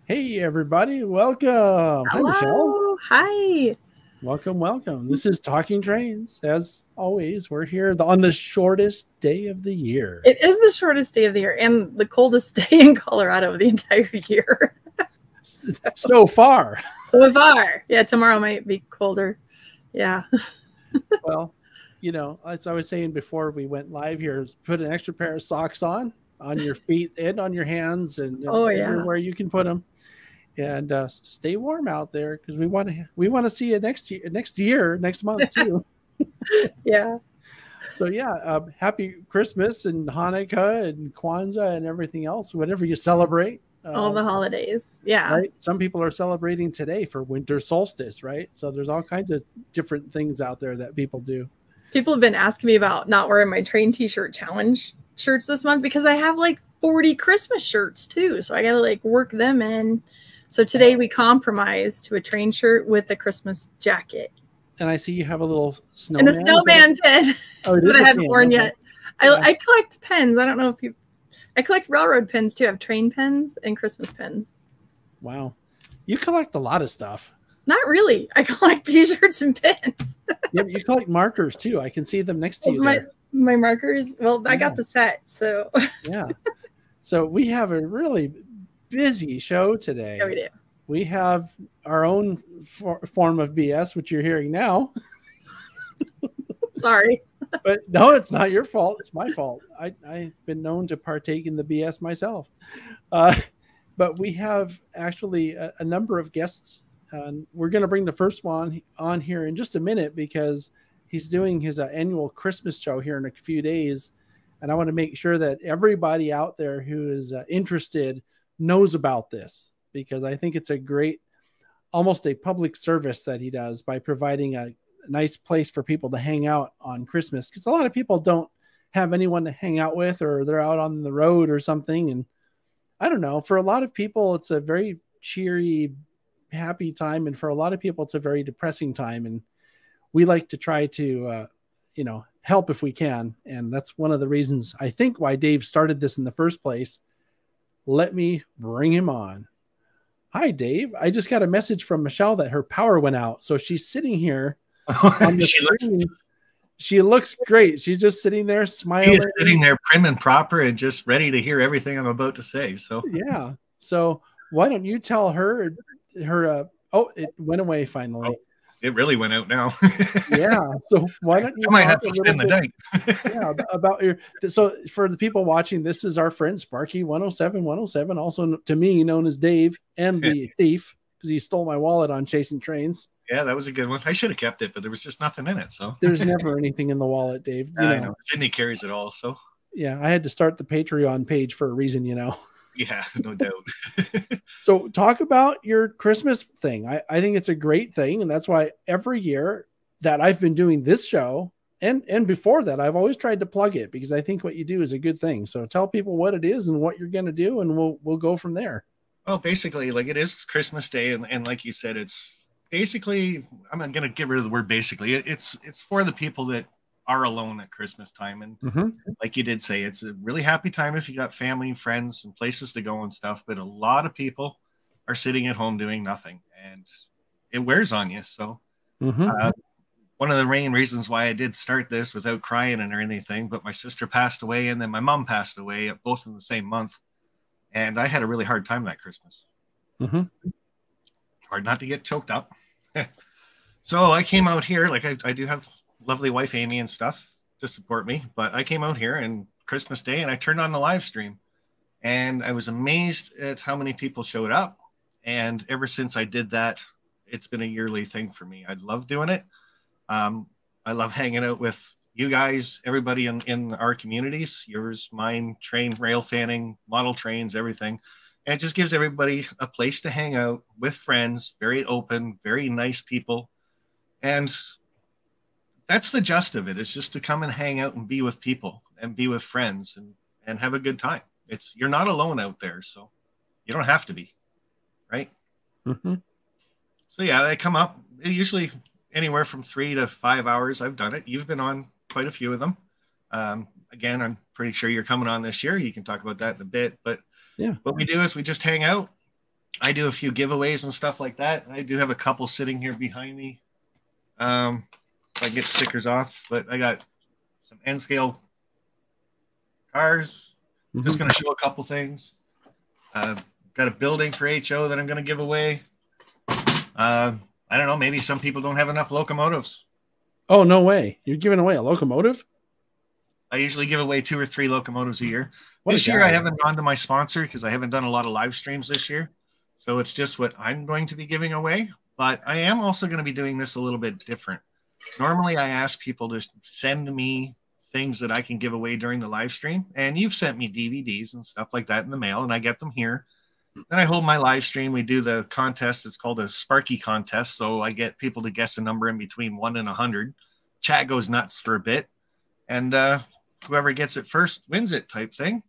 Hey, everybody. Welcome. Hello. Hi, Michelle. Hi. Welcome. This is Talking Trains. As always, we're here on the shortest day of the year. It is the shortest day of the year and the coldest day in Colorado of the entire year. So far. So far. Yeah, tomorrow might be colder. Yeah. Well, you know, as I was saying before we went live here, put an extra pair of socks on your feet and on your hands and everywhere you can put them. And stay warm out there because we want to see you next month too. Yeah. So yeah, happy Christmas and Hanukkah and Kwanzaa and everything else, whatever you celebrate. All the holidays. Yeah. Right. Some people are celebrating today for winter solstice, right? So there's all kinds of different things out there that people do. People have been asking me about not wearing my train t-shirt challenge shirts this month because I have like 40 Christmas shirts too. So I got to like work them in. So today we compromised to a train shirt with a Christmas jacket. And I see you have a little snowman. And a snowman pin that I haven't worn yet. Yeah. I collect pens. I don't know if I collect railroad pins too. I have train pens and Christmas pins. Wow. You collect a lot of stuff. Not really. I collect t-shirts and pins. Yeah, you collect markers too. I can see them next to you. My markers. Well, I got the set. So yeah. So we have a really busy show today. Yeah, we do. We have our own form of BS, which you're hearing now. Sorry. But no, it's not your fault. It's my fault. I've been known to partake in the BS myself. But we have actually a number of guests. We're going to bring the first one on here in just a minute because he's doing his annual Christmas show here in a few days. And I want to make sure that everybody out there who is interested knows about this, because I think it's a great, almost a public service that he does by providing a nice place for people to hang out on Christmas. Because a lot of people don't have anyone to hang out with, or they're out on the road or something. And I don't know, for a lot of people, it's a very cheery, happy time. And for a lot of people, it's a very depressing time. And we like to try to, help if we can. And that's one of the reasons I think why Dave started this in the first place. Let me bring him on. Hi, Dave. I just got a message from Michelle that her power went out. So she's sitting here on the screen. She looks great. She's just sitting there smiling. She is sitting there prim and proper and just ready to hear everything I'm about to say. So yeah. So why don't you tell her it went away finally. Oh, it really went out now. Yeah. So why don't you I might have to spend the night. Yeah, about so for the people watching, this is our friend Sparky 107, also to me known as Dave and the thief, because he stole my wallet on Chasing Trains. Yeah, that was a good one. I should have kept it, but there was just nothing in it. So there's never anything in the wallet, Dave. I know. Sydney carries it all. So yeah, I had to start the Patreon page for a reason, Yeah, no doubt. So talk about your Christmas thing. I think it's a great thing. And that's why every year that I've been doing this show and before that, I've always tried to plug it, because I think what you do is a good thing. So tell people what it is and what you're going to do, and we'll go from there. Well, basically, like, it is Christmas Day. And like you said, it's basically, I'm going to get rid of the word basically. It's for the people that are alone at Christmas time. And like you did say, it's a really happy time if you got family and friends and places to go and stuff. But a lot of people are sitting at home doing nothing, and it wears on you. So one of the main reasons why I did start this without crying or anything, but my sister passed away and then my mom passed away, both in the same month. And I had a really hard time that Christmas. Hard not to get choked up. So I came out here, like I do have lovely wife Amy and stuff to support me, but I came out here and Christmas Day and I turned on the live stream, and I was amazed at how many people showed up. And ever since I did that, it's been a yearly thing for me. I love doing it. I love hanging out with you guys, everybody in our communities, yours, mine, train, rail fanning, model trains, everything. And it just gives everybody a place to hang out with friends, very open, very nice people. And that's the gist of it. It's just to come and hang out and be with people and be with friends and have a good time. You're not alone out there, so you don't have to be, right? Mm-hmm. So yeah, I come up usually anywhere from 3 to 5 hours. I've done it. You've been on quite a few of them. Again, I'm pretty sure you're coming on this year. You can talk about that in a bit, but yeah, what we do is we just hang out. I do a few giveaways and stuff like that. I do have a couple sitting here behind me. I can get stickers off, but I got some N-scale cars. Mm-hmm. Just going to show a couple things. Got a building for HO that I'm going to give away. I don't know. Maybe some people don't have enough locomotives. Oh, no way. You're giving away a locomotive? I usually give away 2 or 3 locomotives a year. This year, I haven't gone to my sponsor because I haven't done a lot of live streams this year. So it's just what I'm going to be giving away. But I am also going to be doing this a little bit different. Normally, I ask people to send me things that I can give away during the live stream. And you've sent me DVDs and stuff like that in the mail, and I get them here. Then I hold my live stream. We do the contest. It's called a Sparky contest. So I get people to guess a number in between 1 and 100. Chat goes nuts for a bit. And whoever gets it first wins it type thing.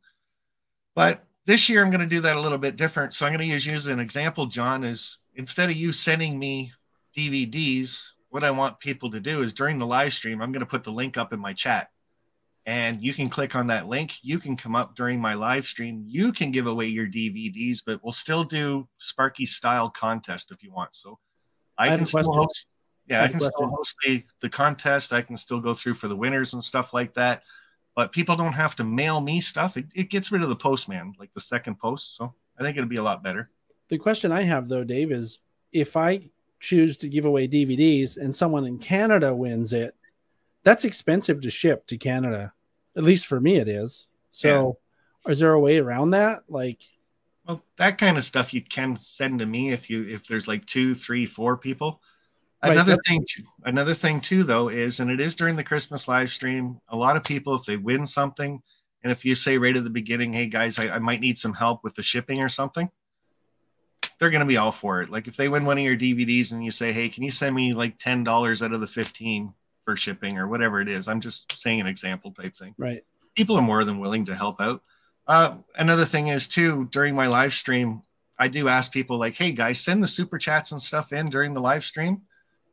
But this year I'm going to do that a little bit different. So I'm going to use you as an example, John, is instead of you sending me DVDs, what I want people to do is during the live stream, I'm going to put the link up in my chat. And you can click on that link. You can come up during my live stream. You can give away your DVDs, but we'll still do Sparky style contest if you want. So I can still host. Yeah, I can still host the contest. I can still go through for the winners and stuff like that. But people don't have to mail me stuff. It gets rid of the postman, like the second post. So I think it'll be a lot better. The question I have, though, Dave, is if I choose to give away DVDs and someone in Canada wins it, that's expensive to ship to Canada. At least for me, it is. So Is there a way around that? Well, that kind of stuff you can send to me if there's like 2, 3, 4 people. Another thing too, though, is, and it is during the Christmas live stream, a lot of people, if they win something, and if you say right at the beginning, hey guys, I might need some help with the shipping or something, they're going to be all for it. Like if they win one of your DVDs and you say, hey, can you send me like $10 out of the 15 for shipping or whatever it is? I'm just saying an example type thing. Right. People are more than willing to help out. Another thing is too, during my live stream, I do ask people like, hey guys, send the super chats and stuff in during the live stream.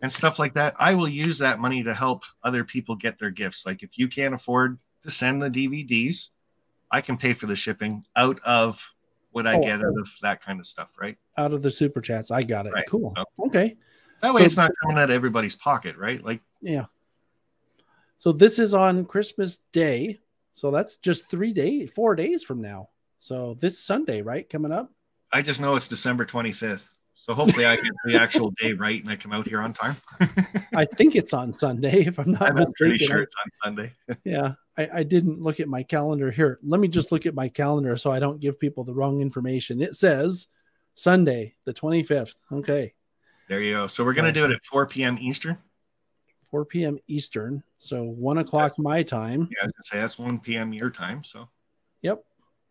And stuff like that. I will use that money to help other people get their gifts. Like if you can't afford to send the DVDs, I can pay for the shipping out of what I get out of that kind of stuff, right? Out of the super chats. I got it. Right. Cool. So, okay. That way it's not coming out of everybody's pocket, right? Like, yeah. So this is on Christmas Day. So that's just 4 days from now. So this Sunday, right? Coming up. I just know it's December 25th. So hopefully I get the actual day right and I come out here on time. I think it's on Sunday, if I'm not mistaken. I'm pretty sure it's on Sunday. Yeah. I didn't look at my calendar here. Let me just look at my calendar so I don't give people the wrong information. It says Sunday, the 25th. Okay. There you go. So we're going to do it at 4 p.m. Eastern. 4 p.m. Eastern. So 1 o'clock my time. Yeah, I was going to say that's 1 p.m. your time. So, yep.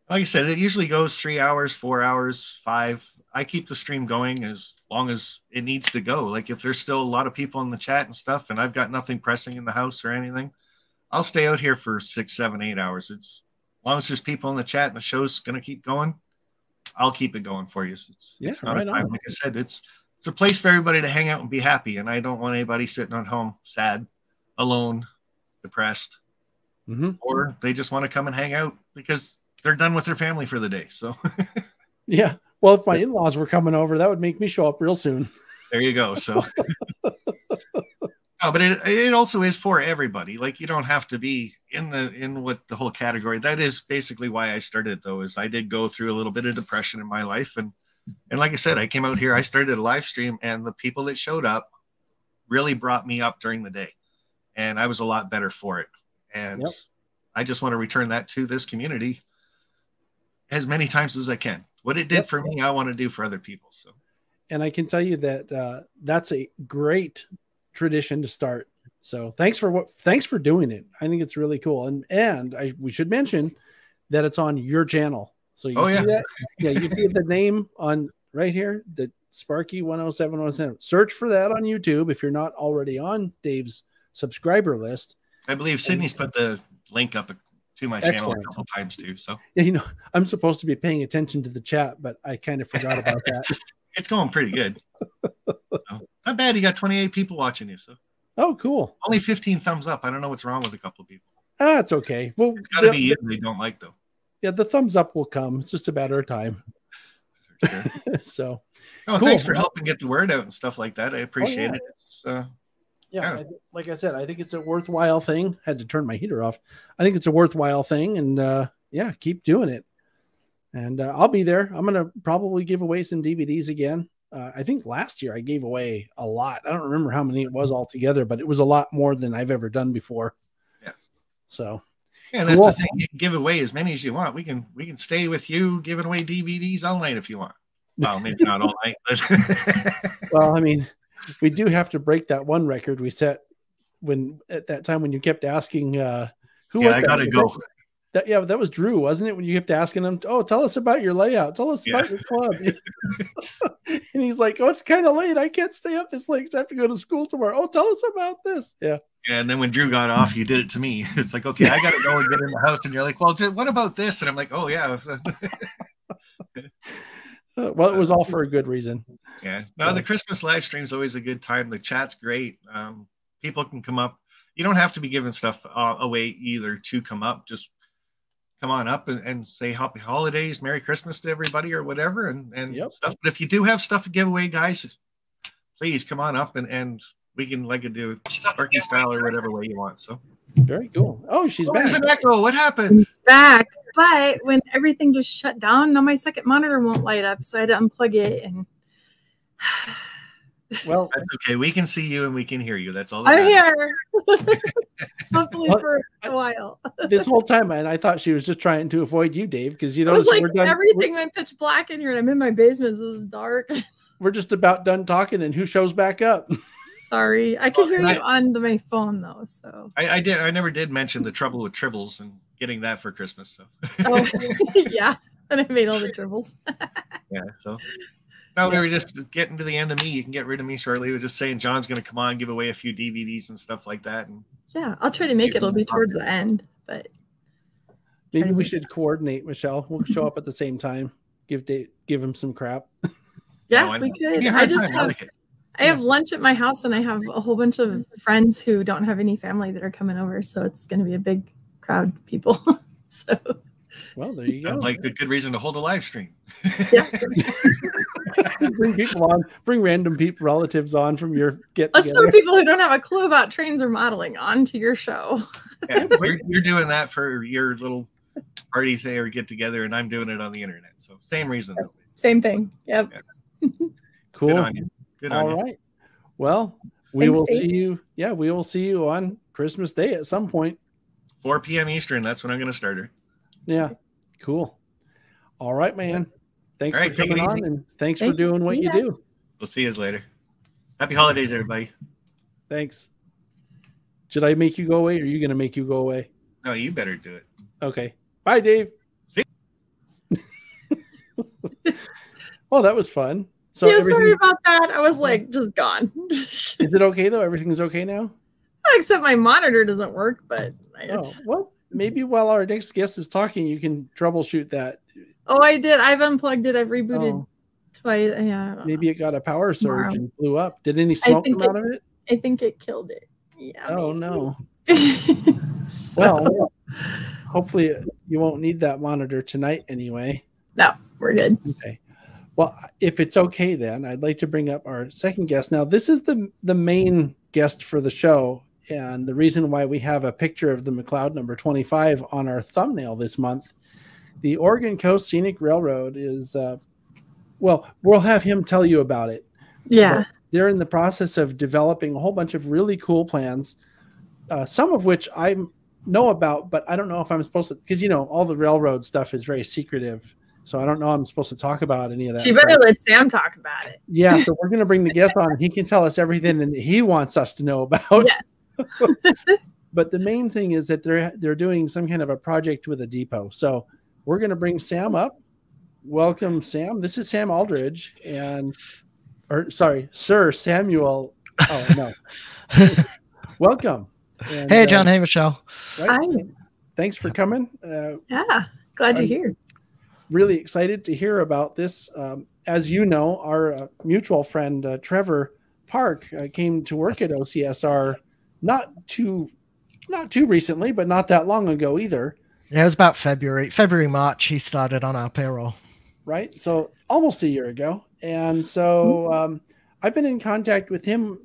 Like I said, it usually goes 3 hours, 4 hours, 5. I keep the stream going as long as it needs to go. Like if there's still a lot of people in the chat and stuff and I've got nothing pressing in the house or anything, I'll stay out here for 6, 7, 8 hours. It's as long as there's people in the chat and the show's going to keep going, I'll keep it going for you. So it's not right a time. Like I said, it's a place for everybody to hang out and be happy. And I don't want anybody sitting at home sad, alone, depressed, or they just want to come and hang out because they're done with their family for the day. So yeah. Well, if my in-laws were coming over, that would make me show up real soon. There you go. So, no, but it also is for everybody. Like you don't have to be in what the whole category. That is basically why I started, though, is I did go through a little bit of depression in my life, and like I said, I came out here. I started a live stream, and the people that showed up really brought me up during the day, and I was a lot better for it. And I just want to return that to this community as many times as I can. What it did for me, I want to do for other people. So, and I can tell you that that's a great tradition to start. So thanks for doing it. I think it's really cool. And we should mention that it's on your channel. So you see that? Yeah, you see the name on right here, the Sparky 10717. Search for that on YouTube if you're not already on Dave's subscriber list. I believe Sydney's put the link up to my channel a couple times too. So yeah, I'm supposed to be paying attention to the chat, but I kind of forgot about that. It's going pretty good. So, not bad. You got 28 people watching you. So oh, cool. Only 15 thumbs up. I don't know what's wrong with a couple of people. That's okay. Well, it's got to be you they don't like though. Yeah, the thumbs up will come. It's just a matter of time. Sure. So, cool. Thanks for helping get the word out and stuff like that. I appreciate it. It's, like I said, I think it's a worthwhile thing. Had to turn my heater off. I think it's a worthwhile thing, and keep doing it. And I'll be there. I'm gonna probably give away some DVDs again. I think last year I gave away a lot. I don't remember how many it was altogether, but it was a lot more than I've ever done before. Yeah. So. Yeah, that's the thing. You can give away as many as you want. We can stay with you giving away DVDs all night if you want. Well, maybe not all night, but well, I mean, we do have to break that one record we set at that time when you kept asking who was that? I gotta go. That was Drew, wasn't it? When you kept asking him, oh, tell us about your layout. Tell us about your club. And he's like, oh, it's kind of late. I can't stay up this late because I have to go to school tomorrow. Oh, tell us about this. Yeah. Yeah, and then when Drew got off, you did it to me. It's like, okay, I got to go and get in the house. And you're like, well, what about this? And I'm like, oh, yeah. Well, it was all for a good reason. Yeah. No, the Christmas live stream is always a good time. The chat's great. People can come up. You don't have to be giving stuff away either to come up. Just come on up and say happy holidays, Merry Christmas to everybody or whatever and stuff. But if you do have stuff to give away, guys, please come on up and we can do Sparky style or whatever way you want. So very cool. Oh, she's back. There's an echo. What happened? Back. But when everything just shut down, now my second monitor won't light up. So I had to unplug it and well, that's okay. We can see you and we can hear you. That's all. I'm here. Hopefully for a while. This whole time, and I thought she was just trying to avoid you, Dave, because it was like everything went pitch black in here, and I'm in my basement, so it was dark. We're just about done talking, and who shows back up? Sorry, I can hear you on my phone though. So I never did mention the trouble with tribbles and getting that for Christmas. So yeah, and I made all the tribbles. Yeah, so. No, we were just getting to the end of me. You can get rid of me shortly. We were just saying John's going to come on, give away a few DVDs and stuff like that. And yeah, I'll try to make it. It'll be towards the end, but maybe we should coordinate, Michelle. We'll show up at the same time. Give him some crap. Yeah, we could. I have lunch at my house, and I have a whole bunch of friends who don't have any family that are coming over, so it's going to be a big crowd of people. So. Well, there you go. Sounds like a good reason to hold a live stream. Yeah. Bring people on, bring random people, relatives on from your get. Let's throw people who don't have a clue about trains or modeling onto your show. Yeah, you're doing that for your little party thing or get together, and I'm doing it on the internet. So same reason. Same thing. Yep. Yeah. Cool. Good on you. Good on you. All right. Well, we will see you. Yeah, we will see you on Christmas Day at some point. 4 p.m. Eastern. That's when I'm going to start her. Yeah. Cool. All right, man. Thanks for coming on, and thanks for doing what you do. We'll see you later. Happy holidays, everybody. Thanks. Should I make you go away, or are you going to make you go away? No, you better do it. Okay. Bye, Dave. See? Well, that was fun. So yeah, sorry about that. I was like just gone. Is it okay though? Everything's okay now? Except my monitor doesn't work, but well, maybe while our next guest is talking, you can troubleshoot that. Oh, I did. I've unplugged it. I've rebooted twice. Yeah. Maybe it got a power surge and blew up. Did any smoke come out of it? I think it killed it. Yeah. Oh no. Well, hopefully you won't need that monitor tonight anyway. No, we're good. Okay. Well, if it's okay, then I'd like to bring up our second guest. Now, this is the main guest for the show, and the reason why we have a picture of the McLeod number 25 on our thumbnail this month. The Oregon Coast Scenic Railroad is, well, we'll have him tell you about it. Yeah. But they're in the process of developing a whole bunch of really cool plans, some of which I know about, but I don't know if I'm supposed to, because, you know, all the railroad stuff is very secretive. So I don't know I'm supposed to talk about any of that. So you better let Sam talk about it. Yeah, so we're going to bring the guest on. He can tell us everything that he wants us to know about. Yeah. But the main thing is that they're doing some kind of a project with a depot. So we're going to bring Sam up, welcome, Sam. This is Sam Aldridge, Sir Samuel. Oh no, welcome. And, hey, John. Hey, Michelle. Right? Hi. Thanks for coming. Yeah, glad you're here. Really excited to hear about this. As you know, our mutual friend Trevor Park came to work at OCSR not too recently, but not that long ago either. Yeah, it was about February, March. He started on our payroll. Right. So almost a year ago. And so I've been in contact with him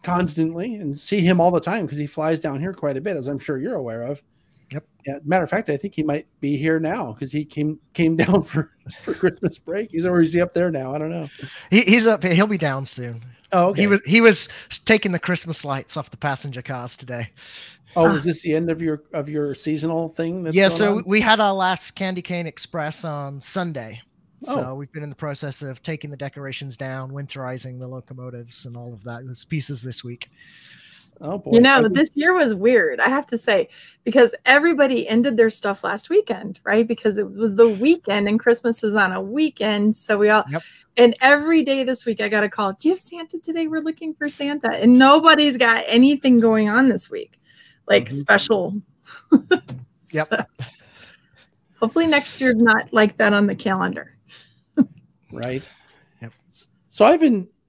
constantly and see him all the time because he flies down here quite a bit, as I'm sure you're aware of. Yep. Yeah, matter of fact, I think he might be here now because he came down for Christmas break. Or is he up there now? I don't know. He's up here. He'll be down soon. Oh, okay. He was taking the Christmas lights off the passenger cars today. Oh, is this the end of your seasonal thing? Yeah, so we had our last Candy Cane Express on Sunday. So we've been in the process of taking the decorations down, winterizing the locomotives and all of that. Those pieces this week. Oh boy. You know, this year was weird, I have to say, because everybody ended their stuff last weekend, right? Because it was the weekend and Christmas is on a weekend. So we all, and every day this week I got a call, do you have Santa today? We're looking for Santa. And nobody's got anything going on this week, like special. Yep. So, hopefully next year, not like that on the calendar. Right. Yep. So I've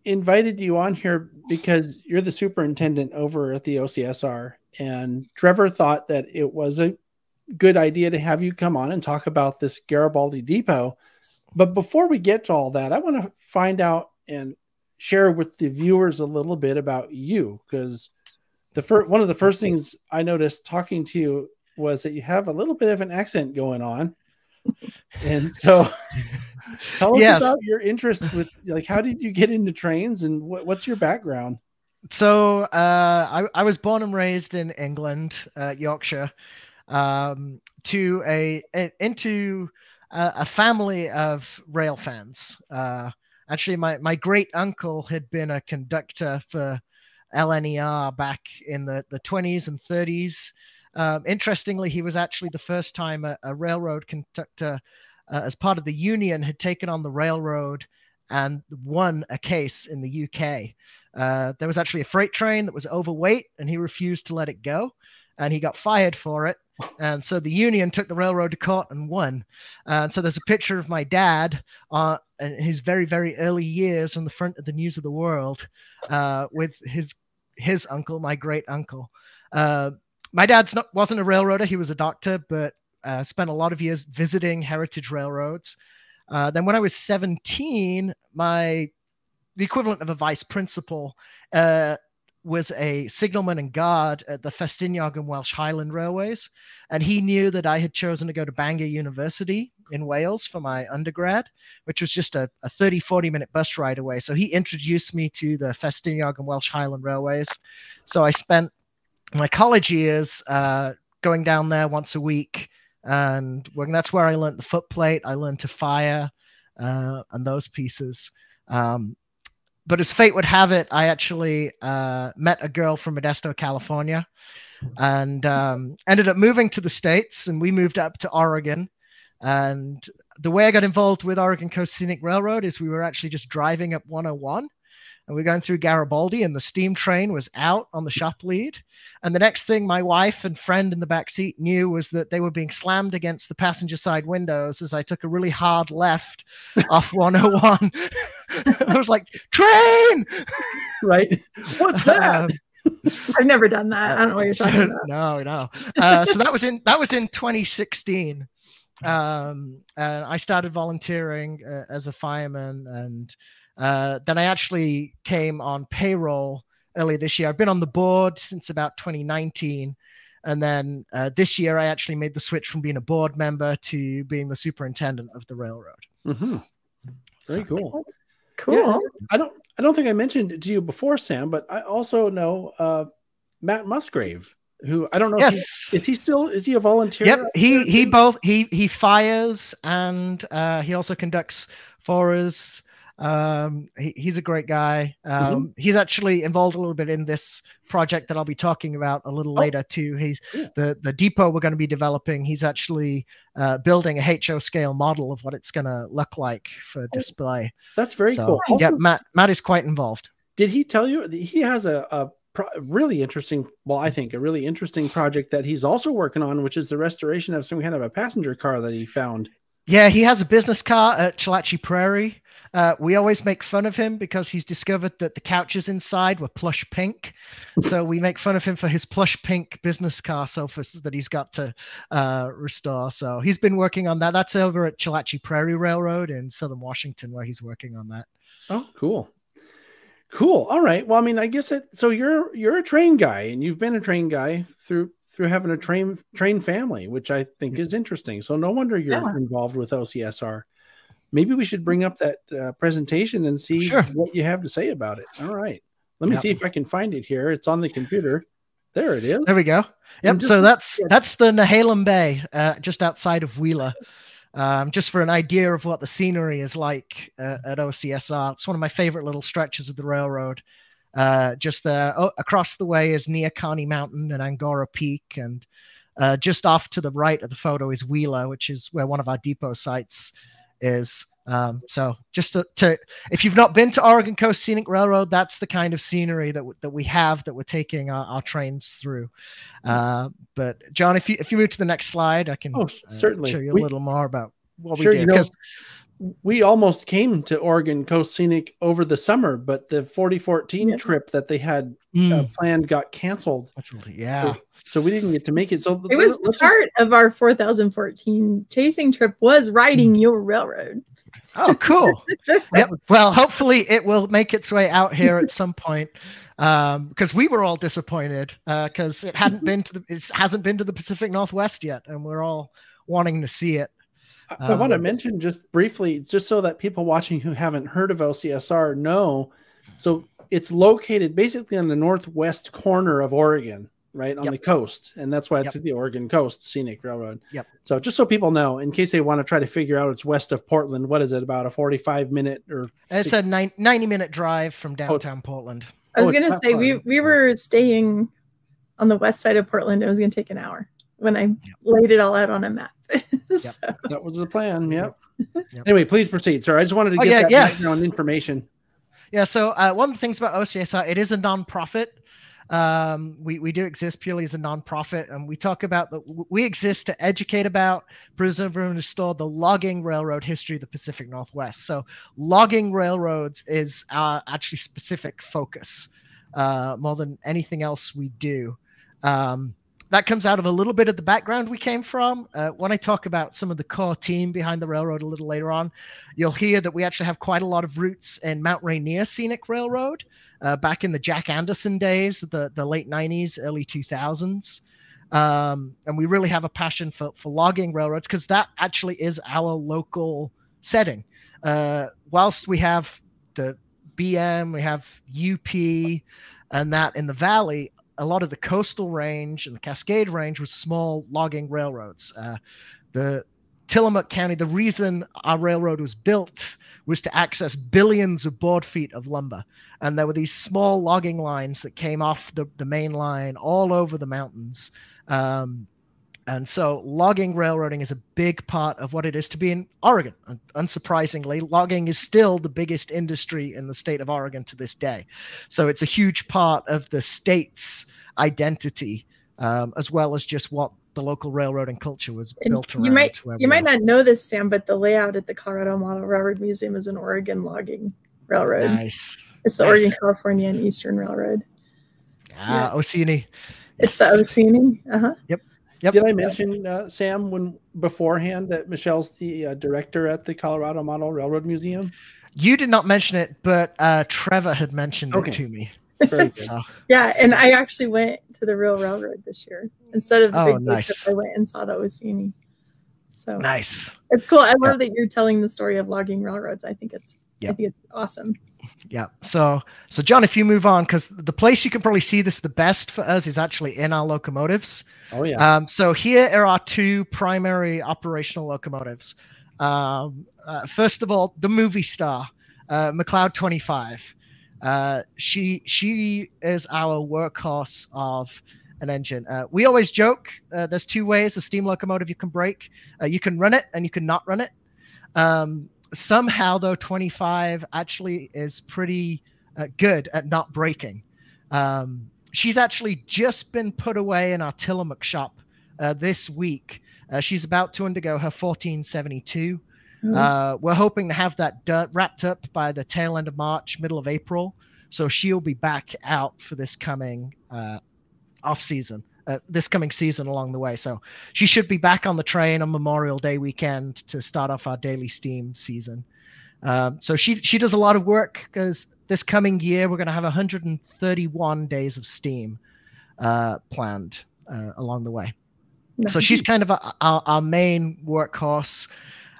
invited you on here because you're the superintendent over at the OCSR, and Trevor thought that it was a good idea to have you come on and talk about this Garibaldi Depot. But before we get to all that, I want to find out and share with the viewers a little bit about you, because one of the first things I noticed talking to you was that you have a little bit of an accent going on. And so tell us about your interest with, like, how did you get into trains and what's your background? So I was born and raised in England, Yorkshire, into a family of rail fans. Actually, my great uncle had been a conductor for LNER back in the 20s and 30s. Interestingly, he was actually the first time a railroad conductor, as part of the union, had taken on the railroad and won a case in the UK. There was actually a freight train that was overweight, and he refused to let it go, and he got fired for it. And so the union took the railroad to court and won. And so there's a picture of my dad in his very, very early years on the front of the News of the World with his uncle, my great uncle. My dad wasn't a railroader. He was a doctor, but spent a lot of years visiting heritage railroads. Then when I was 17, the equivalent of a vice principal was a signalman and guard at the Festiniog and Welsh Highland Railways. And he knew that I had chosen to go to Bangor University in Wales for my undergrad, which was just a 30, 40-minute bus ride away. So he introduced me to the Festiniog and Welsh Highland Railways. So I spent my college years going down there once a week, and that's where I learned the footplate. I learned to fire and those pieces. But as fate would have it, I actually met a girl from Modesto, California, and ended up moving to the States, and we moved up to Oregon. And the way I got involved with Oregon Coast Scenic Railroad is we were actually just driving up 101. And we were going through Garibaldi, and the steam train was out on the shop lead. And the next thing my wife and friend in the back seat knew was that they were being slammed against the passenger side windows as I took a really hard left off 101. I was like, train! Right. What's that? I've never done that. I don't know what you're talking about. No. So that was in 2016. And I started volunteering as a fireman, and then I actually came on payroll earlier this year. I've been on the board since about 2019. And then this year, I actually made the switch from being a board member to being the superintendent of the railroad. Mm-hmm. Very cool. Cool. Yeah, I don't think I mentioned it to you before, Sam, but I also know Matt Musgrave, who I don't know. Yes. Is he a volunteer? Yep. He fires, and he also conducts for us. He's a great guy. He's actually involved a little bit in this project that I'll be talking about a little later too. He's the depot we're going to be developing. He's actually building a HO scale model of what it's going to look like for display. That's very cool. Also, yeah, Matt is quite involved. Did he tell you he has a really interesting, well, I think a really interesting project that he's also working on, which is the restoration of some kind of a passenger car that he found? Yeah, he has a business car at Chalachi Prairie. We always make fun of him because he's discovered that the couches inside were plush pink. So we make fun of him for his plush pink business car sofas that he's got to restore. So he's been working on that. That's over at Chalachi Prairie Railroad in Southern Washington, where he's working on that. Oh, cool. Cool. All right. Well, I mean, I guess so you're a train guy, and you've been a train guy through having a train family, which I think is interesting. So no wonder you're involved with OCSR. Maybe we should bring up that presentation and see what you have to say about it. All right. Let me see if I can find it here. It's on the computer. There it is. There we go. Yep. So that's the Nehalem Bay, just outside of Wheeler. Just for an idea of what the scenery is like at OCSR. It's one of my favorite little stretches of the railroad. Just there, across the way is Neahkani Mountain and Angora Peak, and just off to the right of the photo is Wheeler, which is where one of our depot sites is. So just to if you've not been to Oregon Coast Scenic Railroad, that's the kind of scenery that we have that we're taking our trains through. But John, if you move to the next slide, I can certainly show you a little more about what we did. You know, we almost came to Oregon Coast Scenic over the summer, but the 4014 trip that they had planned got canceled. Yeah. So we didn't get to make it. So it was part of our 4014 chasing trip was riding your railroad. Oh, cool. Yep. Well, hopefully it will make its way out here at some point. Because we were all disappointed because it hasn't been to the Pacific Northwest yet, and we're all wanting to see it. I want to mention just briefly, just so that people watching who haven't heard of OCSR know. So it's located basically on the northwest corner of Oregon, right on the coast, and that's why it's the Oregon Coast Scenic Railroad. Yep. So just so people know, in case they want to try to figure out, it's west of Portland. What is it, about a 45-minute or? It's a 90-minute drive from downtown Portland. I was gonna say we were staying on the west side of Portland. It was gonna take an hour when I laid it all out on a map. So. That was the plan. Yep. Anyway, please proceed, sir. I just wanted to get that background information. Yeah. So one of the things about OCSR, it is a nonprofit. We do exist purely as a nonprofit, and we talk about we exist to educate about, preserve, and restore the logging railroad history of the Pacific Northwest. So logging railroads is our actually specific focus, more than anything else we do. That comes out of a little bit of the background we came from. When I talk about some of the core team behind the railroad a little later on, you'll hear that we actually have quite a lot of roots in Mount Rainier Scenic Railroad back in the Jack Anderson days, the late 90s, early 2000s. And we really have a passion for logging railroads because that actually is our local setting. Whilst we have the BM, we have UP, and that in the valley, a lot of the coastal range and the Cascade Range was small logging railroads. The Tillamook County, the reason our railroad was built was to access billions of board feet of lumber. And there were these small logging lines that came off the main line all over the mountains. And so logging railroading is a big part of what it is to be in Oregon. Unsurprisingly, logging is still the biggest industry in the state of Oregon to this day. So it's a huge part of the state's identity, as well as just what the local railroading culture was built around. You might not know this, Sam, but the layout at the Colorado Model Railroad Museum is an Oregon logging railroad. Nice. It's the Oregon, California, and Eastern Railroad. Oceanie. It's the Oceanie. Yep. Did I mention, Sam, beforehand that Michelle's the director at the Colorado Model Railroad Museum? You did not mention it, but Trevor had mentioned it to me. Very good. Yeah, and I actually went to the real railroad this year. Instead of the big nice. trip, I went and saw the Oceanie. So nice. It's cool. I love that you're telling the story of logging railroads. I think it's awesome. Yeah. So John, if you move on, because the place you can probably see this the best for us is actually in our locomotives. Oh yeah. So here are our two primary operational locomotives. First of all, the Movie Star. McLeod 25. She is our workhorse of an engine. We always joke there's two ways a steam locomotive you can break. You can run it and you can not run it. Somehow, though, 25 actually is pretty good at not breaking. She's actually just been put away in our Tillamook shop this week. She's about to undergo her 1472. We're hoping to have that wrapped up by the tail end of March, middle of April. So she'll be back out for this coming off season, this coming season along the way. So she should be back on the train on Memorial Day weekend to start off our daily steam season. So she does a lot of work because this coming year we're going to have 131 days of steam planned along the way. Nice. So she's kind of our main workhorse.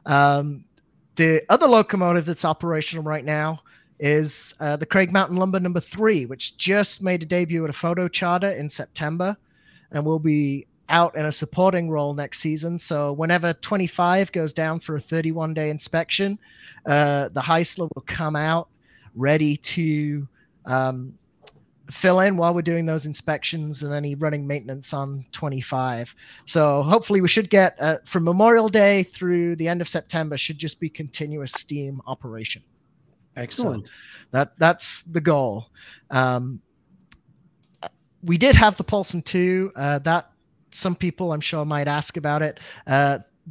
The other locomotive that's operational right now is the Craig Mountain Lumber number 3, which just made a debut at a photo charter in September, and will be out in a supporting role next season. So whenever 25 goes down for a 31-day inspection, the Heisler will come out ready to fill in while we're doing those inspections and any running maintenance on 25. So hopefully we should get from Memorial Day through the end of September should just be continuous steam operation. Excellent. So that's the goal. We did have the Paulson 2 that some people I'm sure might ask about it.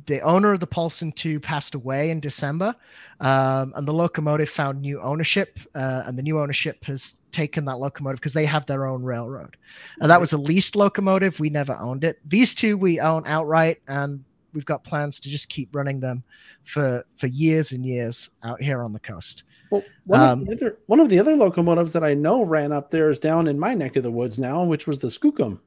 The owner of the Paulson 2 passed away in December, and the locomotive found new ownership, and the new ownership has taken that locomotive because they have their own railroad. And that was a leased locomotive. We never owned it. These two we own outright, and we've got plans to just keep running them for years and years out here on the coast. Well, one of the other locomotives that I know ran up there is down in my neck of the woods now, which was the Skookum.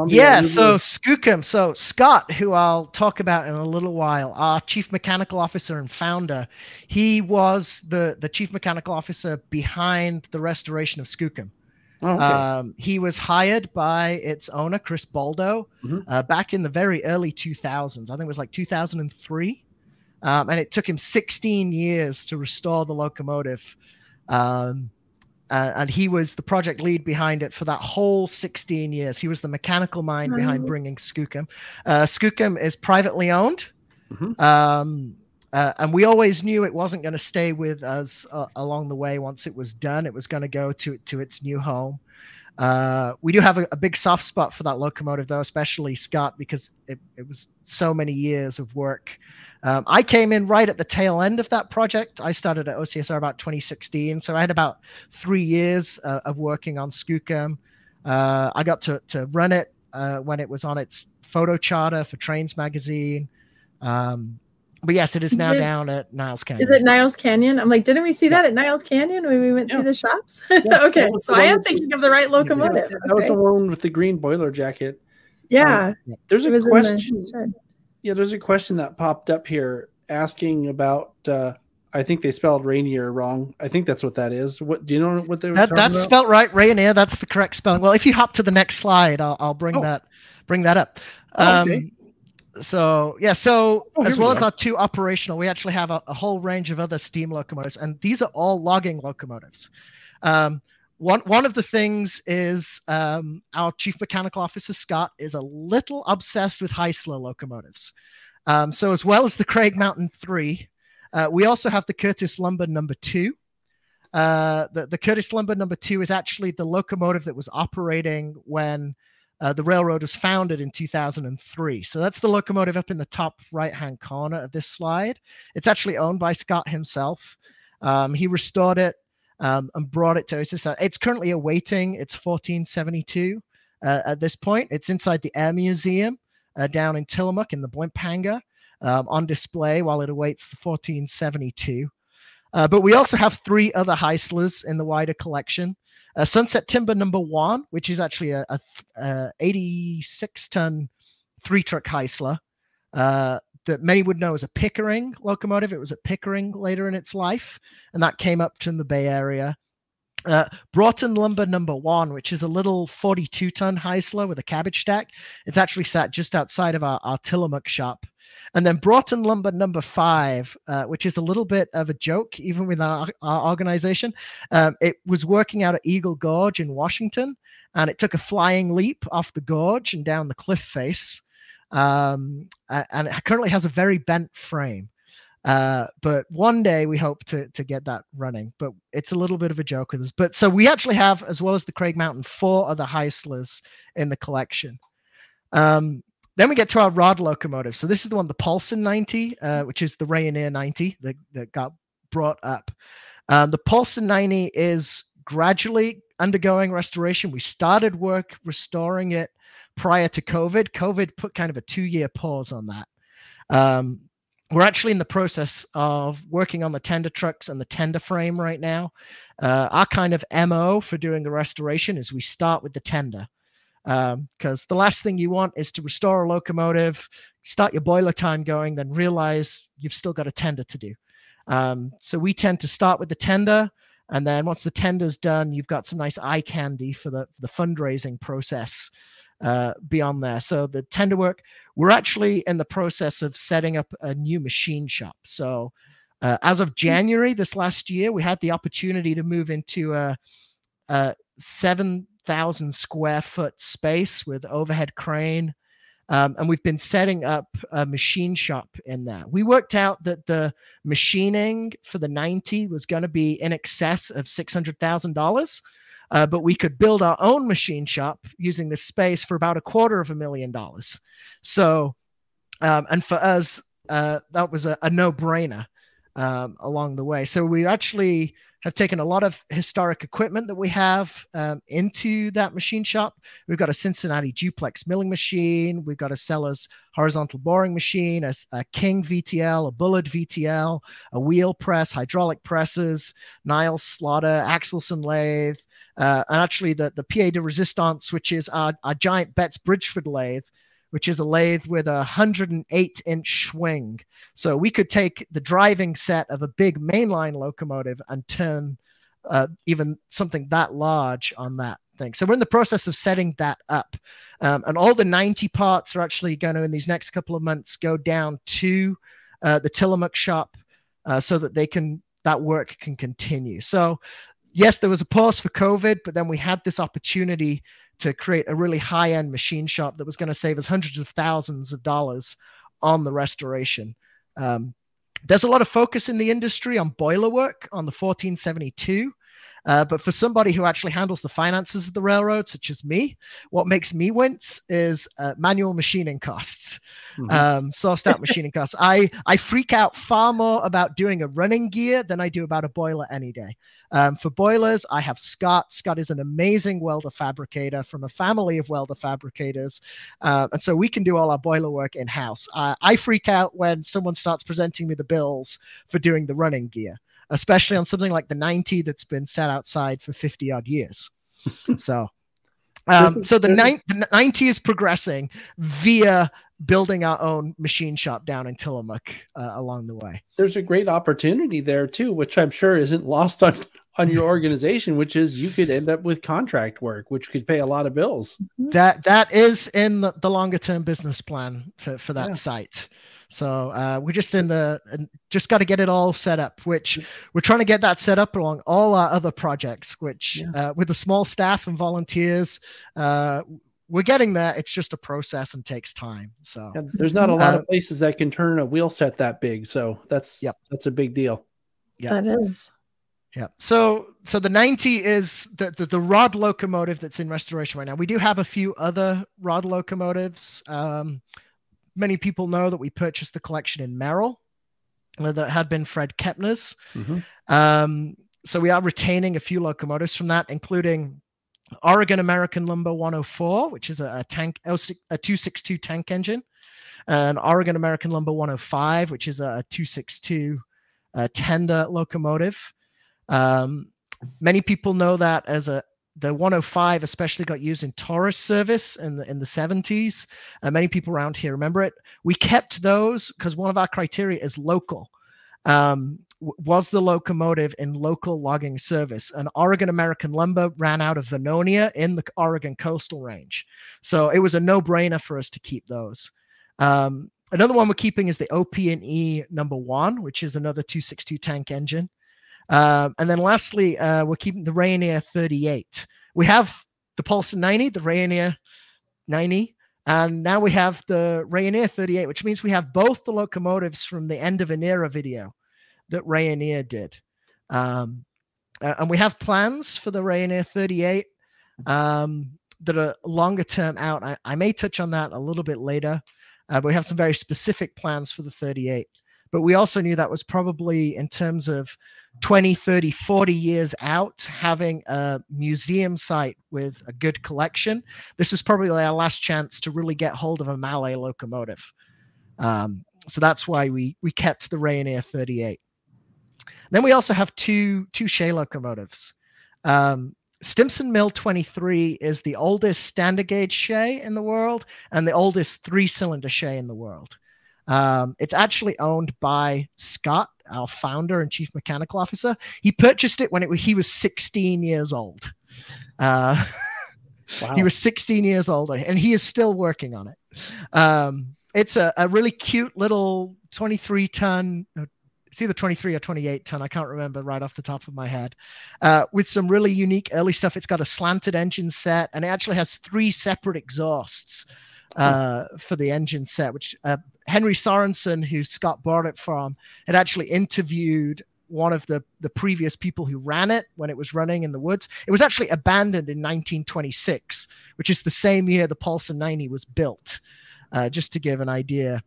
Yeah, so Skookum. So Scott, who I'll talk about in a little while, our chief mechanical officer and founder, he was the chief mechanical officer behind the restoration of Skookum. Oh, okay. He was hired by its owner, Chris Baldo, back in the very early 2000s. I think it was like 2003. And it took him 16 years to restore the locomotive. And he was the project lead behind it for that whole 16 years. He was the mechanical mind behind bringing Skookum. Skookum is privately owned. And we always knew it wasn't going to stay with us along the way. Once it was done, it was going to go to its new home. We do have a big soft spot for that locomotive, though, especially Scott, because it was so many years of work. I came in right at the tail end of that project. I started at OCSR about 2016, so I had about 3 years of working on Skookum. I got to run it when it was on its photo charter for Trains magazine. But yes, it is now down at Niles Canyon. Is it Niles Canyon? I'm like, didn't we see that at Niles Canyon when we went through the shops? Yeah. Okay, so I am thinking of the right locomotive. That was the one with the green boiler jacket. Yeah. There's a question. Yeah, there's a question that popped up here asking about. I think they spelled Rainier wrong. I think that's what that is. What do you know what they were talking about? That's spelled right, Rainier. That's the correct spelling. Well, if you hop to the next slide, I'll bring that up. Okay. So as well as our 2 operational, we actually have a whole range of other steam locomotives, and these are all logging locomotives. One of the things is our chief mechanical officer, Scott, is a little obsessed with Heisler locomotives. So as well as the Craig Mountain 3, we also have the Curtis Lumber number 2. The Curtis Lumber number 2 is actually the locomotive that was operating when the railroad was founded in 2003. So that's the locomotive up in the top right-hand corner of this slide. It's actually owned by Scott himself. He restored it and brought it to OCSR. It's currently awaiting its 1472 at this point. It's inside the Air Museum down in Tillamook in the blimp hangar on display while it awaits the 1472. But we also have 3 other Heislers in the wider collection. Sunset Timber number 1, which is actually a 86-ton 3-truck Heisler that many would know as a Pickering locomotive. It was at Pickering later in its life, and that came up to the Bay Area. Broughton Lumber number 1, which is a little 42-ton Heisler with a cabbage stack. It's actually sat just outside of our Tillamook shop. And then Broughton Lumber number 5, which is a little bit of a joke, even with our organization. It was working out at Eagle Gorge in Washington, and it took a flying leap off the gorge and down the cliff face. And it currently has a very bent frame. But one day we hope to get that running, but it's a little bit of a joke with us. But so we actually have, as well as the Craig Mountain, 4 other Heislers in the collection. Then we get to our rod locomotive. So this is the one, the Paulson 90, which is the Rayonier 90 that got brought up. The Paulson 90 is gradually undergoing restoration. We started work restoring it prior to COVID. COVID put kind of a 2-year pause on that. We're actually in the process of working on the tender trucks and the tender frame right now. Our kind of MO for doing the restoration is we start with the tender. Because the last thing you want is to restore a locomotive, start your boiler time going, then realize you've still got a tender to do. So we tend to start with the tender, and then once the tender's done, you've got some nice eye candy for the fundraising process beyond there. So the tender work, we're actually in the process of setting up a new machine shop. So as of January this last year, we had the opportunity to move into a 7,000 square foot space with overhead crane. And we've been setting up a machine shop in there. We worked out that the machining for the 90 was going to be in excess of $600,000, but we could build our own machine shop using this space for about $250,000. So, and for us, that was a no-brainer along the way. So we actually have taken a lot of historic equipment that we have into that machine shop. We've got a Cincinnati duplex milling machine. We've got a Sellers horizontal boring machine, a King VTL, a Bullard VTL, a wheel press, hydraulic presses, Niles slaughter, Axelson lathe, and actually the Pied de Resistance, which is our giant Betts Bridgeford lathe, which is a lathe with a 108-inch swing. So we could take the driving set of a big mainline locomotive and turn even something that large on that thing. So we're in the process of setting that up. And all the 90 parts are actually going to, in these next couple of months, go down to the Tillamook shop so that that work can continue. So yes, there was a pause for COVID, but then we had this opportunity to create a really high-end machine shop that was going to save us hundreds of thousands of dollars on the restoration. There's a lot of focus in the industry on boiler work on the 1472. But for somebody who actually handles the finances of the railroad, such as me, what makes me wince is manual machining costs, sourced out machining costs. I freak out far more about doing a running gear than I do about a boiler any day. For boilers, I have Scott. Scott is an amazing welder fabricator from a family of welder fabricators. And so we can do all our boiler work in-house. I freak out when someone starts presenting me the bills for doing the running gear, especially on something like the 90 that's been set outside for 50 odd years. So the 90 is progressing via building our own machine shop down in Tillamook along the way. There's a great opportunity there too, which I'm sure isn't lost on your organization, which is you could end up with contract work, which could pay a lot of bills. That is in the longer term business plan for that site. So we're just just got to get it all set up, which we're trying to get that set up along all our other projects, which with a small staff and volunteers, we're getting there. It's just a process and takes time. So there's not a lot of places that can turn a wheel set that big. So that's a big deal. That is. Yeah. So the 90 is the rod locomotive that's in restoration right now. We do have a few other rod locomotives. Many people know that we purchased the collection in Merrill that had been Fred Kepner's. So we are retaining a few locomotives from that, including Oregon American Lumber 104, which is a 262 tank engine, and Oregon American Lumber 105, which is a 262 tender locomotive. Many people know that as the 105 especially got used in tourist service in the 70s. Many people around here remember it. We kept those because one of our criteria is local. Was the locomotive in local logging service? And Oregon American Lumber ran out of Vernonia in the Oregon Coastal Range. So it was a no-brainer for us to keep those. Another one we're keeping is the OP&E number 1, which is another 262 tank engine. And then lastly, we're keeping the Rayonier 38. We have the Pulsar 90, the Rayonier 90, and now we have the Rayonier 38, which means we have both the locomotives from the End of an Era video that Rayonier did. And we have plans for the Rayonier 38 that are longer term out. I may touch on that a little bit later, but we have some very specific plans for the 38. But we also knew that was probably, in terms of 20, 30, 40 years out, having a museum site with a good collection. This was probably our last chance to really get hold of a Mallet locomotive. So that's why we kept the Rayonier 38. Then we also have two Shay locomotives. Stimson Mill 23 is the oldest standard gauge Shay in the world and the oldest 3-cylinder Shay in the world. It's actually owned by Scott, our founder and chief mechanical officer. He purchased it when he was 16 years old. Wow. He was 16 years old, and he is still working on it. It's a really cute little 23-ton, it's either 23 or 28 ton, I can't remember right off the top of my head, with some really unique early stuff. It's got a slanted engine set, and it actually has 3 separate exhausts for the engine set, which Henry Sorensen, who Scott bought it from, had actually interviewed one of the previous people who ran it when it was running in the woods. It was actually abandoned in 1926, which is the same year the Pulsar 90 was built, just to give an idea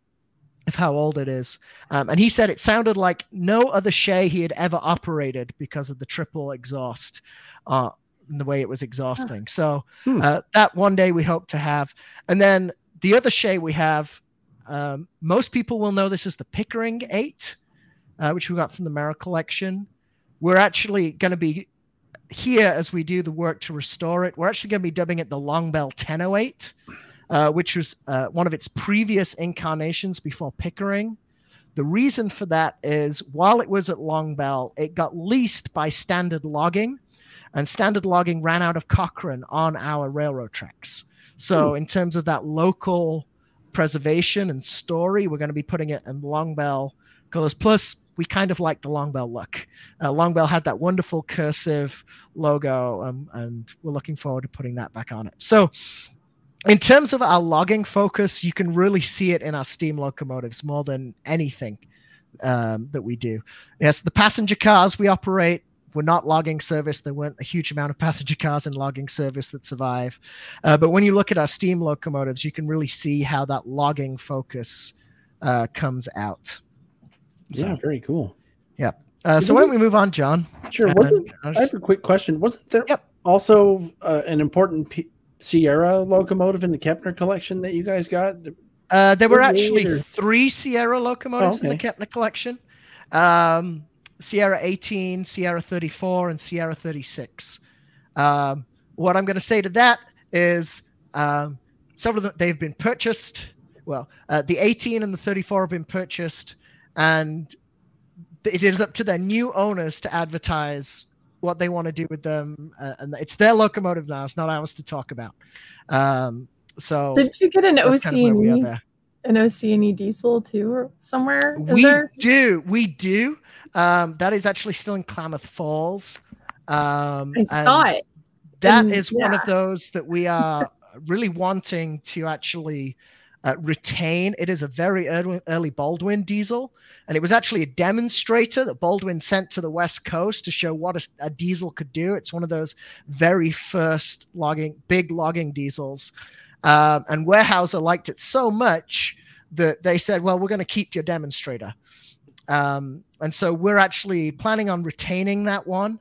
of how old it is. And he said it sounded like no other Shay he had ever operated because of the triple exhaust and the way it was exhausting. So that one day we hope to have. And then the other Shay we have, most people will know this as the Pickering 8, which we got from the Merrill collection. We're actually going to be here as we do the work to restore it. We're actually going to be dubbing it the Longbell 1008. Which was one of its previous incarnations before Pickering. The reason for that is while it was at Longbell, it got leased by Standard Logging, and Standard Logging ran out of Cochrane on our railroad tracks. So in terms of that local preservation and story, we're going to be putting it in Longbell colors. Plus, we kind of like the Longbell look. Longbell had that wonderful cursive logo, and we're looking forward to putting that back on it. So in terms of our logging focus, you can really see it in our steam locomotives more than anything that we do. Yes, the passenger cars we operate, we're not logging service. There weren't a huge amount of passenger cars in logging service that survive. But when you look at our steam locomotives, you can really see how that logging focus comes out. So, yeah, very cool. Yeah. So why don't we move on, John? Sure. I have a quick question. Wasn't there also an important Sierra locomotive in the Kepner collection that you guys got? There were actually 3 Sierra locomotives in the Kepner collection. Sierra 18, Sierra 34, and Sierra 36. What I'm going to say to that is some of them, they've been purchased. Well, the 18 and the 34 have been purchased, and it is up to their new owners to advertise what they want to do with them, and it's their locomotive now. It's not ours to talk about. So did you get an OC&E diesel too, or somewhere? We do. That is actually still in Klamath Falls. I saw it. That is one of those that we are really wanting to actually retain. It is a very early Baldwin diesel, and it was actually a demonstrator that Baldwin sent to the West Coast to show what a diesel could do. It's one of those very first big logging diesels, and Weyerhaeuser liked it so much that they said, well, we're going to keep your demonstrator, and so we're actually planning on retaining that one.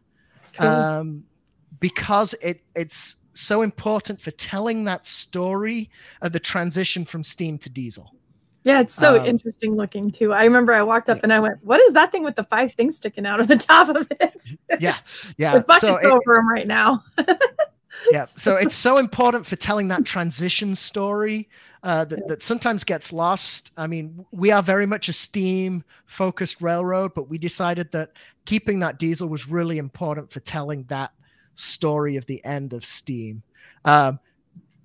Cool. Because it's so important for telling that story of the transition from steam to diesel. Yeah, it's so interesting looking too. I remember I walked up and I went, what is that thing with the 5 things sticking out of the top of it? Yeah. The bucket's over them right now. Yeah, so it's so important for telling that transition story that sometimes gets lost. I mean, we are very much a steam-focused railroad, but we decided that keeping that diesel was really important for telling that story of the end of steam.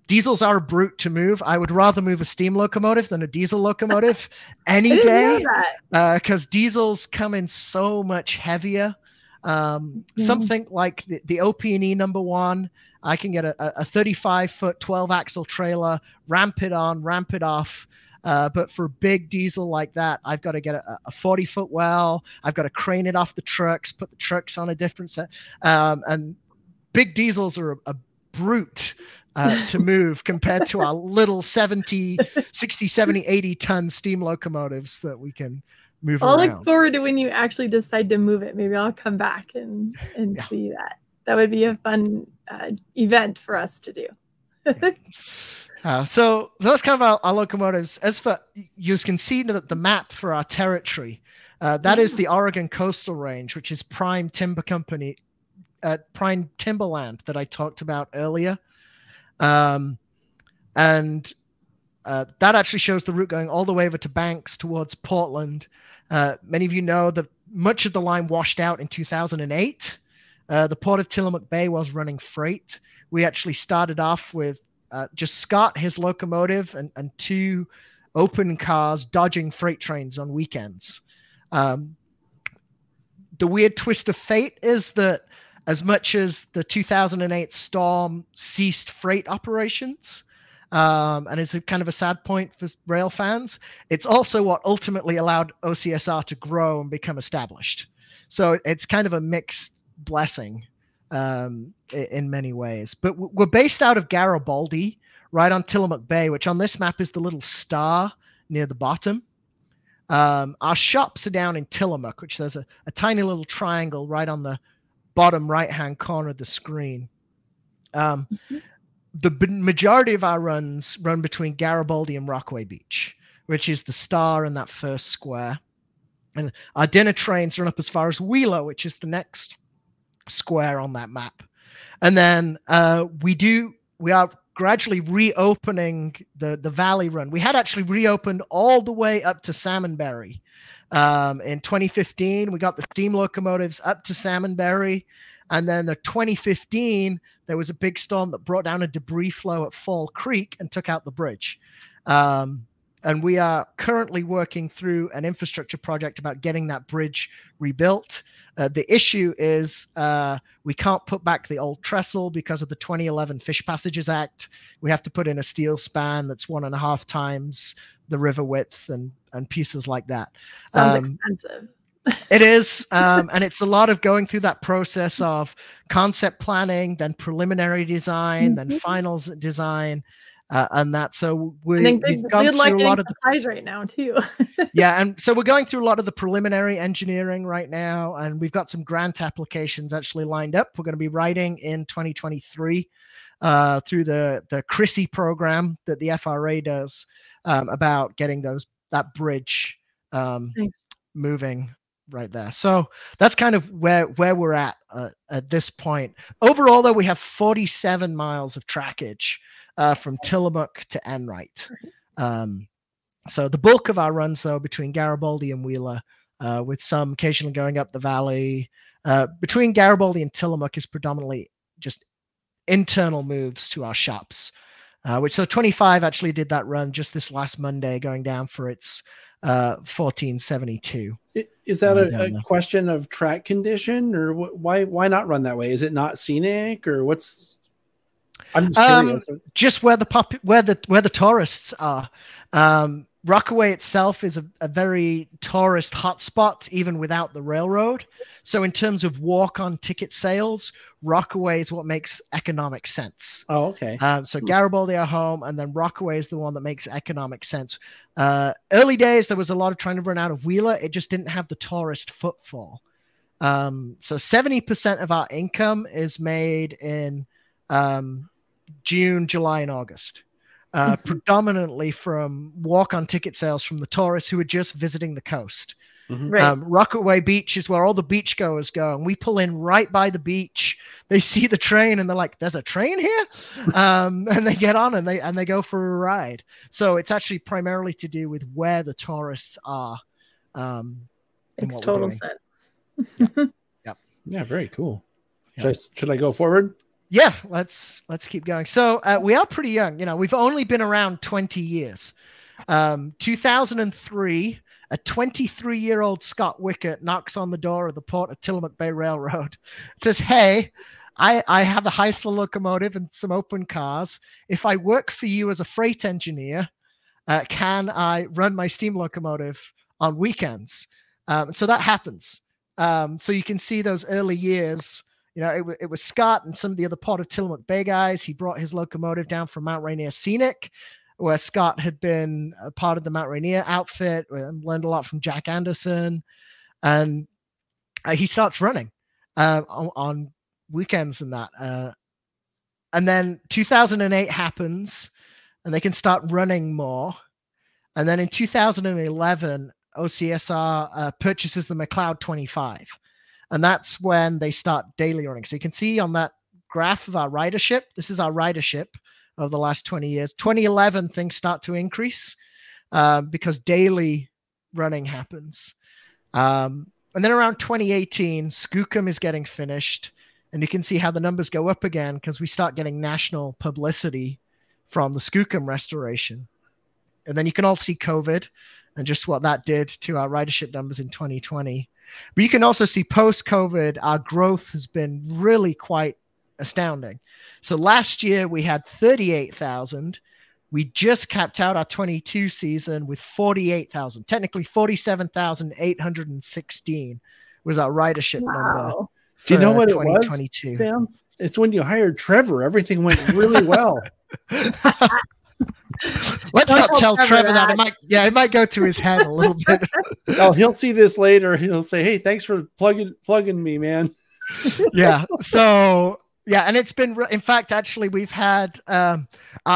diesels are a brute to move. I would rather move a steam locomotive than a diesel locomotive any day, because diesels come in so much heavier. Something like the OP&E number one, I can get a 35-foot 12-axle trailer, ramp it on, ramp it off. But for a big diesel like that, I've got to get a 40-foot well. I've got to crane it off the trucks, put the trucks on a different set. And big diesels are a brute to move compared to our little 60, 70, 80-ton steam locomotives that we can move around. I'll look forward to when you actually decide to move it. Maybe I'll come back and see that. That would be a fun event for us to do. So that's kind of our locomotives. As for, you can see the map for our territory. That is the Oregon Coastal Range, which is prime timberland that I talked about earlier. And that actually shows the route going all the way over to Banks towards Portland. Many of you know that much of the line washed out in 2008. The Port of Tillamook Bay was running freight. We actually started off with just Scott, his locomotive, and 2 open cars dodging freight trains on weekends. The weird twist of fate is that as much as the 2008 storm ceased freight operations, and it's kind of a sad point for rail fans, it's also what ultimately allowed OCSR to grow and become established. So it's kind of a mixed blessing in many ways. But we're based out of Garibaldi, right on Tillamook Bay, which on this map is the little star near the bottom. Our shops are down in Tillamook, which there's a tiny little triangle right on the bottom right-hand corner of the screen. The majority of our runs run between Garibaldi and Rockaway Beach, which is the star in that first square. And our dinner trains run up as far as Wheeler, which is the next square on that map. And then we are gradually reopening the Valley Run. We had actually reopened all the way up to Salmonberry. In 2015, we got the steam locomotives up to Salmonberry. And then the 2015, there was a big storm that brought down a debris flow at Fall Creek and took out the bridge. And we are currently working through an infrastructure project about getting that bridge rebuilt. The issue is we can't put back the old trestle because of the 2011 Fish Passages Act. We have to put in a steel span that's 1.5 times the river width and pieces like that. Sounds expensive. It is, and it's a lot of going through that process of concept planning, then preliminary design, then finals design, and that. So we've gone through a lot of the supplies right now too. Yeah, and so we're going through a lot of the preliminary engineering right now, and we've got some grant applications actually lined up. We're going to be writing in 2023 through the CRISI program that the FRA does about getting that bridge moving right there. So that's kind of where we're at this point. Overall, though, we have 47 miles of trackage from Tillamook to Enright. So the bulk of our runs, though, between Garibaldi and Wheeler, with some occasionally going up the valley. Between Garibaldi and Tillamook is predominantly just internal moves to our shops, which so 25 actually did that run just this last Monday, going down for its 1472. Is that a question of track condition, or why not run that way? Is it not scenic, or what's? I'm just curious. Just where the tourists are. Rockaway itself is a very tourist hotspot, even without the railroad. So in terms of walk-on ticket sales, Rockaway is what makes economic sense. Oh, okay. So Garibaldi are home, and then Rockaway is the one that makes economic sense. Early days, there was a lot of trying to run out of Wheeler. It just didn't have the tourist footfall. So 70% of our income is made in June, July, and August. Predominantly from walk-on ticket sales from the tourists who are just visiting the coast. Right. Rockaway Beach is where all the beachgoers go, and we pull in right by the beach. They see the train and they're like, "There's a train here," and they get on and they go for a ride. So it's actually primarily to do with where the tourists are. Makes total sense. Yep. Yeah, very cool. Yep. Should I go forward? Yeah, let's keep going. So we are pretty young. We've only been around 20 years. 2003, a 23-year-old Scott Wickett knocks on the door of the port of Tillamook Bay Railroad. It says, "Hey, I have a Heisler locomotive and some open cars. If I work for you as a freight engineer, can I run my steam locomotive on weekends?" So that happens. So you can see those early years. It was Scott and some of the other Port of Tillamook Bay guys. He brought his locomotive down from Mount Rainier Scenic, where Scott had been a part of the Mount Rainier outfit and learned a lot from Jack Anderson. And he starts running on weekends and that. And then 2008 happens, and they can start running more. And then in 2011, OCSR purchases the McLeod 25. And that's when they start daily running. So you can see on that graph of our ridership, this is our ridership of the last 20 years. 2011, things start to increase because daily running happens. And then around 2018, Skookum is getting finished. And you can see how the numbers go up again because we start getting national publicity from the Skookum restoration. And then you can all see COVID and just what that did to our ridership numbers in 2020. But you can also see post-COVID, our growth has been really quite astounding. So last year we had 38,000. We just capped out our 22 season with 48,000. Technically 47,816 was our ridership number. Do you know what it was, Sam? It's when you hired Trevor. Everything went really well. Let's not tell Trevor that. It might go to his head a little bit. Oh, he'll see this later. He'll say, "Hey, thanks for plugging me, man." Yeah. So yeah, and it's been. In fact, actually, we've had our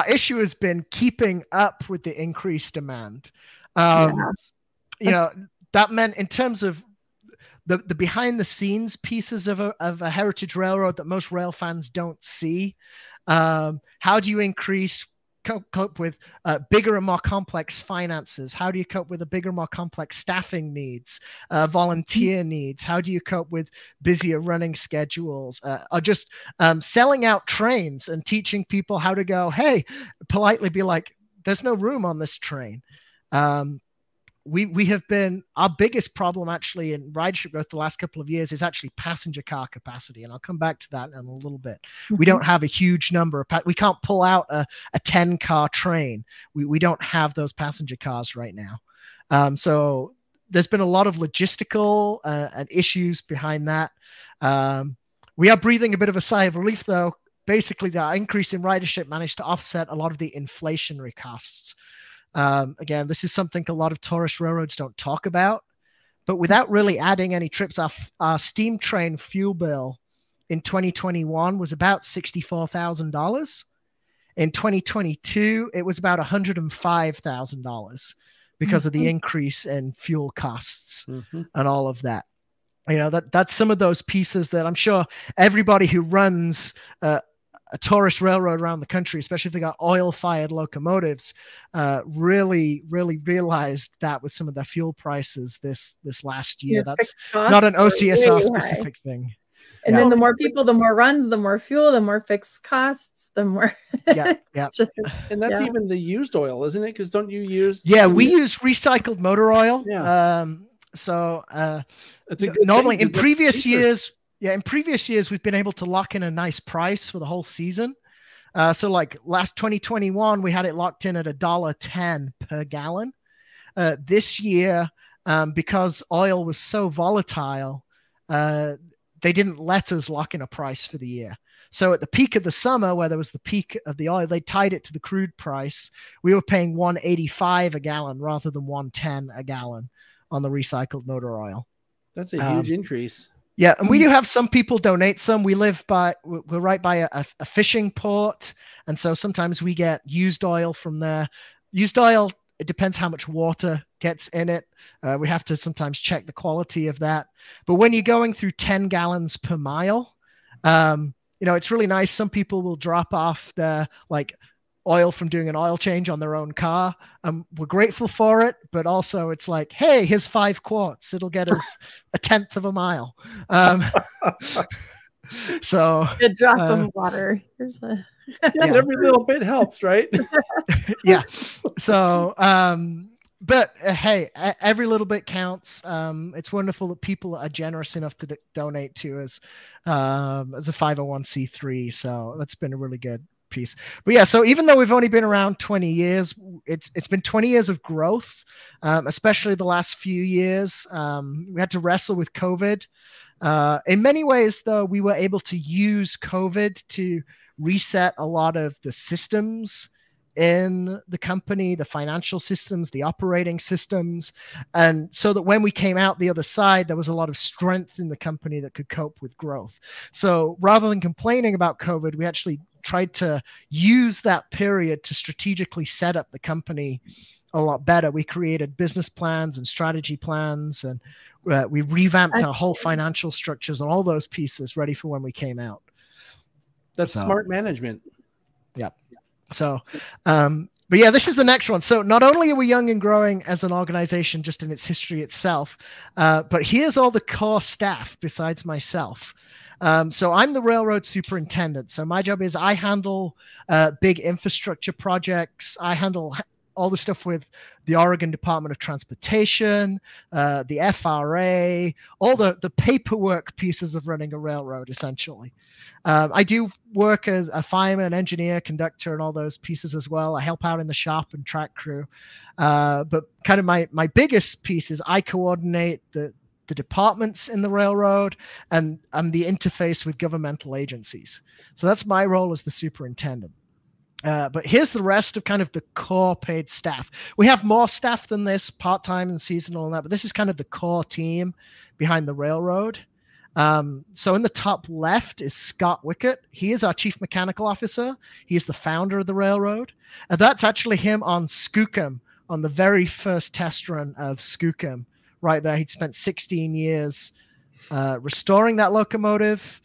issue has been keeping up with the increased demand. That meant in terms of the behind the scenes pieces of a heritage railroad that most rail fans don't see. How do you cope with bigger and more complex finances? How do you cope with a bigger, more complex staffing needs, volunteer needs? How do you cope with busier running schedules? Or just selling out trains and teaching people how to go, hey, politely be like, there's no room on this train. We have been, our biggest problem actually in ridership growth the last couple of years is actually passenger car capacity. And I'll come back to that in a little bit. Mm-hmm. We don't have a huge number of, we can't pull out a 10 car train. We don't have those passenger cars right now. So there's been a lot of logistical and issues behind that. We are breathing a bit of a sigh of relief though. Basically the increase in ridership managed to offset a lot of the inflationary costs. Again, this is something a lot of tourist railroads don't talk about, but without really adding any trips, our steam train fuel bill in 2021 was about $64,000. In 2022, it was about $105,000 because of the increase in fuel costs and all of that. That's some of those pieces that I'm sure everybody who runs a tourist railroad around the country, especially if they got oil-fired locomotives, really realized that with some of the fuel prices this last year. That's not an OCSR specific thing. And then the more people, the more runs, the more fuel, the more fixed costs, the more. Yeah. And that's even the used oil, isn't it? Because don't you use? Yeah, we use recycled motor oil. Yeah. It's normally in previous years. Yeah, in previous years, we've been able to lock in a nice price for the whole season. So like last 2021, we had it locked in at $1.10 per gallon. This year, because oil was so volatile, they didn't let us lock in a price for the year. So at the peak of the summer, where there was the peak of the oil, they tied it to the crude price. We were paying $1.85 a gallon rather than $1.10 a gallon on the recycled motor oil. That's a huge increase. Yeah, and we do have some people donate some. We're right by a fishing port, and so sometimes we get used oil from there. Used oil, it depends how much water gets in it. We have to sometimes check the quality of that. But when you're going through 10 gallons per mile, it's really nice. Some people will drop off their oil from doing an oil change on their own car. We're grateful for it, but also it's like, hey, here's 5 quarts. It'll get us 1/10 of a mile. So a drop of water. Here's a every little bit helps, right? Yeah. So but hey, every little bit counts. It's wonderful that people are generous enough to donate to us as a 501c3. So that's been a really good piece. But yeah, so even though we've only been around 20 years, it's been 20 years of growth, especially the last few years. We had to wrestle with COVID. In many ways, though, we were able to use COVID to reset a lot of the systems in the company, the financial systems, the operating systems, and so that when we came out the other side, there was a lot of strength in the company that could cope with growth. So rather than complaining about COVID, we actually tried to use that period to strategically set up the company a lot better. We created business plans and strategy plans, and we revamped our whole financial structures and all those pieces ready for when we came out. That's smart management. Yeah. So, but yeah, this is the next one. So not only are we young and growing as an organization just in its history itself, but here's all the core staff besides myself. So I'm the railroad superintendent. So my job is I handle big infrastructure projects. I handle all the stuff with the Oregon Department of Transportation, the FRA, all the paperwork pieces of running a railroad, essentially. I do work as a fireman, engineer, conductor, and all those pieces as well. I help out in the shop and track crew. But kind of my biggest piece is I coordinate the departments in the railroad and the interface with governmental agencies. So that's my role as the superintendent. But here's the rest of kind of the core paid staff. We have more staff than this, part-time and seasonal and that, but this is kind of the core team behind the railroad. So in the top left is Scott Wickett. He is our chief mechanical officer. He is the founder of the railroad. And that's actually him on Skookum, on the very first test run of Skookum. Right there, he'd spent 16 years restoring that locomotive.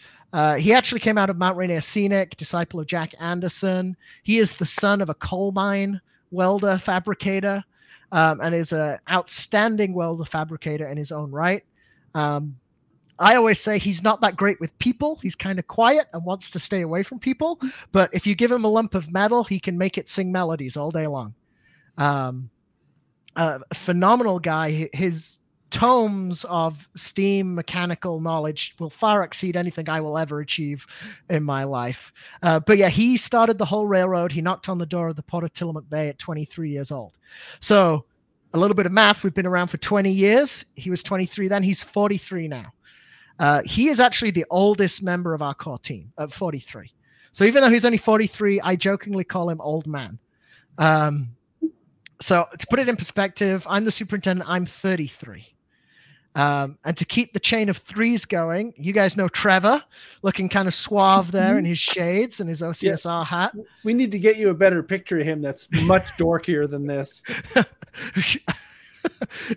He actually came out of Mount Rainier Scenic, disciple of Jack Anderson. He is the son of a coal mine welder fabricator, and is an outstanding welder fabricator in his own right. I always say he's not that great with people. He's kind of quiet and wants to stay away from people. But if you give him a lump of metal, he can make it sing melodies all day long. Phenomenal guy. His tomes of steam mechanical knowledge will far exceed anything I will ever achieve in my life. But yeah, he started the whole railroad. He knocked on the door of the Port of Tillamook Bay at 23 years old. So a little bit of math. We've been around for 20 years. He was 23 then. He's 43 now. He is actually the oldest member of our core team at 43. So even though he's only 43, I jokingly call him old man. So to put it in perspective, I'm the superintendent. I'm 33. And to keep the chain of threes going, you guys know Trevor, looking kind of suave there in his shades and his OCSR hat. We need to get you a better picture of him that's much dorkier than this.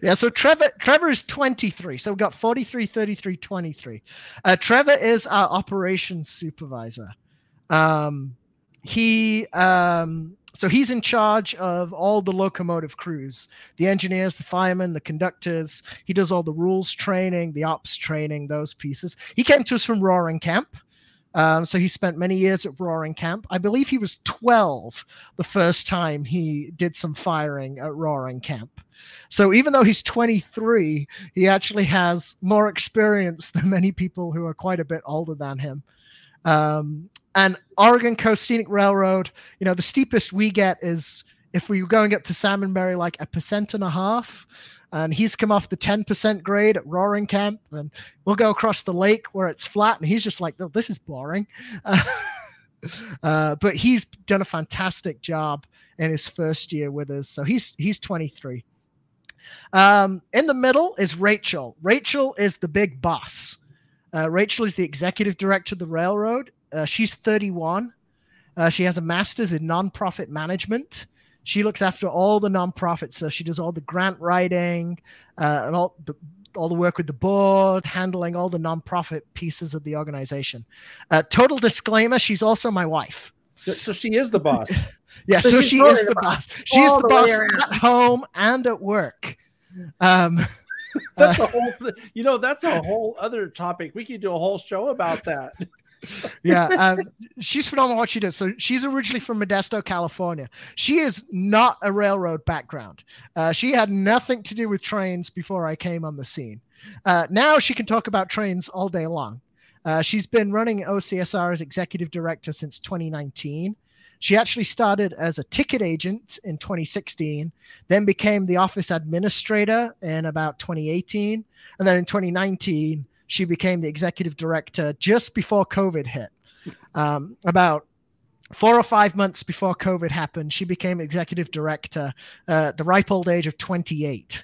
Yeah, so Trevor is 23. So we've got 43, 33, 23. Trevor is our operations supervisor. So he's in charge of all the locomotive crews, the engineers, the firemen, the conductors. He does all the rules training, the ops training, those pieces. He came to us from Roaring Camp. So he spent many years at Roaring Camp. I believe he was 12 the first time he did some firing at Roaring Camp. So even though he's 23, he actually has more experience than many people who are quite a bit older than him. And Oregon Coast Scenic Railroad, the steepest we get is if we were going up to Salmonberry, like 1.5%. And he's come off the 10% grade at Roaring Camp, and we'll go across the lake where it's flat, and he's just like, oh, this is boring. But he's done a fantastic job in his first year with us. So he's 23. In the middle is Rachel. Rachel is the big boss. Rachel is the executive director of the railroad. She's 31. She has a master's in nonprofit management. She looks after all the nonprofits. So she does all the grant writing and all the work with the board, handling all the nonprofit pieces of the organization. Total disclaimer, she's also my wife. So she is the boss. Yeah, so she is the boss. She is the boss at home and at work. That's a whole, that's a whole other topic. We could do a whole show about that. Yeah, she's phenomenal what she does. So she's originally from Modesto, California. She is not a railroad background. She had nothing to do with trains before I came on the scene. Now she can talk about trains all day long. She's been running OCSR as executive director since 2019. She actually started as a ticket agent in 2016, then became the office administrator in about 2018, and then in 2019, she became the executive director just before COVID hit. About 4 or 5 months before COVID happened, she became executive director at the ripe old age of 28.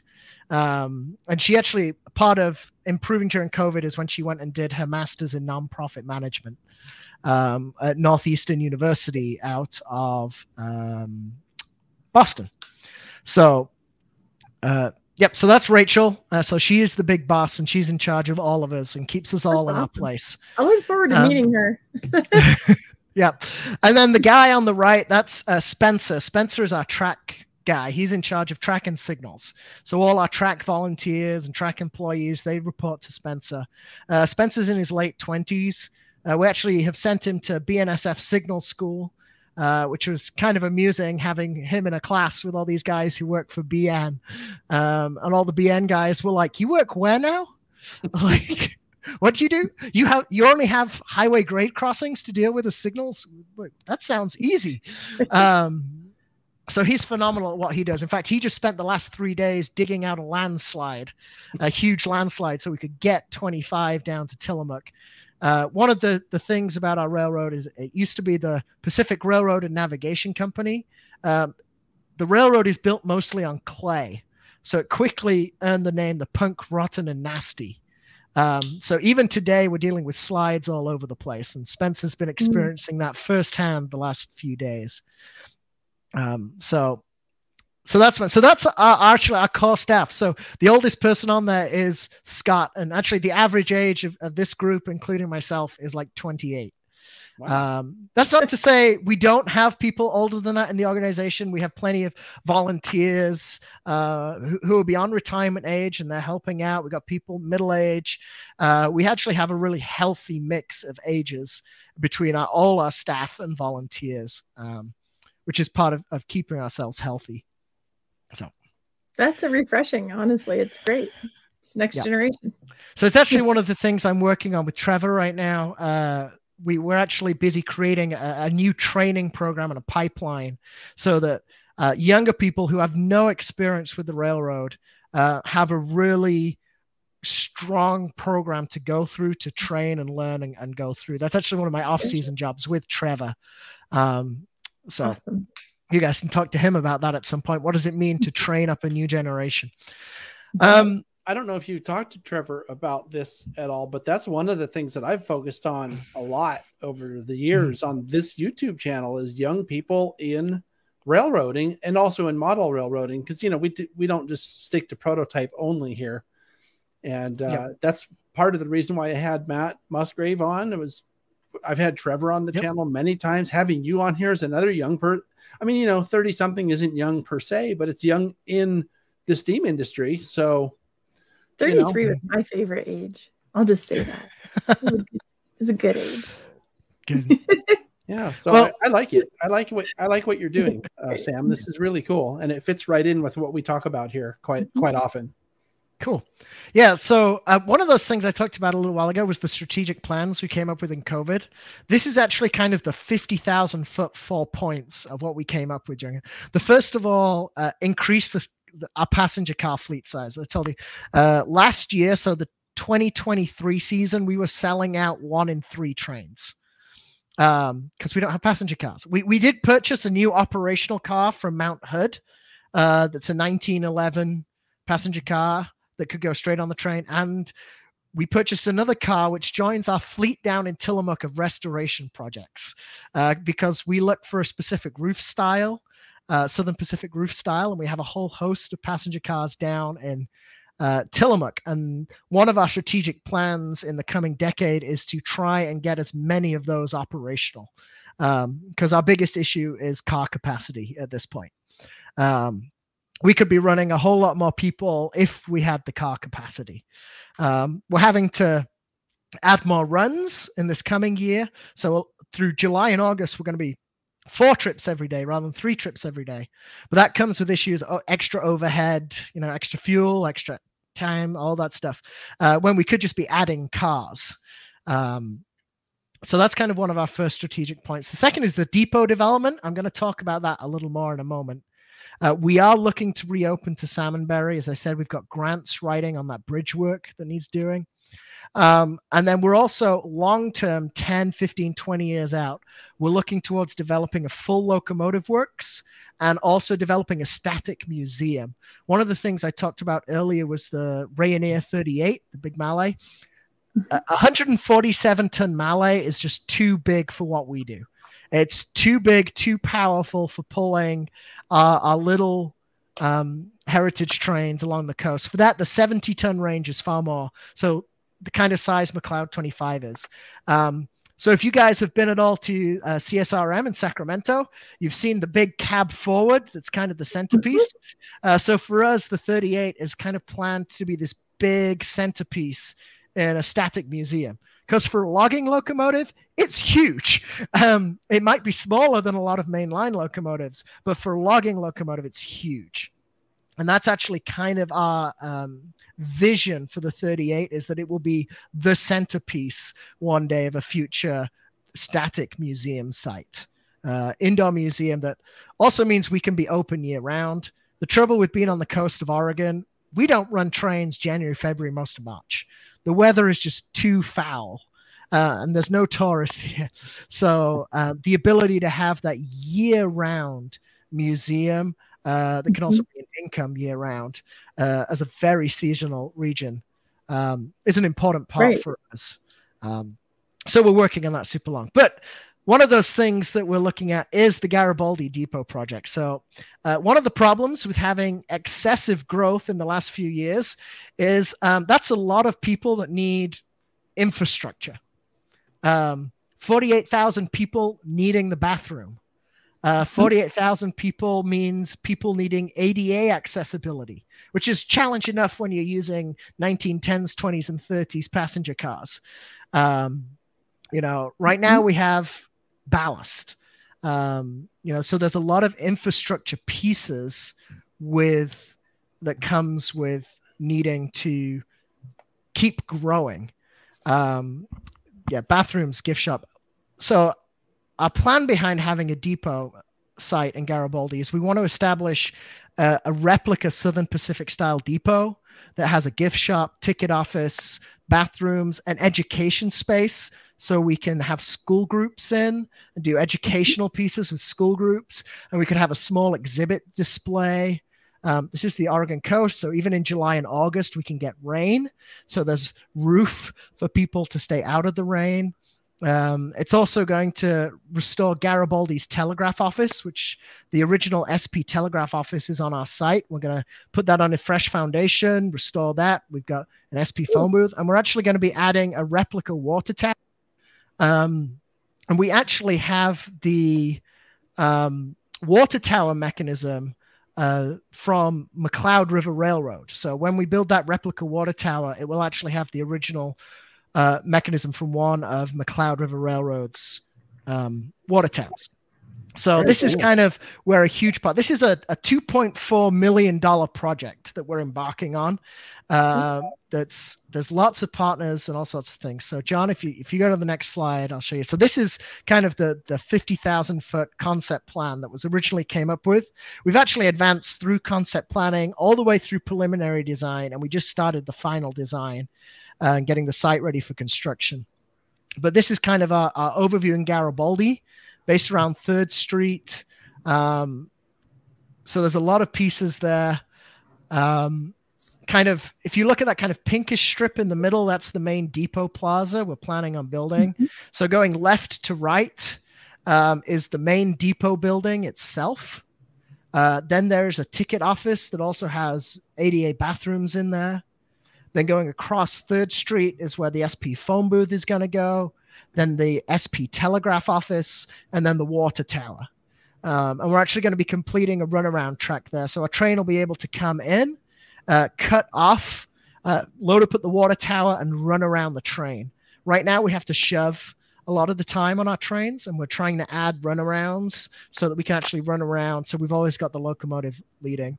And she actually, part of improving during COVID is when she went and did her master's in nonprofit management at Northeastern University out of Boston. So, yep. So that's Rachel. So she is the big boss, and she's in charge of all of us and keeps us all in our place. I look forward to meeting her. Yeah. And then the guy on the right, that's Spencer. Spencer is our track guy. He's in charge of track and signals. So all our track volunteers and track employees, they report to Spencer. Spencer's in his late 20s. We actually have sent him to BNSF Signal School, which was kind of amusing having him in a class with all these guys who work for BN. And all the BN guys were like, "You work where now? Like, what do you do? You only have highway grade crossings to deal with the signals? That sounds easy." So he's phenomenal at what he does. In fact, he just spent the last 3 days digging out a landslide, a huge landslide, so we could get 25 down to Tillamook. One of the things about our railroad is it used to be the Pacific Railroad and Navigation Company. The railroad is built mostly on clay, so it quickly earned the name the Punk, Rotten, and Nasty. So even today, we're dealing with slides all over the place, and Spencer's been experiencing that firsthand the last few days. So that's actually our core staff. So the oldest person on there is Scott, and actually the average age of this group, including myself, is like 28. Wow. That's not to say we don't have people older than that in the organization. We have plenty of volunteers who are beyond retirement age, and they're helping out. We got people middle age. We actually have a really healthy mix of ages between all our staff and volunteers, which is part of keeping ourselves healthy. So that's a refreshing, honestly. It's great. It's next generation. So it's actually one of the things I'm working on with Trevor right now. We're actually busy creating a new training program and a pipeline so that younger people who have no experience with the railroad have a really strong program to go through to train and learn and go through. That's actually one of my off-season jobs with Trevor. So awesome. You guys can talk to him about that at some point. What does it mean to train up a new generation? I don't know if you talked to Trevor about this at all, but that's one of the things that I've focused on a lot over the years on this YouTube channel is young people in railroading and also in model railroading. Cause we don't just stick to prototype only here. And that's part of the reason why I had Matt Musgrave on. I've had Trevor on the channel many times. Having you on here is another young 30 something isn't young per se, but it's young in the steam industry. So 33 was my favorite age. I'll just say that. It's a good age. Good. Yeah. So I like it. I like what you're doing, Sam. This is really cool. And it fits right in with what we talk about here quite often. Cool. Yeah. So one of those things I talked about a little while ago was the strategic plans we came up with in COVID. This is actually kind of the 50,000 foot 4 points of what we came up with during it. The first of all, increase our passenger car fleet size. I told you last year, so the 2023 season, we were selling out 1 in 3 trains because we don't have passenger cars. We did purchase a new operational car from Mount Hood. That's a 1911 passenger car that could go straight on the train. And we purchased another car which joins our fleet down in Tillamook of restoration projects because we look for a specific roof style, Southern Pacific roof style, and we have a whole host of passenger cars down in Tillamook. And one of our strategic plans in the coming decade is to try and get as many of those operational because our biggest issue is car capacity at this point. we could be running a whole lot more people if we had the car capacity. We're having to add more runs in this coming year. So through July and August, we're going to be 4 trips every day rather than 3 trips every day. But that comes with issues, extra overhead, extra fuel, extra time, all that stuff, when we could just be adding cars. So that's kind of one of our first strategic points. The second is the depot development. I'm going to talk about that a little more in a moment. We are looking to reopen to Salmonberry. As I said, we've got grants writing on that bridge work that needs doing. And then we're also long-term, 10, 15, 20 years out, we're looking towards developing a full locomotive works and also developing a static museum. One of the things I talked about earlier was the Rayonier 38, the big Mallet. 147-ton Mallet is just too big for what we do. It's too big, too powerful for pulling our little heritage trains along the coast. For that, the 70-ton range is far more. So the kind of size McLeod 25 is. So if you guys have been at all to CSRM in Sacramento, you've seen the big cab forward. That's kind of the centerpiece. So for us, the 38 is kind of planned to be this big centerpiece in a static museum. Because for a logging locomotive, it's huge. It might be smaller than a lot of mainline locomotives, but for a logging locomotive, it's huge. And that's actually kind of our vision for the 38, is that it will be the centerpiece one day of a future static museum site. Indoor museum that also means we can be open year round. The trouble with being on the coast of Oregon, we don't run trains January, February, most of March. The weather is just too foul. And there's no tourists here. So the ability to have that year-round museum that can also be an income year-round as a very seasonal region is an important part for us. So we're working on that super long. But one of those things that we're looking at is the Garibaldi Depot project. So one of the problems with having excessive growth in the last few years is that's a lot of people that need infrastructure. 48,000 people needing the bathroom. 48,000 people means people needing ADA accessibility, which is challenge enough when you're using 1910s, 20s, and 30s passenger cars. Right now we have ballast. So there's a lot of infrastructure pieces that comes with needing to keep growing. Bathrooms, gift shop. So our plan behind having a depot site in Garibaldi is we want to establish a replica Southern Pacific style depot that has a gift shop, ticket office, bathrooms, and education space. So we can have school groups in and do educational pieces with school groups. And we could have a small exhibit display. This is the Oregon coast. So even in July and August, we can get rain. So there's roof for people to stay out of the rain. It's also going to restore Garibaldi's telegraph office, which the original SP telegraph office is on our site. We're going to put that on a fresh foundation, restore that. We've got an SP phone booth, and we're actually going to be adding a replica water tap. And we actually have the water tower mechanism from McLeod River Railroad. So when we build that replica water tower, it will actually have the original mechanism from one of McLeod River Railroad's water towers. So this is kind of where a huge part. This is a $2.4 million project that we're embarking on. There's lots of partners and all sorts of things. So John, if you go to the next slide, I'll show you. So this is kind of the 50,000 foot concept plan that was originally came up with. We've actually advanced through concept planning all the way through preliminary design, and we just started the final design and getting the site ready for construction. But this is kind of our overview in Garibaldi, based around 3rd Street. So there's a lot of pieces there. Kind of, if you look at that kind of pinkish strip in the middle, that's the main depot plaza we're planning on building. So going left to right is the main depot building itself. Then there's a ticket office that also has ADA bathrooms in there. Then going across 3rd Street is where the SP phone booth is going to go. Then the SP telegraph office, and then the water tower. And we're actually going to be completing a runaround track there. So a train will be able to come in, cut off, load up at the water tower, and run around the train. Right now, we have to shove a lot of the time on our trains, and we're trying to add runarounds so that we can actually run around. So we've always got the locomotive leading.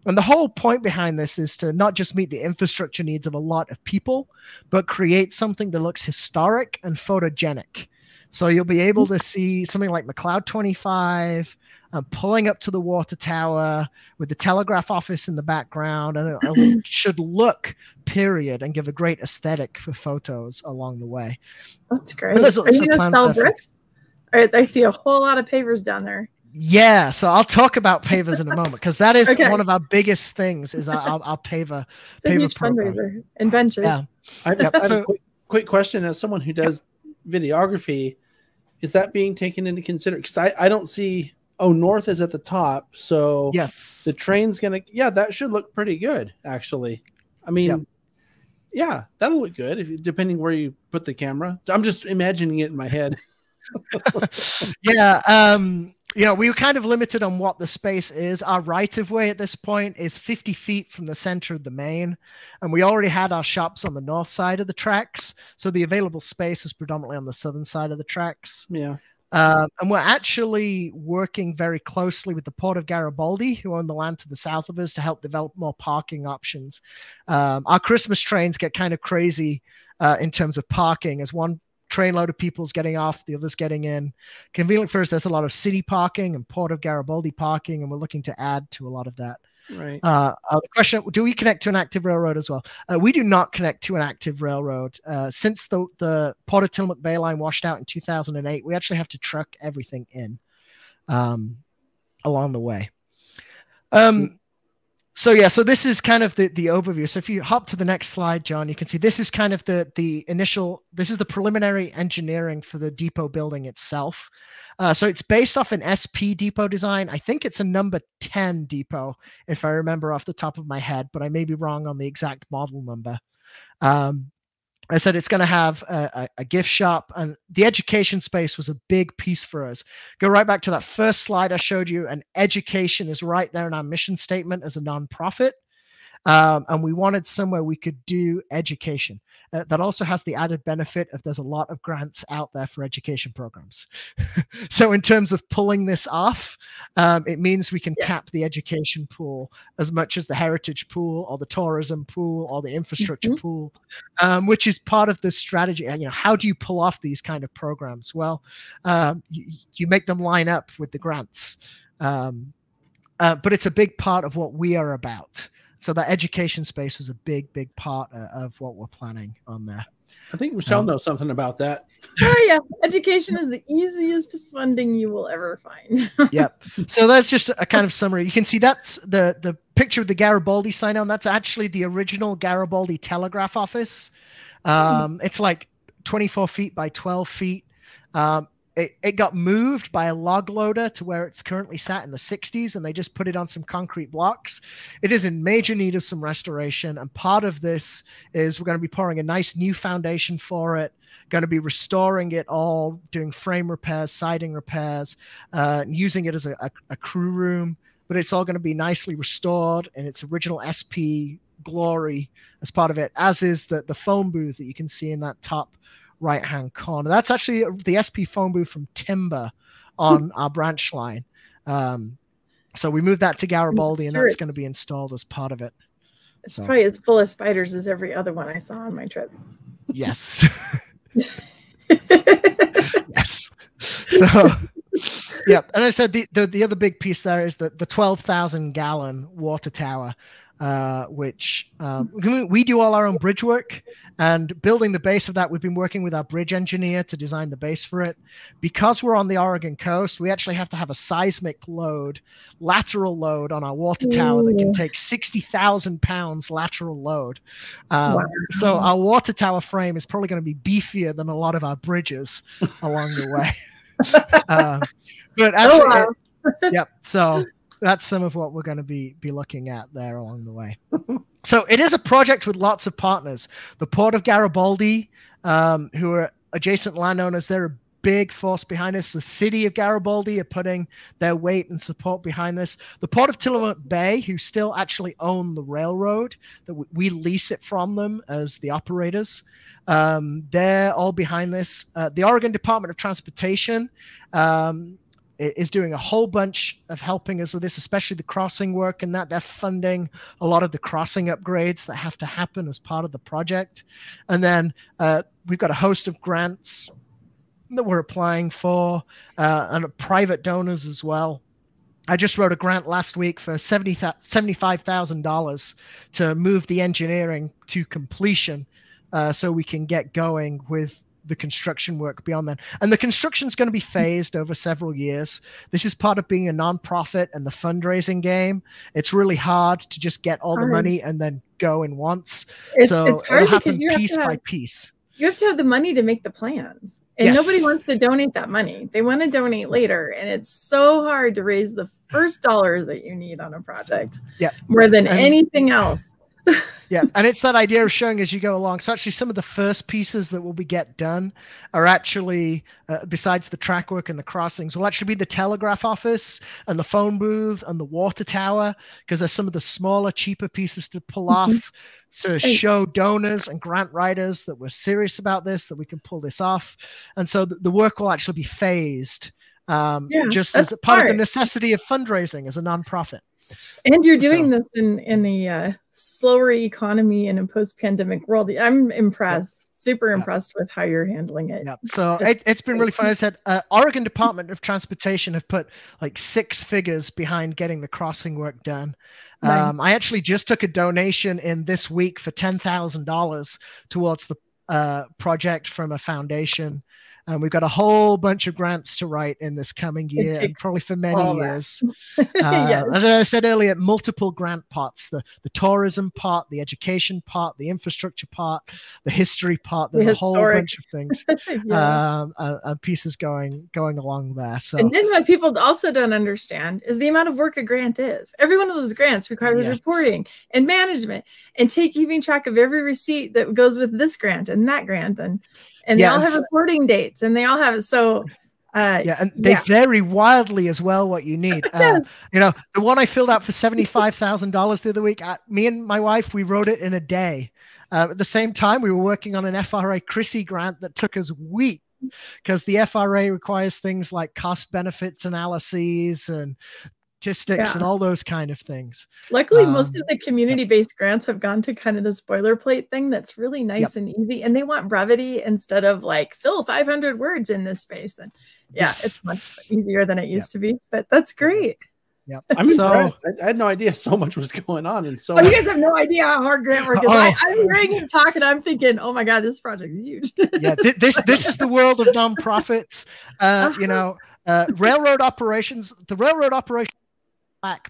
And the whole point behind this is to not just meet the infrastructure needs of a lot of people, but create something that looks historic and photogenic. So you'll be able to see something like McLeod 25 pulling up to the water tower with the telegraph office in the background, and it should look period and give a great aesthetic for photos along the way. That's great. Are you going to sell bricks? I see a whole lot of pavers down there. Yeah, so I'll talk about pavers in a moment, because that is one of our biggest things is our paver. It's a huge fundraiser and benches. Yeah. I have a quick question as someone who does videography. Is that being taken into consideration? Because I don't see, north is at the top. So yes, the train's going to, that should look pretty good, actually. I mean, that'll look good depending where you put the camera. I'm just imagining it in my head. We were kind of limited on what the space is. Our right-of-way at this point is 50 feet from the center of the main, and we already had our shops on the north side of the tracks, so the available space is predominantly on the southern side of the tracks. Yeah. And we're actually working very closely with the Port of Garibaldi, who own the land to the south of us, to help develop more parking options. Our Christmas trains get kind of crazy in terms of parking, as one train load of people's getting off, the others getting in. Conveniently for us, there's a lot of city parking and Port of Garibaldi parking, and we're looking to add to a lot of that. Right. The question, do we connect to an active railroad as well? We do not connect to an active railroad. Since the Port of Tillamook Bay line washed out in 2008, we actually have to truck everything in along the way. So this is kind of the overview. So if you hop to the next slide, John, you can see this is kind of the initial, this is the preliminary engineering for the depot building itself. So it's based off an SP depot design. I think it's a number 10 depot, if I remember off the top of my head, but I may be wrong on the exact model number. I said it's going to have a gift shop, and the education space was a big piece for us. Go right back to that first slide I showed you, and education is right there in our mission statement as a nonprofit. And we wanted somewhere we could do education. That also has the added benefit of there's a lot of grants out there for education programs. So in terms of pulling this off, it means we can tap the education pool as much as the heritage pool or the tourism pool or the infrastructure pool, which is part of the strategy. How do you pull off these kind of programs? Well, you make them line up with the grants. But it's a big part of what we are about. So that education space was a big, big part of what we're planning on there. I think Michelle knows something about that. Oh, yeah. Education is the easiest funding you will ever find. Yep. So that's just a kind of summary. You can see that's the picture of the Garibaldi sign on. That's actually the original Garibaldi telegraph office. It's like 24 feet by 12 feet. It got moved by a log loader to where it's currently sat in the 60s, and they just put it on some concrete blocks. It is in major need of some restoration, and part of this is we're going to be pouring a nice new foundation for it, going to be restoring it all, doing frame repairs, siding repairs, using it as a crew room, but it's all going to be nicely restored in its original SP glory as part of it, as is the phone booth that you can see in that top right-hand corner. That's actually the SP phone booth from Timber on our branch line. So we moved that to Garibaldi, and that's going to be installed as part of it. It's probably as full of spiders as every other one I saw on my trip. Yes. Yes. So, yeah. And I said the other big piece there is the 12,000 gallon water tower, which we do all our own bridge work, and building the base of that, we've been working with our bridge engineer to design the base for it. Because we're on the Oregon coast, we actually have to have a seismic load, lateral load on our water tower that can take 60,000 pounds lateral load. So our water tower frame is probably going to be beefier than a lot of our bridges along the way. But actually, so that's some of what we're going to be looking at there along the way. So it is a project with lots of partners. The Port of Garibaldi, who are adjacent landowners, they're a big force behind this. The city of Garibaldi are putting their weight and support behind this. The Port of Tillamook Bay, who still actually own the railroad, that we lease it from them as the operators, they're all behind this. The Oregon Department of Transportation is doing a whole bunch of helping us with this, especially the crossing work, and that they're funding a lot of the crossing upgrades that have to happen as part of the project. And then we've got a host of grants that we're applying for, and private donors as well. I just wrote a grant last week for $75,000 to move the engineering to completion, so we can get going with the construction work beyond that. And the construction is going to be phased over several years. This is part of being a nonprofit and the fundraising game. It's really hard to just get all the money and then go in once. It's hard it'll happen piece by piece. You have to have the money to make the plans. And nobody wants to donate that money. They want to donate later. And it's so hard to raise the first dollars that you need on a project. More than anything else. And it's that idea of showing as you go along. So actually some of the first pieces that will get done are actually, besides the track work and the crossings, will actually be the telegraph office and the phone booth and the water tower, because there's some of the smaller, cheaper pieces to pull off to show donors and grant writers that we're serious about this, that we can pull this off. And so the work will actually be phased, just as part of the necessity of fundraising as a nonprofit. And you're doing this in a slower economy in a post-pandemic world. I'm impressed, super impressed with how you're handling it. So it's been really fun. I said, Oregon Department of Transportation have put like 6 figures behind getting the crossing work done. Nice. I actually just took a donation in this week for $10,000 towards the project from a foundation. And we've got a whole bunch of grants to write in this coming year, and probably for many years. As I said earlier, multiple grant pots, the tourism pot, the education pot, the infrastructure pot, the history pot. There's a whole bunch of things, pieces going along there. So, and then what people also don't understand is the amount of work a grant is. Every one of those grants requires reporting and management and keeping track of every receipt that goes with this grant and that grant. And they all have reporting dates, and they all have and they vary wildly as well what you need. You know, the one I filled out for $75,000 the other week, me and my wife, we wrote it in a day. At the same time, we were working on an FRA Chrissy grant that took us weeks, because the FRA requires things like cost benefits analyses and statistics and all those kind of things. Luckily, most of the community-based grants have gone to kind of this boilerplate thing that's really nice and easy, and they want brevity instead of like fill 500 words in this space. And it's much easier than it used to be, but that's great. I'm impressed. I had no idea so much was going on. And so you guys have no idea how hard grant work is. I'm hearing him talk and I'm thinking, oh my God, this project's huge. This is the world of nonprofits. You know, railroad operations, the railroad operation,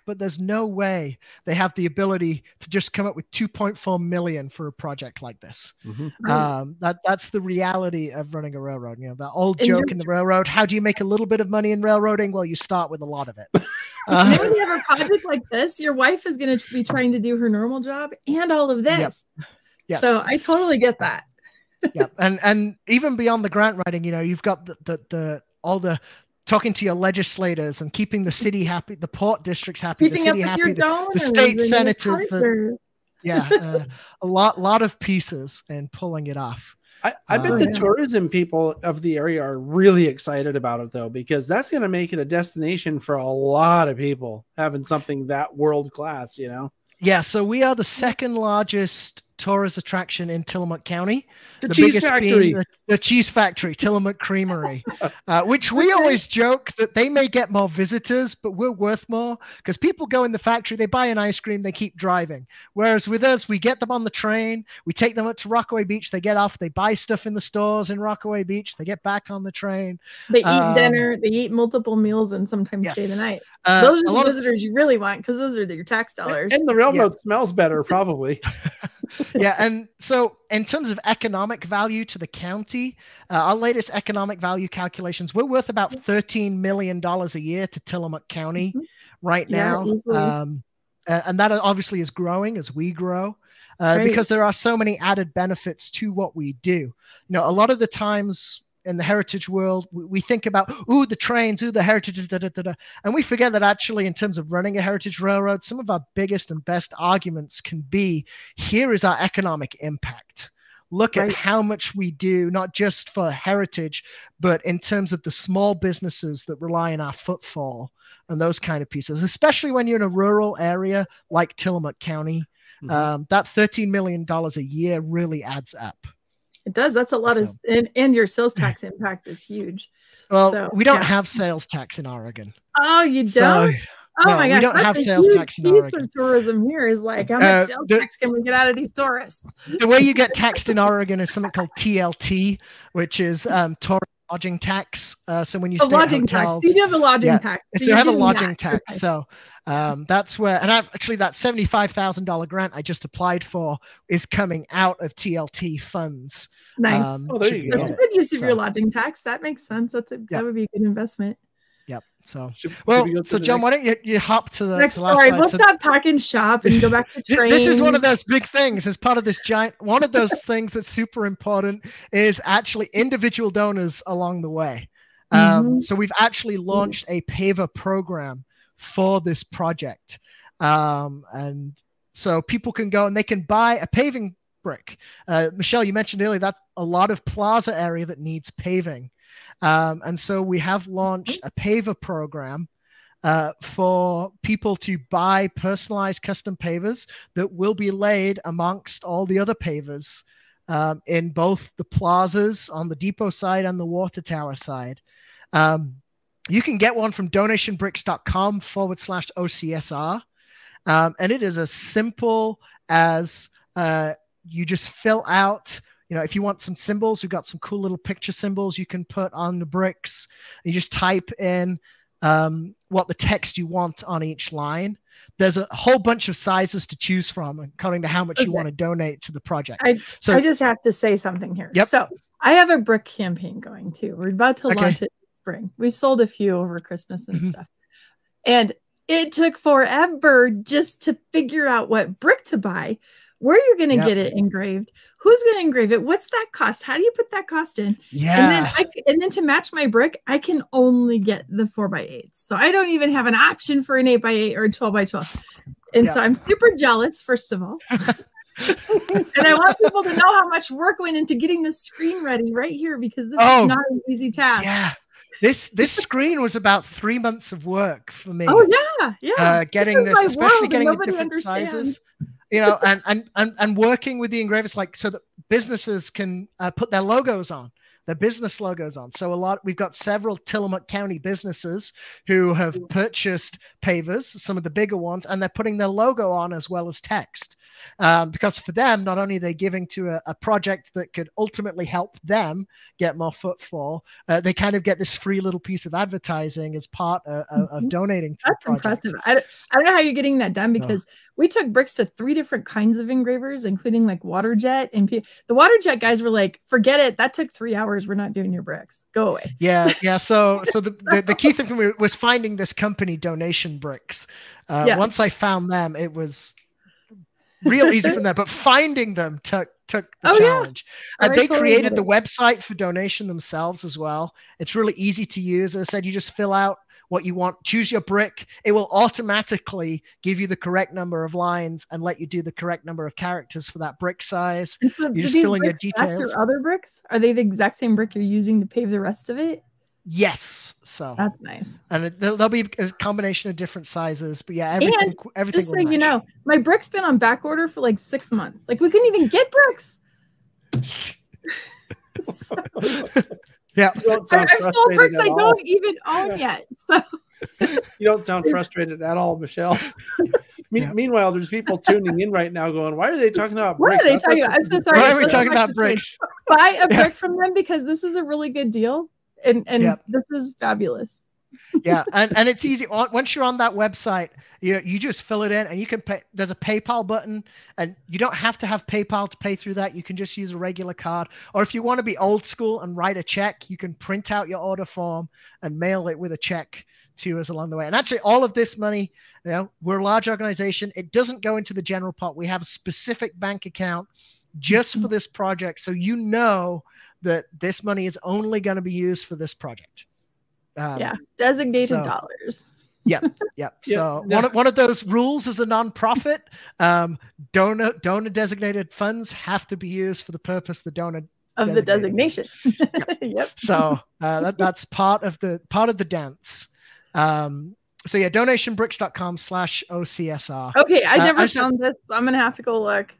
but there's no way they have the ability to just come up with $2.4 million for a project like this. That's the reality of running a railroad. You know, that old joke in the railroad, how do you make a little bit of money in railroading? Well, you start with a lot of it. And then when you have a project like this, your wife is going to be trying to do her normal job and all of this. So I totally get that. And even beyond the grant writing, you know, you've got all the talking to your legislators and keeping the city happy, the port districts happy, the city happy, the state senators. A lot of pieces and pulling it off. I bet the tourism people of the area are really excited about it, though, because that's going to make it a destination for a lot of people, having something that world class, you know? Yeah, so we are the second largest tourist attraction in Tillamook County. The cheese factory. The cheese factory, Tillamook Creamery, which we always joke that they may get more visitors, but we're worth more, because people go in the factory, they buy an ice cream, they keep driving. Whereas with us, we get them on the train, we take them up to Rockaway Beach, they get off, they buy stuff in the stores in Rockaway Beach, they get back on the train. They eat dinner, they eat multiple meals, and sometimes stay the night. Those are the visitors you really want, because those are your tax dollars. And the railroad smells better, probably. And so in terms of economic value to the county, our latest economic value calculations, we're worth about $13 million a year to Tillamook County right now. And that obviously is growing as we grow, because there are so many added benefits to what we do. You know, a lot of the times in the heritage world, we think about, the trains, the heritage, and we forget that actually in terms of running a heritage railroad, some of our biggest and best arguments can be, here is our economic impact. Look at how much we do, not just for heritage, but in terms of the small businesses that rely on our footfall and those kind of pieces, especially when you're in a rural area like Tillamook County. That $13 million a year really adds up. It does. That's a lot of, and your sales tax impact is huge. Well, we don't have sales tax in Oregon. Oh, you don't? My gosh, we don't have sales tax in Oregon. Of tourism here is like, how much sales tax can we get out of these tourists? The way you get taxed in Oregon is something called TLT, which is tourist lodging tax. So when you stay at hotels, tax. So you do have a lodging tax. So you have a lodging tax. Okay. So that's where, and actually that $75,000 grant I just applied for is coming out of TLT funds. Nice. There you go. That's a good use of your lodging tax. That makes sense. That would be a good investment. Yep. So, so John, why don't you hop to the next story? We'll stop talking shop and go back to train. This is one of those big things as part of this giant. One of those things that's super important is actually individual donors along the way. So we've actually launched a paver program for this project, and so people can go and they can buy a paving brick. Michelle, you mentioned earlier that's a lot of plaza area that needs paving. And so we have launched a paver program for people to buy personalized custom pavers that will be laid amongst all the other pavers in both the plazas on the depot side and the water tower side. You can get one from donationbricks.com/OCSR. And it is as simple as you just fill out, if you want some symbols, we've got some cool little picture symbols you can put on the bricks. You just type in what the text you want on each line. There's a whole bunch of sizes to choose from according to how much you want to donate to the project. I just have to say something here. Yep. So I have a brick campaign going too. We're about to launch it this spring. We've sold a few over Christmas and stuff. And it took forever just to figure out what brick to buy, where you're going to get it engraved, who's going to engrave it, what's that cost, how do you put that cost in? And then to match my brick, I can only get the 4x8. So I don't even have an option for an 8x8 or a 12x12. And so I'm super jealous, first of all. And I want people to know how much work went into getting this screen ready right here, because this is not an easy task. Yeah. This screen was about 3 months of work for me. Oh yeah. Getting this, especially getting the different sizes. And working with the engravers, so that businesses can put their logos on, their business logos on. So we've got several Tillamook County businesses who have purchased pavers, some of the bigger ones, and they're putting their logo on as well as text. Because for them, not only are they giving to a project that could ultimately help them get more footfall, they kind of get this free little piece of advertising as part of donating to the project. That's impressive. I don't know how you're getting that done, because we took bricks to 3 different kinds of engravers, including like water jet. And the water jet guys were like, forget it. That took 3 hours. We're not doing your bricks. Go away. Yeah. So the key thing for me was finding this company, Donation Bricks. Once I found them, it was real easy from there, but finding them took the challenge. They created the website for donation themselves as well. It's really easy to use. As I said, you just fill out what you want, choose your brick. It will automatically give you the correct number of lines and let you do the correct number of characters for that brick size. So you just fill in your details. Your other bricks, are they the exact same brick you're using to pave the rest of it? Yes. So that's nice. And there'll be a combination of different sizes, but everything just so you know, my brick's been on back order for like 6 months. Like we couldn't even get bricks. I've sold bricks I don't even own yet. So you don't sound frustrated at all, Michelle. Meanwhile, there's people tuning in right now going, why are they talking about bricks? What are they talking about? I'm so sorry. Why are we talking about bricks? Buy a brick from them, because this is a really good deal. And this is fabulous. And it's easy. Once you're on that website, you just fill it in and you can pay. There's a PayPal button, and you don't have to have PayPal to pay through that. You can just use a regular card. Or if you want to be old school and write a check, you can print out your order form and mail it with a check to us along the way. And actually, all of this money, we're a large organization. It doesn't go into the general pot. We have a specific bank account just for this project. So that this money is only going to be used for this project. Designated dollars. Yep. So one of those rules as a nonprofit, donor designated funds have to be used for the purpose the donor of the designation. Yep. So that's part of the dance. So yeah, donationbricks.com/OCSR. Okay, I never found this. So I'm gonna have to go look.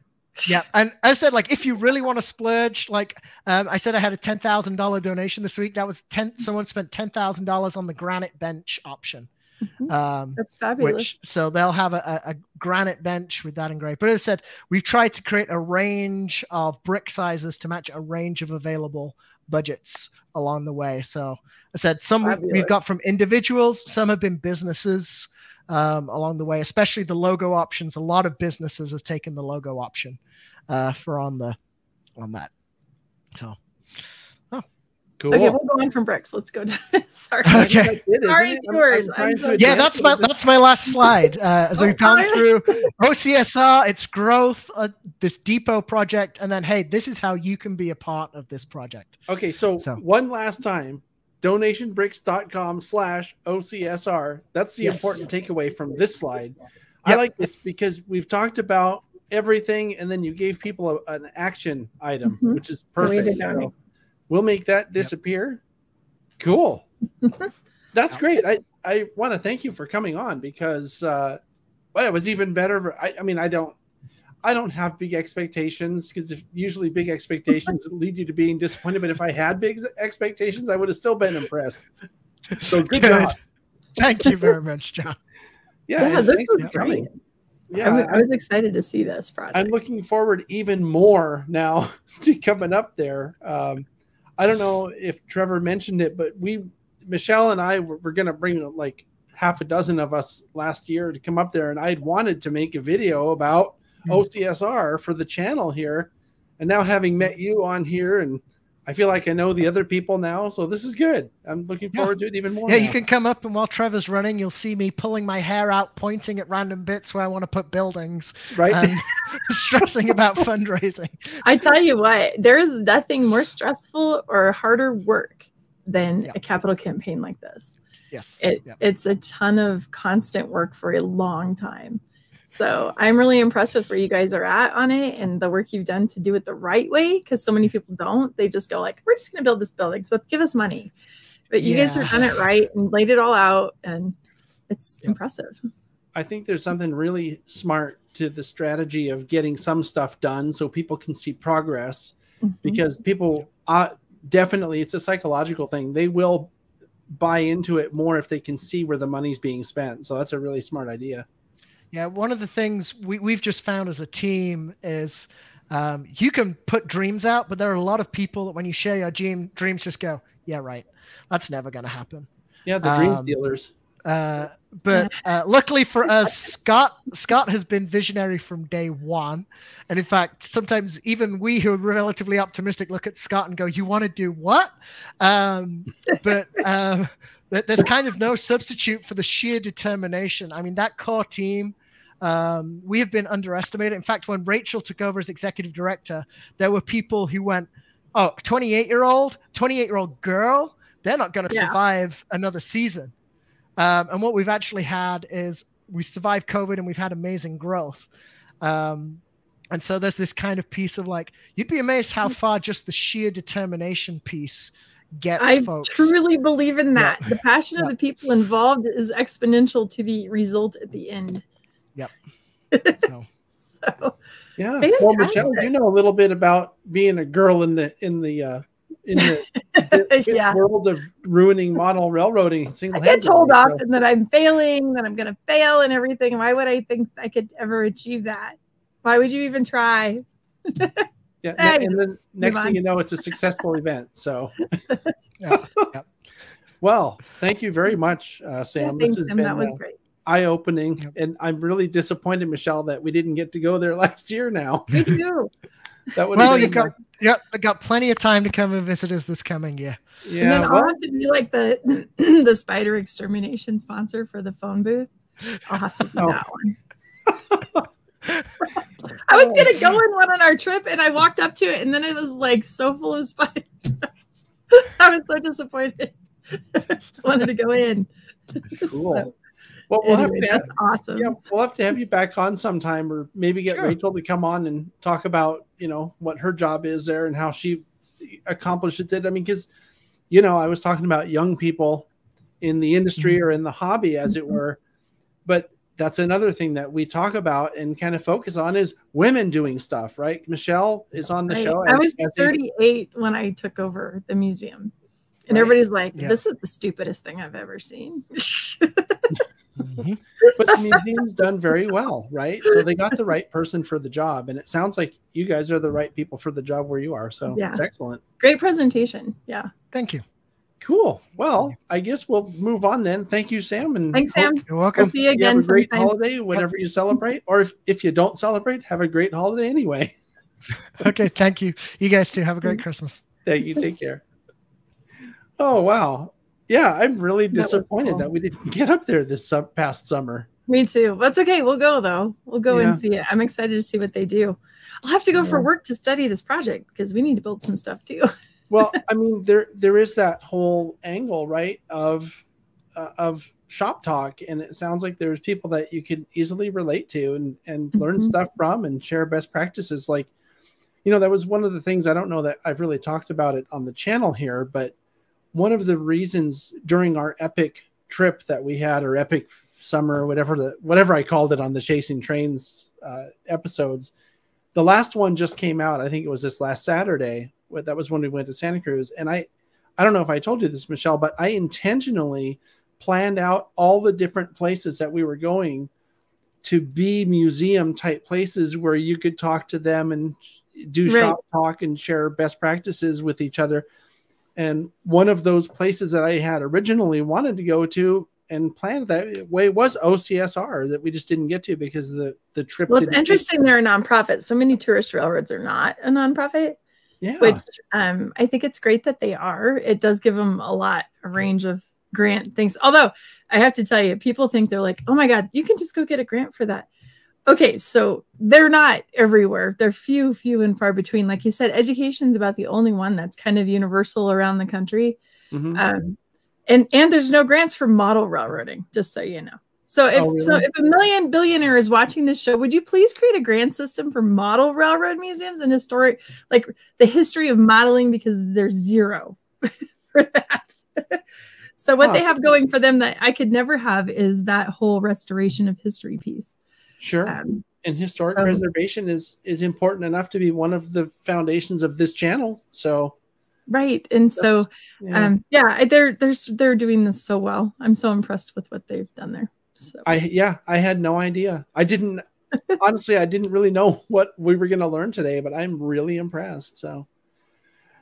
Yeah, and I said, like, if you really want to splurge, like, I said I had a $10,000 donation this week. That was someone spent $10,000 on the granite bench option. That's fabulous. So they'll have a granite bench with that engraved. But as I said, we've tried to create a range of brick sizes to match a range of available budgets along the way. So I said we've got from individuals, some have been businesses along the way, especially the logo options. A lot of businesses have taken the logo option for on that. So cool. Okay, we'll go on from bricks. Let's go down. Sorry. Okay. Sorry, viewers. Yeah, that's my last slide. As we've gone through OCSR, its growth, this depot project, and then, hey, this is how you can be a part of this project. Okay, so one last time, donationbricks.com/OCSR. That's the important takeaway from this slide. Yep. I like this because we've talked about everything, and then you gave people an action item, which is perfect. So we'll make that disappear. Cool. That's great. I want to thank you for coming on because it was even better. I mean, I don't have big expectations because usually big expectations lead you to being disappointed. But if I had big expectations, I would have still been impressed. So good job. Thank you very much, John. Yeah, this was great. Yeah, I was excited to see this project. I'm looking forward even more now to coming up there. I don't know if Trevor mentioned it, but Michelle and I were going to bring like half a dozen of us last year to come up there, and I'd wanted to make a video about OCSR for the channel here. And now having met you on here, and I feel like I know the other people now, so this is good. I'm looking forward to it even more. Yeah, now. You can come up, and while Trevor's running, you'll see me pulling my hair out, pointing at random bits where I want to put buildings, right? And stressing about fundraising. I tell you what, there is nothing more stressful or harder work than a capital campaign like this. Yes, it's a ton of constant work for a long time. So I'm really impressed with where you guys are at on it and the work you've done to do it the right way, because so many people don't. They just go like, we're just going to build this building, so give us money. But you guys have done it right and laid it all out, and it's impressive. I think there's something really smart to the strategy of getting some stuff done so people can see progress, because people definitely, it's a psychological thing. They will buy into it more if they can see where the money's being spent. So that's a really smart idea. Yeah, one of the things we've just found as a team is you can put dreams out, but there are a lot of people that when you share your dreams just go, yeah, right. That's never going to happen. Yeah, the dream stealers. But luckily for us, Scott has been visionary from day one. And in fact, sometimes even we who are relatively optimistic look at Scott and go, you want to do what? But there's kind of no substitute for the sheer determination. I mean, that core team, we have been underestimated. In fact, when Rachel took over as executive director, there were people who went, oh, 28-year-old girl, they're not going to survive another season. And what we've actually had is we survived COVID and we've had amazing growth. And so there's this kind of piece of like, you'd be amazed how far just the sheer determination piece gets folks. I truly believe in that. The passion of the people involved is exponential to the result at the end. Yep. Yeah. Well, Michelle, you know a little bit about being a girl in the world of ruining model railroading. I get told often that I'm failing, that I'm going to fail and everything. Why would I think I could ever achieve that? Why would you even try? Yeah, and then next thing you know, it's a successful event. So, well, thank you very much, Sam. Thanks, Tim. That was great. Eye-opening, and I'm really disappointed, Michelle, that we didn't get to go there last year. Now, me too. That would I got plenty of time to come and visit us this coming year. Yeah, and then I'll have to be like the spider extermination sponsor for the phone booth. I'll have to do that one. I was gonna go in one on our trip, and I walked up to it, and then it was like so full of spiders. I was so disappointed. Wanted to go in. Cool. So, Well, we'll anyway, have to that's awesome. Yeah, we'll have to have you back on sometime, or maybe get Sure. Rachel to come on and talk about, you know, what her job is there and how she accomplishes it. I mean, because, you know, I was talking about young people in the industry or in the hobby, as it were, but that's another thing that we talk about and kind of focus on is women doing stuff, right? Michelle is on the show. I was 38 when I took over the museum. And everybody's like, this is the stupidest thing I've ever seen. But the museum's done very well, right? So they got the right person for the job. And it sounds like you guys are the right people for the job where you are. So it's excellent. Great presentation. Yeah. Thank you. Cool. Well, I guess we'll move on then. Thank you, Sam. And thanks, Sam. You're welcome. See you again. Have a great sometime. holiday whenever you celebrate. Or if you don't celebrate, have a great holiday anyway. Okay. Thank you. You guys too. Have a great Christmas. Thank you. Take care. Oh, wow. Yeah, I'm really disappointed that we didn't get up there this past summer. Me too. That's okay. We'll go though. We'll go and see it. I'm excited to see what they do. I'll have to go for work to study this project because we need to build some stuff too. Well, I mean, there is that whole angle, right, of shop talk, and it sounds like there's people that you could easily relate to and learn stuff from and share best practices. Like, you know, that was one of the things, I don't know that I've really talked about it on the channel here, but one of the reasons during our epic trip that we had, or epic summer, whatever I called it on the Chasing Trains episodes, the last one just came out. I think it was this last Saturday. That was when we went to Santa Cruz. And I don't know if I told you this, Michelle, but I intentionally planned out all the different places that we were going to be museum type places where you could talk to them and do shop talk and share best practices with each other. And one of those places that I had originally wanted to go to and planned that way was OCSR, that we just didn't get to because the trip. Well, it's interesting they're a nonprofit. So many tourist railroads are not a nonprofit. Yeah. Which I think it's great that they are. It does give them a range of grant things. Although I have to tell you, people think they're like, oh my God, you can just go get a grant for that. Okay, so they're not everywhere. They're few and far between. Like you said, education's about the only one that's kind of universal around the country. And there's no grants for model railroading, just so you know. So if if a million billionaire is watching this show, would you please create a grant system for model railroad museums and historic, like the history of modeling, because there's zero for that. So what they have going for them that I could never have is that whole restoration of history piece. Sure. And historic preservation is important enough to be one of the foundations of this channel. So right. And so they're doing this so well. I'm so impressed with what they've done there. So I had no idea. I didn't honestly, I didn't really know what we were going to learn today, but I'm really impressed. So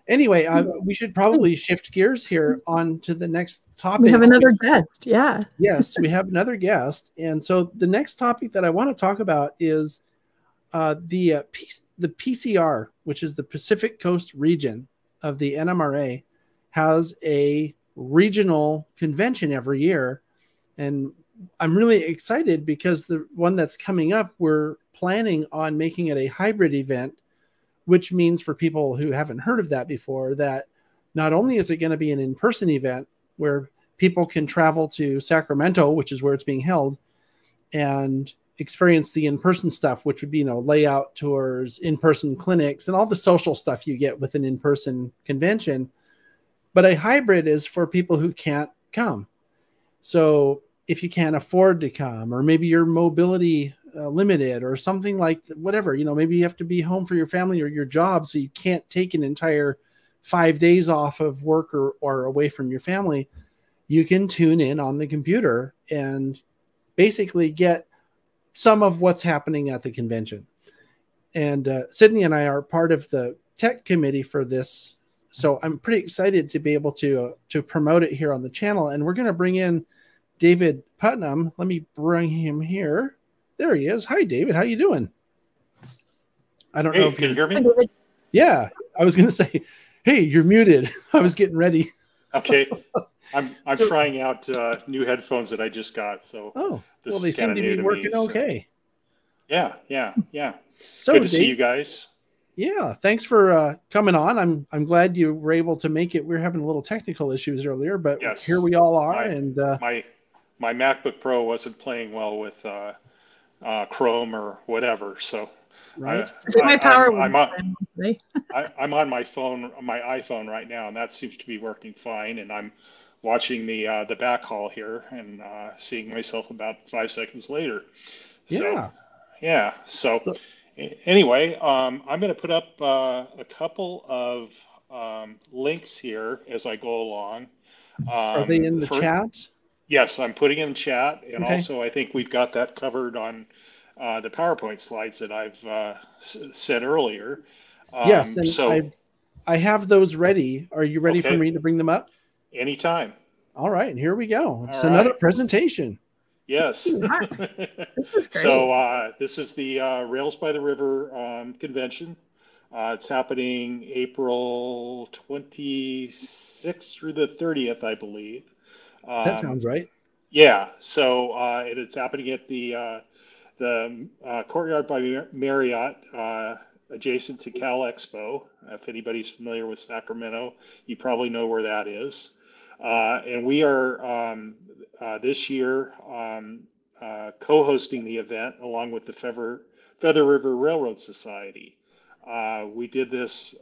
anyway, we should probably shift gears here on to the next topic. We have another guest. Yeah. Yes, we have another guest. And so the next topic that I want to talk about is the PCR, which is the Pacific Coast region of the NMRA, has a regional convention every year. And I'm really excited because the one that's coming up, we're planning on making it a hybrid event, which means for people who haven't heard of that before, that not only is it going to be an in-person event where people can travel to Sacramento, which is where it's being held, and experience the in-person stuff, which would be, layout tours, in-person clinics, and all the social stuff you get with an in-person convention. But a hybrid is for people who can't come. So if you can't afford to come, or maybe you're mobility limited or something like whatever, maybe you have to be home for your family or your job, so you can't take an entire 5 days off of work or away from your family, you can tune in on the computer and basically get some of what's happening at the convention. And Sydney and I are part of the tech committee for this, so I'm pretty excited to be able to promote it here on the channel. And we're going to bring in David Putnam. Let me bring him here. There he is. Hi, David. How you doing? I don't know if can you hear me? Yeah, I was going to say, hey, you're muted. I was getting ready. Okay. I'm trying out new headphones that I just got. So well, they seem to be working okay. Yeah, yeah, yeah. So Good to see Dave, you guys. yeah, thanks for coming on. I'm glad you were able to make it. We were having a little technical issues earlier, but here Yes, we all are. my And my my MacBook Pro wasn't playing well with Chrome or whatever, so I, right, My power was I'm on today. I'm on my phone, my iPhone right now, and that seems to be working fine. And I'm watching the back haul here and seeing myself about 5 seconds later. So yeah. yeah, so. So Anyway, I'm going to put up a couple of links here as I go along. are they in the For chat? yes, I'm putting in chat, and Okay. also I think we've got that covered on the PowerPoint slides that I've said earlier. Yes, and So I have those ready. Are you ready for okay, me to bring them up? anytime. All right, here we go. All It's another right. presentation. Yes. This is great. So this is the Rails by the River convention. It's happening April 26th through the 30th, I believe. That Um, sounds right. yeah, so it's happening at the Courtyard by Marriott, adjacent to Cal Expo. If anybody's familiar with Sacramento, you probably know where that is. And we are this year co-hosting the event along with the Feather River Railroad Society. We did this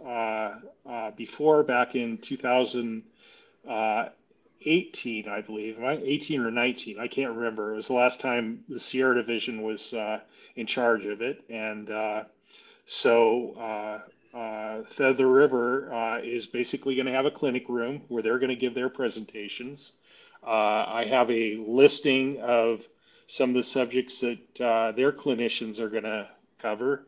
before back in 2018, I believe, 18 or 19. I can't remember. It was the last time the Sierra Division was in charge of it. And Feather River is basically going to have a clinic room where they're going to give their presentations. I have a listing of some of the subjects that their clinicians are going to cover.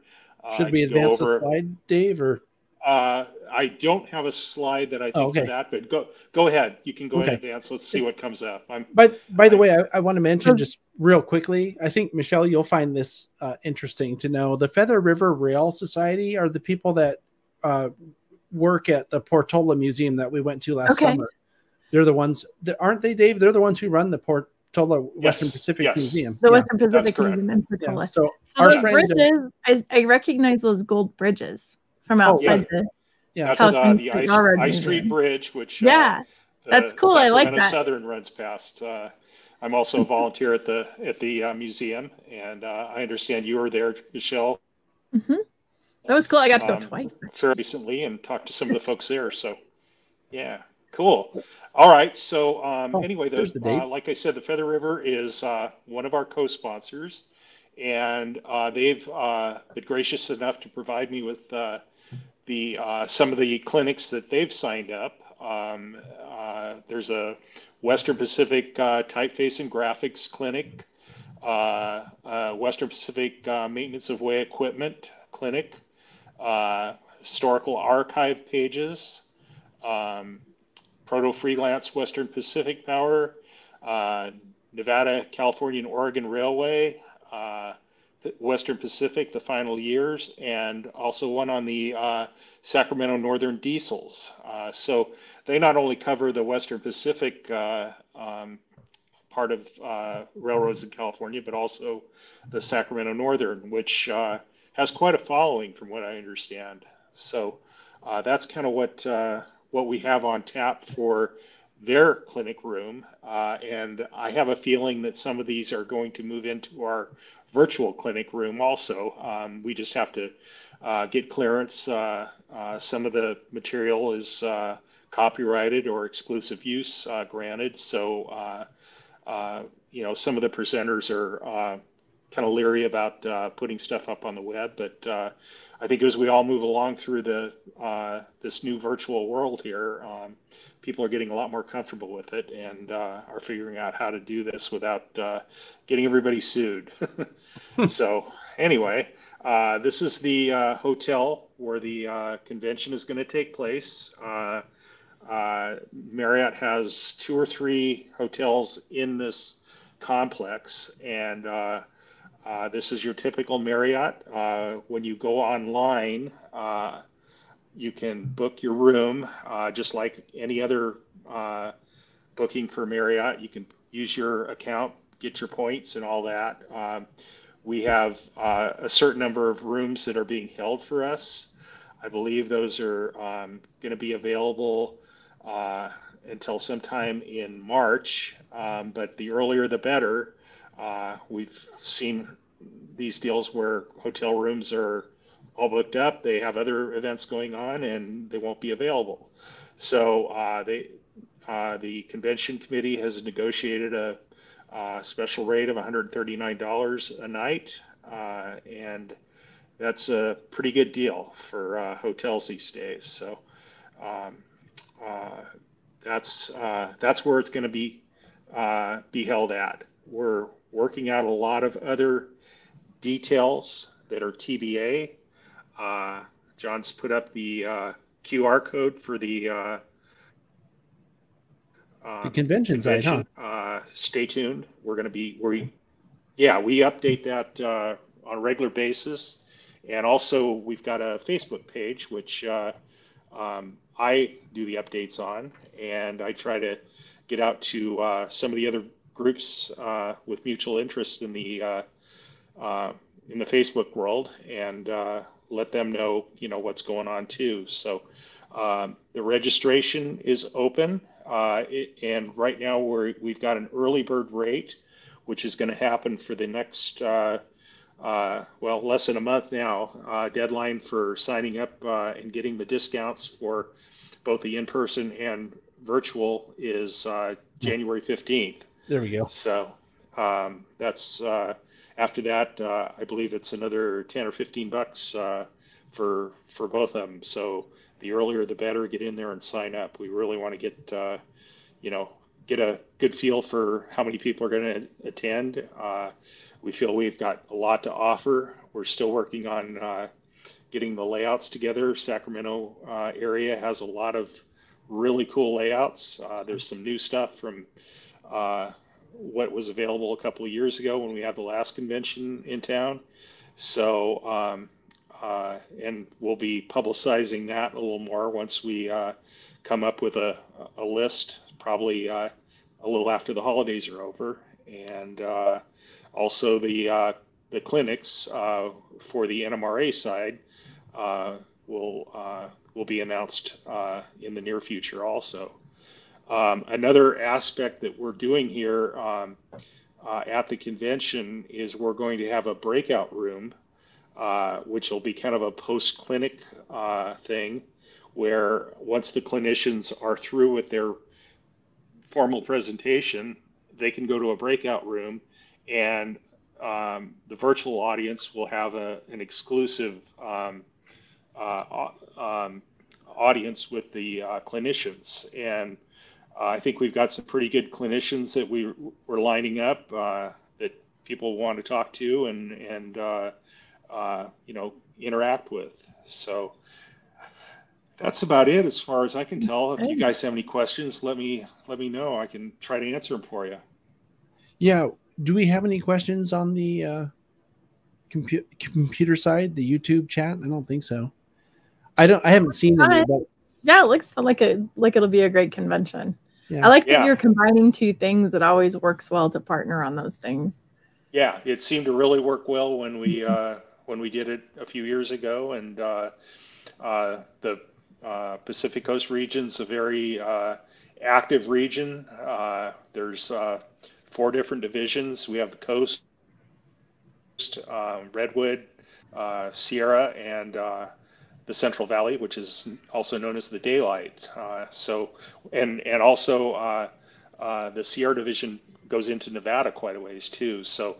Should I we can go advance the over. slide, Dave? Or I don't have a slide that I think for okay. that, but go ahead. You can go ahead Okay. and advance. Let's see what comes up. By the way, I want to mention just real quickly. I think Michelle, you'll find this interesting to know. The Feather River Rail Society are the people that work at the Portola Museum that we went to last summer. They're the ones that aren't they, Dave? They're the ones who run the Portola Western Pacific Museum. The Western Pacific Museum in Portola. Yeah. So those bridges, I recognize those gold bridges from outside the. Yeah, that's the Ice Street Bridge, which that's cool. I like that. Southern runs past. I'm also a volunteer at the museum, and I understand you were there, Michelle. Mm-hmm. That was cool. I got to go twice recently and talked to some of the folks there. So, yeah, cool. All right. So anyway, like I said, the Feather River is one of our co-sponsors, and they've been gracious enough to provide me with some of the clinics that they've signed up. There's a Western Pacific typeface and graphics clinic, Western Pacific maintenance of way equipment clinic, historical archive pages, proto freelance Western Pacific Power, Nevada, California, and Oregon Railway, Western Pacific, the final years, and also one on the Sacramento Northern Diesels. So they not only cover the Western Pacific part of railroads in California, but also the Sacramento Northern, which has quite a following from what I understand. So that's kind of what we have on tap for their clinic room. And I have a feeling that some of these are going to move into our virtual clinic room also. We just have to get clearance. Some of the material is copyrighted or exclusive use granted. So, some of the presenters are kind of leery about putting stuff up on the web. But I think as we all move along through this new virtual world here, people are getting a lot more comfortable with it and are figuring out how to do this without getting everybody sued. So anyway, this is the hotel where the convention is going to take place. Marriott has 2 or 3 hotels in this complex, and this is your typical Marriott. When you go online, you can book your room just like any other booking for Marriott. You can use your account, get your points and all that. we have a certain number of rooms that are being held for us. I believe those are going to be available until sometime in March, but the earlier the better. We've seen these deals where hotel rooms are all booked up, they have other events going on, and they won't be available. So the convention committee has negotiated a special rate of $139 a night, and that's a pretty good deal for hotels these days. So that's where it's going to be held at. We're working out a lot of other details that are TBA. John's put up the QR code for the convention side, huh? Stay tuned. We're going to be we update that on a regular basis, and also we've got a Facebook page which I do the updates on, and I try to get out to some of the other groups with mutual interest in the Facebook world, and let them know, what's going on too. So the registration is open, and right now we've got an early bird rate, which is going to happen for the next less than a month now. Deadline for signing up and getting the discounts for both the in-person and virtual is January 15th. There we go. So that's after that, I believe it's another 10 or 15 bucks for both of them. So the earlier the better. Get in there and sign up. We really want to get a good feel for how many people are going to attend. We feel we've got a lot to offer. We're still working on getting the layouts together. Sacramento area has a lot of really cool layouts. There's some new stuff from what was available a couple of years ago when we had the last convention in town. So, and we'll be publicizing that a little more once we come up with a list, probably a little after the holidays are over. And also the clinics for the NMRA side will be announced in the near future also. Another aspect that we're doing here at the convention is we're going to have a breakout room, which will be kind of a post-clinic thing, where once the clinicians are through with their formal presentation, they can go to a breakout room, and the virtual audience will have an exclusive audience with the clinicians. And I think we've got some pretty good clinicians that we're lining up that people want to talk to and interact with. So that's about it as far as I can tell. If you guys have any questions, let me know. I can try to answer them for you. Yeah. Do we have any questions on the computer side, the YouTube chat? I don't think so. I haven't seen any. But yeah, it looks like it'll be a great convention. Yeah. I like that you're combining two things. It always works well to partner on those things. Yeah, it seemed to really work well when we did it a few years ago, and the Pacific Coast region's a very active region. There's 4 different divisions. We have the Coast, Redwood, Sierra, and the Central Valley, which is also known as the Daylight. And also the Sierra Division goes into Nevada quite a ways too. So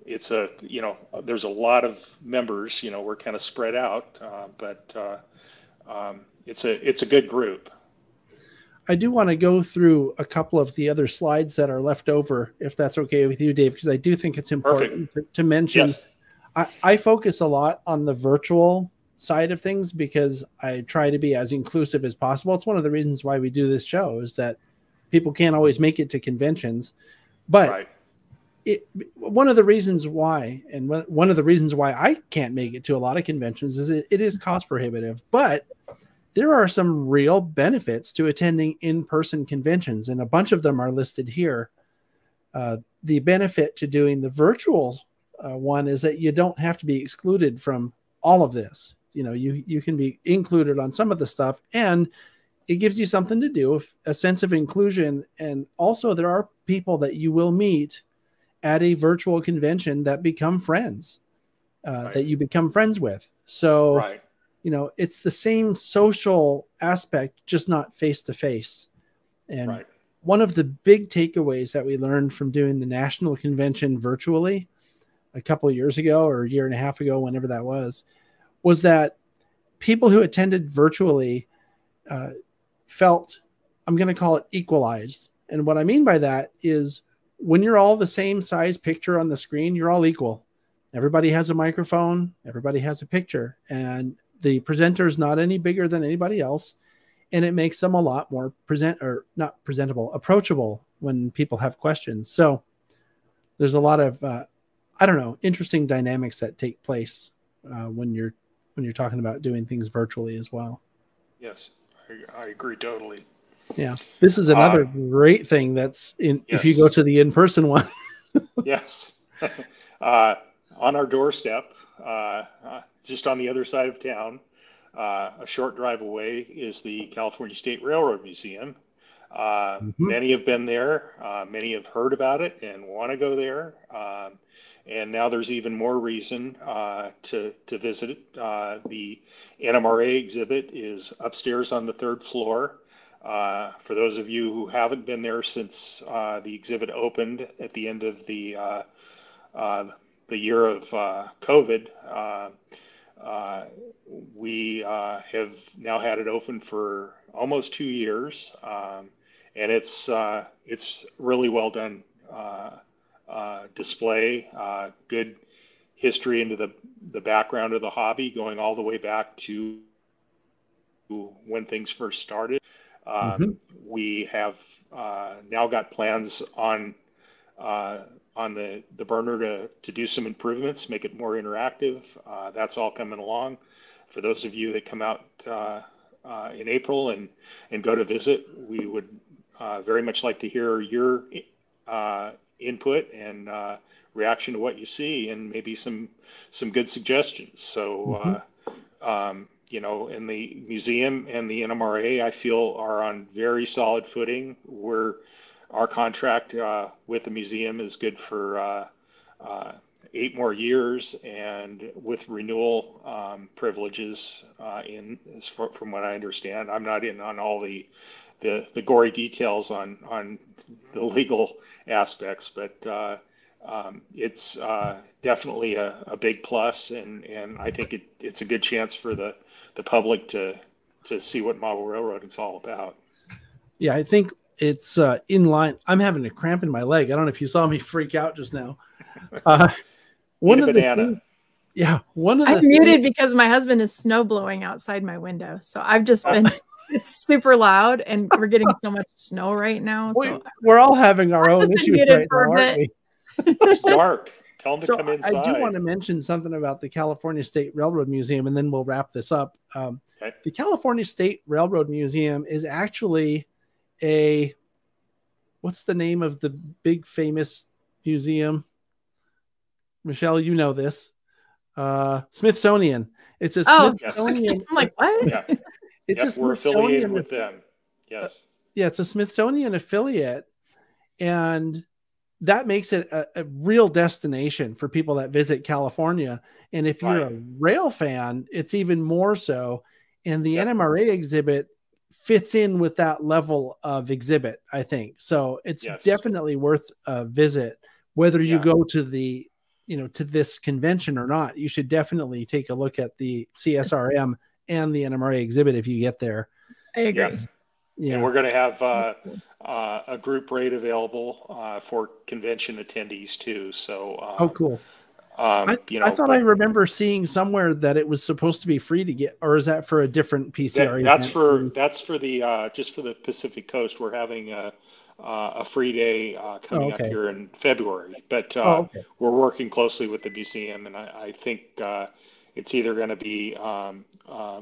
it's there's a lot of members. We're kind of spread out, but it's a good group. I do want to go through a couple of the other slides that are left over, if that's okay with you, Dave, because I do think it's important to mention. Yes. I focus a lot on the virtual side of things because I try to be as inclusive as possible. It's one of the reasons why we do this show, is that people can't always make it to conventions. But one of the reasons why, and one of the reasons why I can't make it to a lot of conventions is it is cost prohibitive. But there are some real benefits to attending in-person conventions, and a bunch of them are listed here. The benefit to doing the virtual one is that you don't have to be excluded from all of this. You can be included on some of the stuff, and it gives you something to do, a sense of inclusion. And also there are people that you will meet at a virtual convention that become friends, that you become friends with. So, it's the same social aspect, just not face to face. And one of the big takeaways that we learned from doing the national convention virtually a couple of years ago, or a year and a half ago, whenever that was that people who attended virtually felt, I'm going to call it, equalized. And what I mean by that is when you're all the same size picture on the screen, you're all equal. Everybody has a microphone, everybody has a picture, and the presenter is not any bigger than anybody else. And it makes them a lot more approachable when people have questions. So there's a lot of, interesting dynamics that take place when you're talking about doing things virtually as well. Yes, I agree totally. Yeah, this is another great thing that's if you go to the in-person one. Yes. On our doorstep, just on the other side of town, a short drive away, is the California State Railroad Museum. Many have been there. Many have heard about it and want to go there. And now there's even more reason to visit it. The NMRA exhibit is upstairs on the 3rd floor. For those of you who haven't been there since the exhibit opened at the end of the year of COVID, we have now had it open for almost 2 years, and it's really well done display, good history into the background of the hobby, going all the way back to when things first started. We have now got plans on the burner to do some improvements, make it more interactive. That's all coming along. For those of you that come out in April and go to visit, we would very much like to hear your input and reaction to what you see, and maybe some good suggestions. So, in the museum and the NMRA, I feel, are on very solid footing. Our contract with the museum is good for 8 more years, and with renewal privileges from what I understand. I'm not in on all the gory details on the legal aspects, but it's definitely a big plus, and I think it's a good chance for the public to see what model railroading is all about. Yeah, I think it's in line. I'm having a cramp in my leg. I don't know if you saw me freak out just now. One of banana. I'm muted because my husband is snow blowing outside my window. So I've just been, it's super loud, and we're getting so much snow right now. So we're all having our own issues right now, aren't we? It's dark. Tell them to come inside. I do want to mention something about the California State Railroad Museum, and then we'll wrap this up. Okay. The California State Railroad Museum is actually what's the name of the big famous museum? Michelle, you know this. Smithsonian. It's a Smithsonian. I'm like, what? Yeah. We're affiliated with them. Yes. It's a Smithsonian affiliate, and that makes it a real destination for people that visit California. And if you're a rail fan, it's even more so. And the NMRA exhibit fits in with that level of exhibit, I think. So it's definitely worth a visit, whether you go to to this convention or not. You should definitely take a look at the CSRM and the NMRA exhibit if you get there. I agree. Yeah. And we're going to have a group rate available for convention attendees too. So, cool. I thought I remember seeing somewhere that it was supposed to be free to get, or is that for a different PCR? That's for the just for the Pacific Coast. We're having a free day coming up here in February, but we're working closely with the museum, and I think it's either going to be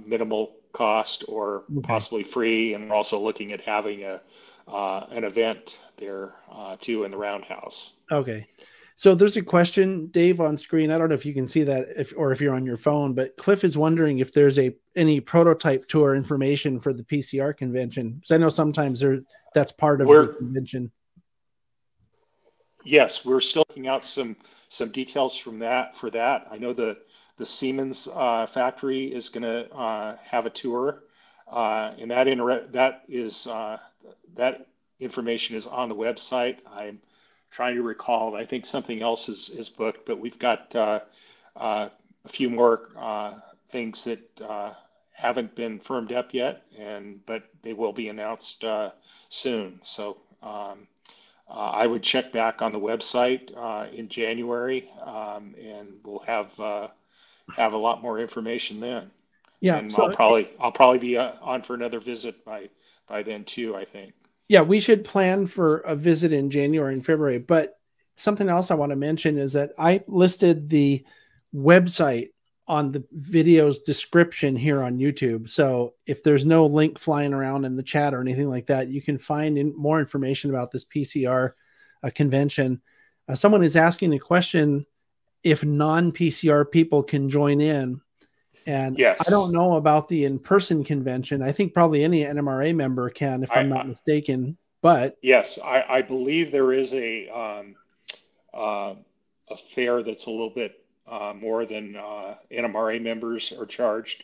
minimal cost or possibly free, and we're also looking at having an event there too in the Roundhouse. Okay. So there's a question, Dave, on screen. I don't know if you can see that if you're on your phone, but Cliff is wondering if there's any prototype tour information for the PCR convention. Because I know sometimes that's part of the convention. Yes, we're still looking out some details for that. I know the Siemens factory is going to have a tour, and that information is on the website. I'm trying to recall. I think something else is booked, but we've got a few more things that haven't been firmed up yet, but they will be announced soon. So I would check back on the website in January, and we'll have a lot more information then. Yeah, and so I'll probably be on for another visit by then too, I think. Yeah, we should plan for a visit in January and February. But something else I want to mention is that I listed the website on the video's description here on YouTube. So if there's no link flying around in the chat or anything like that, you can find more information about this PCR convention. Someone is asking a question if non-PCR people can join in. And yes. I don't know about the in-person convention. I think probably any NMRA member can, if I'm not mistaken. But yes, I believe there is a fare that's a little bit more than NMRA members are charged.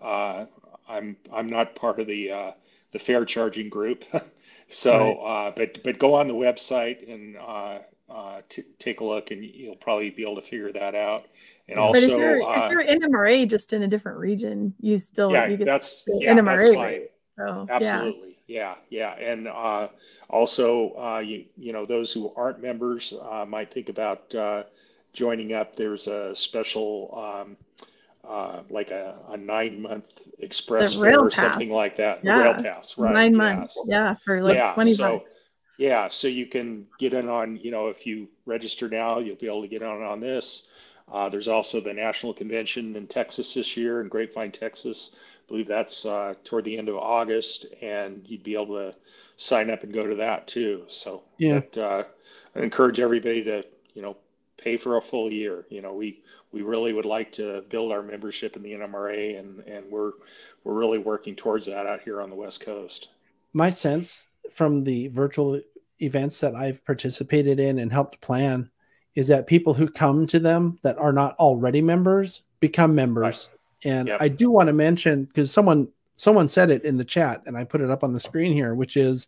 I'm not part of the fare charging group, so right. But go on the website and take a look, and you'll probably be able to figure that out. And also, but if you're NMRA just in a different region, you still NMRA. That's fine. So, absolutely, yeah. And also, you know, those who aren't members might think about joining up. There's a special like a 9-month express fare or something like that. Yeah. The rail pass, right? 9 months, for like $20. Yeah, so you can get in on, you know, if you register now, you'll be able to get on this. There's also the national convention in Texas this year, in Grapevine, Texas. I believe that's toward the end of August, and you'd be able to sign up and go to that too. So I encourage everybody to, you know, pay for a full year. You know, we really would like to build our membership in the NMRA, and we're really working towards that out here on the West Coast. My sense from the virtual events that I've participated in and helped plan is that people who come to them that are not already members become members. Right. And I do want to mention, because someone said it in the chat and I put it up on the screen here, which is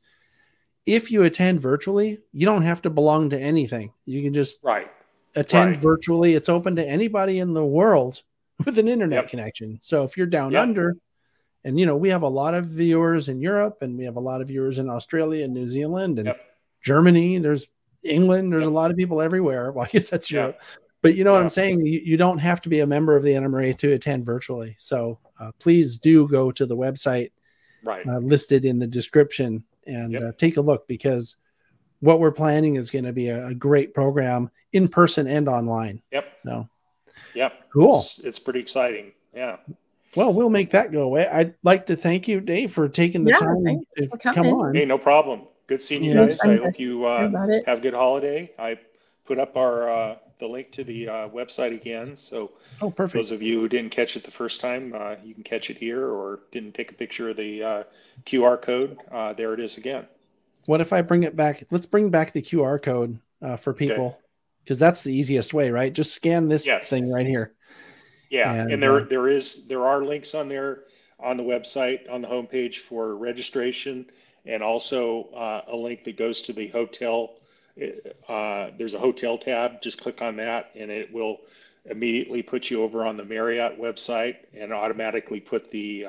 if you attend virtually, you don't have to belong to anything. You can just attend virtually. It's open to anybody in the world with an internet connection. So if you're down under, and, you know, we have a lot of viewers in Europe, and we have a lot of viewers in Australia and New Zealand and Germany. There's England. There's a lot of people everywhere. Well, I guess that's Europe. But you know what I'm saying? You don't have to be a member of the NMRA to attend virtually. So please do go to the website listed in the description and take a look, because what we're planning is going to be a great program in person and online. So, cool. It's pretty exciting. Yeah. Well, we'll make that go away. I'd like to thank you, Dave, for taking the time to come on. Hey, no problem. Good seeing you guys. I hope you have a good holiday. I put up the link to the website again. So perfect. Those of you who didn't catch it the first time, you can catch it here, or didn't take a picture of the QR code. There it is again. What if I bring it back? Let's bring back the QR code for people, because that's the easiest way, right? Just scan this thing right here. Yeah, and there are links on there on the website, on the homepage for registration, and also a link that goes to the hotel. There's a hotel tab. Just click on that, and it will immediately put you over on the Marriott website and automatically put the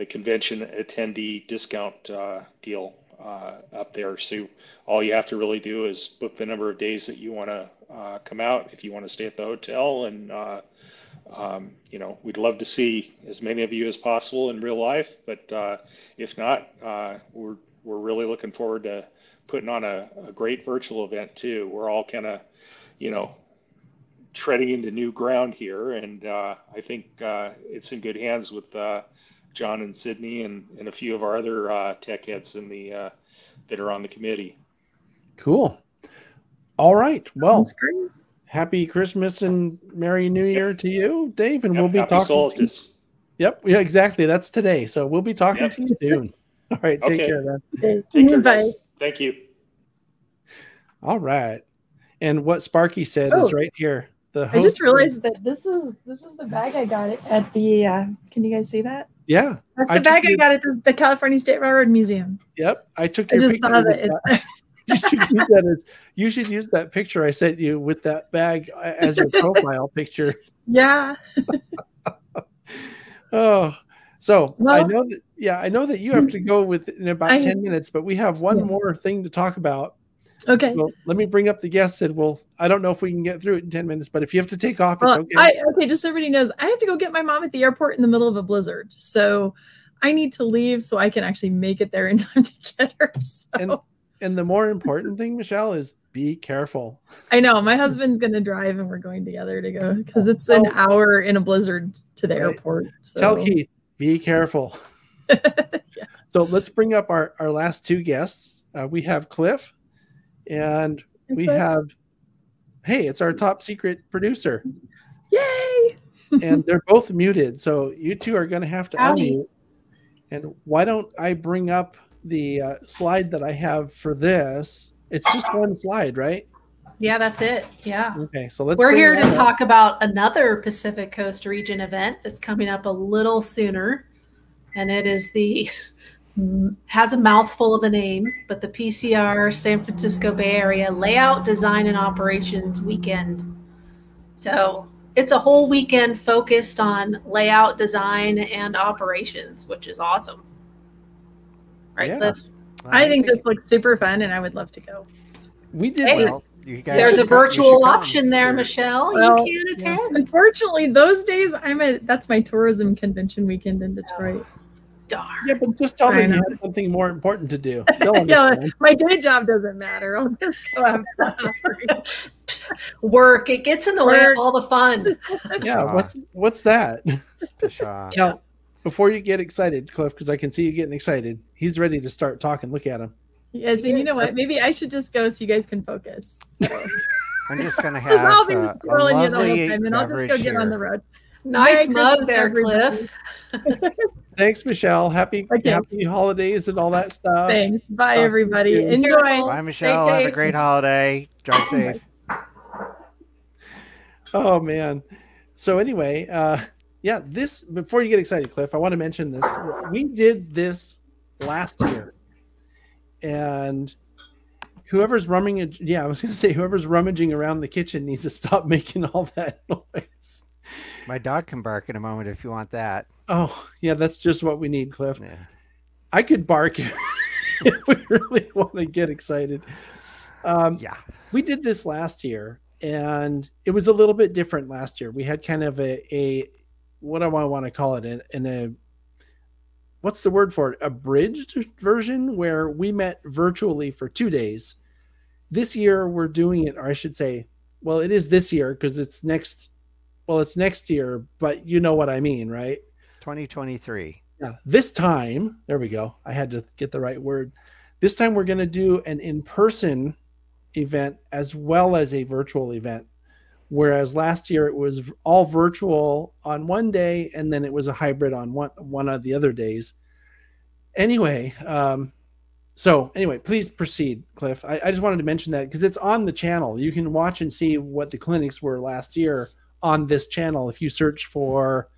convention attendee discount deal up there. So all you have to really do is book the number of days that you want to come out, if you want to stay at the hotel, and you know, we'd love to see as many of you as possible in real life, but if not, we're really looking forward to putting on a great virtual event too. We're all kind of, you know, treading into new ground here, and I think it's in good hands with John and Sydney and a few of our other tech heads in the that are on the committee. Cool. All right. Well, That's great. happy Christmas and Merry New Year to you, Dave. And we'll be Happy talking. solstice. Yep. Yeah, exactly. That's today. So we'll be talking to you soon. All right. Take Okay. care, man. Okay. Take care, Bye. guys. Thank you. All right. And what Sparky said is right here. The host I just realized that this is the bag I got at the. Can you guys see that? Yeah. That's the bag I got at the California State Railroad Museum. Yep. I took I your just picture. saw that. You should use that picture I sent you with that bag as your profile picture. Yeah. Oh, so Well, I know that you have to go in about 10 minutes, but we have one more thing to talk about. Okay. Well, let me bring up the guest, and I don't know if we can get through it in 10 minutes, but if you have to take off, it's okay. Okay, just so everybody knows, I have to go get my mom at the airport in the middle of a blizzard. So I need to leave so I can actually make it there in time to get her. So. And the more important thing, Michelle, is be careful. I know. My husband's going to drive, and we're going together to go because it's an hour in a blizzard to the airport. So. Tell Keith, be careful. Yeah. So let's bring up our last two guests. We have Cliff, and we have, hey, it's our top secret producer. Yay! And they're both muted, so you two are going to have to unmute. And why don't I bring up the slide that I have for this? It's just one slide, right? Yeah, that's it. Yeah. Okay, so we're here to talk about another Pacific Coast region event that's coming up a little sooner. And it is has a mouthful of a name, but the PCR San Francisco Bay Area Layout, Design, and Operations Weekend. So it's a whole weekend focused on layout, design, and operations, which is awesome. Right, Cliff? I think this looks super fun, and I would love to go. We did. There's a virtual option there, Michelle. You can attend. Unfortunately, those days that's my tourism convention weekend in Detroit. Darn. Yeah, but just tell them you have something more important to do. Yeah, my day job doesn't matter. I'll just go have fun. Work. It gets in the way of all the fun. Yeah. What's that? Yeah. Before you get excited, Cliff, because I can see you getting excited, he's ready to start talking. Look at him. Yes, and you know what? Maybe I should just go so you guys can focus. So. I'm just going to have I'll be a scrolling you the whole lovely time, and I'll just go get on the road. Nice mug there, Cliff. Thanks, Michelle. Happy holidays and all that stuff. Thanks. Bye, everybody. Enjoy. Bye, Michelle. Have a great holiday. Drive safe. Oh, man. So anyway, this, before you get excited, Cliff, I want to mention this. We did this last year. And whoever's whoever's rummaging around the kitchen needs to stop making all that noise. My dog can bark in a moment if you want that. Oh, yeah, that's just what we need, Cliff. Yeah. I could bark if we really want to get excited. We did this last year, and it was a little bit different last year. We had kind of a what do I want to call it? What's the word for it? Abridged version where we met virtually for 2 days. This year we're doing it, or I should say, well, it is this year because it's next year, but you know what I mean, right? 2023. Yeah. This time, there we go. I had to get the right word. This time we're going to do an in-person event as well as a virtual event. Whereas last year it was all virtual on one day, and then it was a hybrid on one of the other days. Anyway, please proceed, Cliff. I just wanted to mention that because it's on the channel. You can watch and see what the clinics were last year on this channel. If you search for,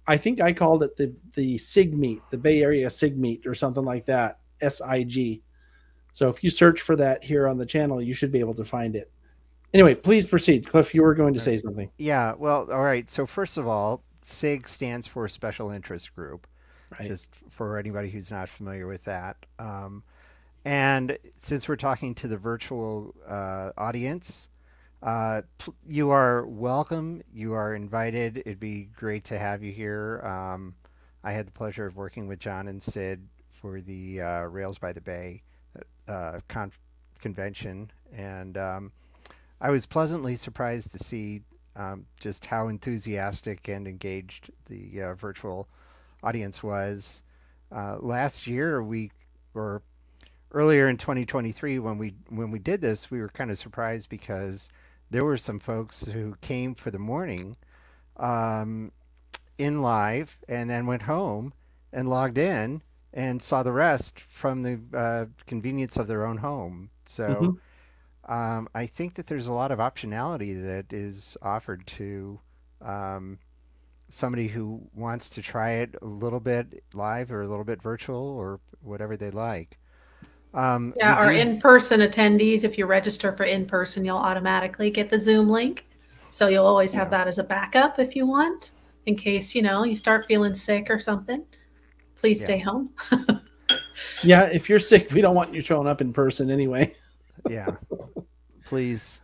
I think I called it the SIG meet, the Bay Area SIG meet or something like that, SIG. So if you search for that here on the channel, you should be able to find it. Anyway, please proceed. Cliff, you were going to say something. Yeah, well, all right. So first of all, SIG stands for Special Interest Group, right? Just for anybody who's not familiar with that. And since we're talking to the virtual audience, you are welcome. You are invited. It'd be great to have you here. I had the pleasure of working with John and Sid for the Rails by the Bay convention, and I was pleasantly surprised to see just how enthusiastic and engaged the virtual audience was. Last year, we were earlier in 2023 when we did this, we were kind of surprised because there were some folks who came for the morning in live and then went home and logged in and saw the rest from the convenience of their own home. So I think that there's a lot of optionality that is offered to somebody who wants to try it a little bit live or a little bit virtual or whatever they like. Yeah, our in-person attendees, if you register for in-person, you'll automatically get the Zoom link. So you'll always have that as a backup if you want, in case, you know, you start feeling sick or something. Please stay home. Yeah, if you're sick, we don't want you showing up in person anyway. Yeah. Please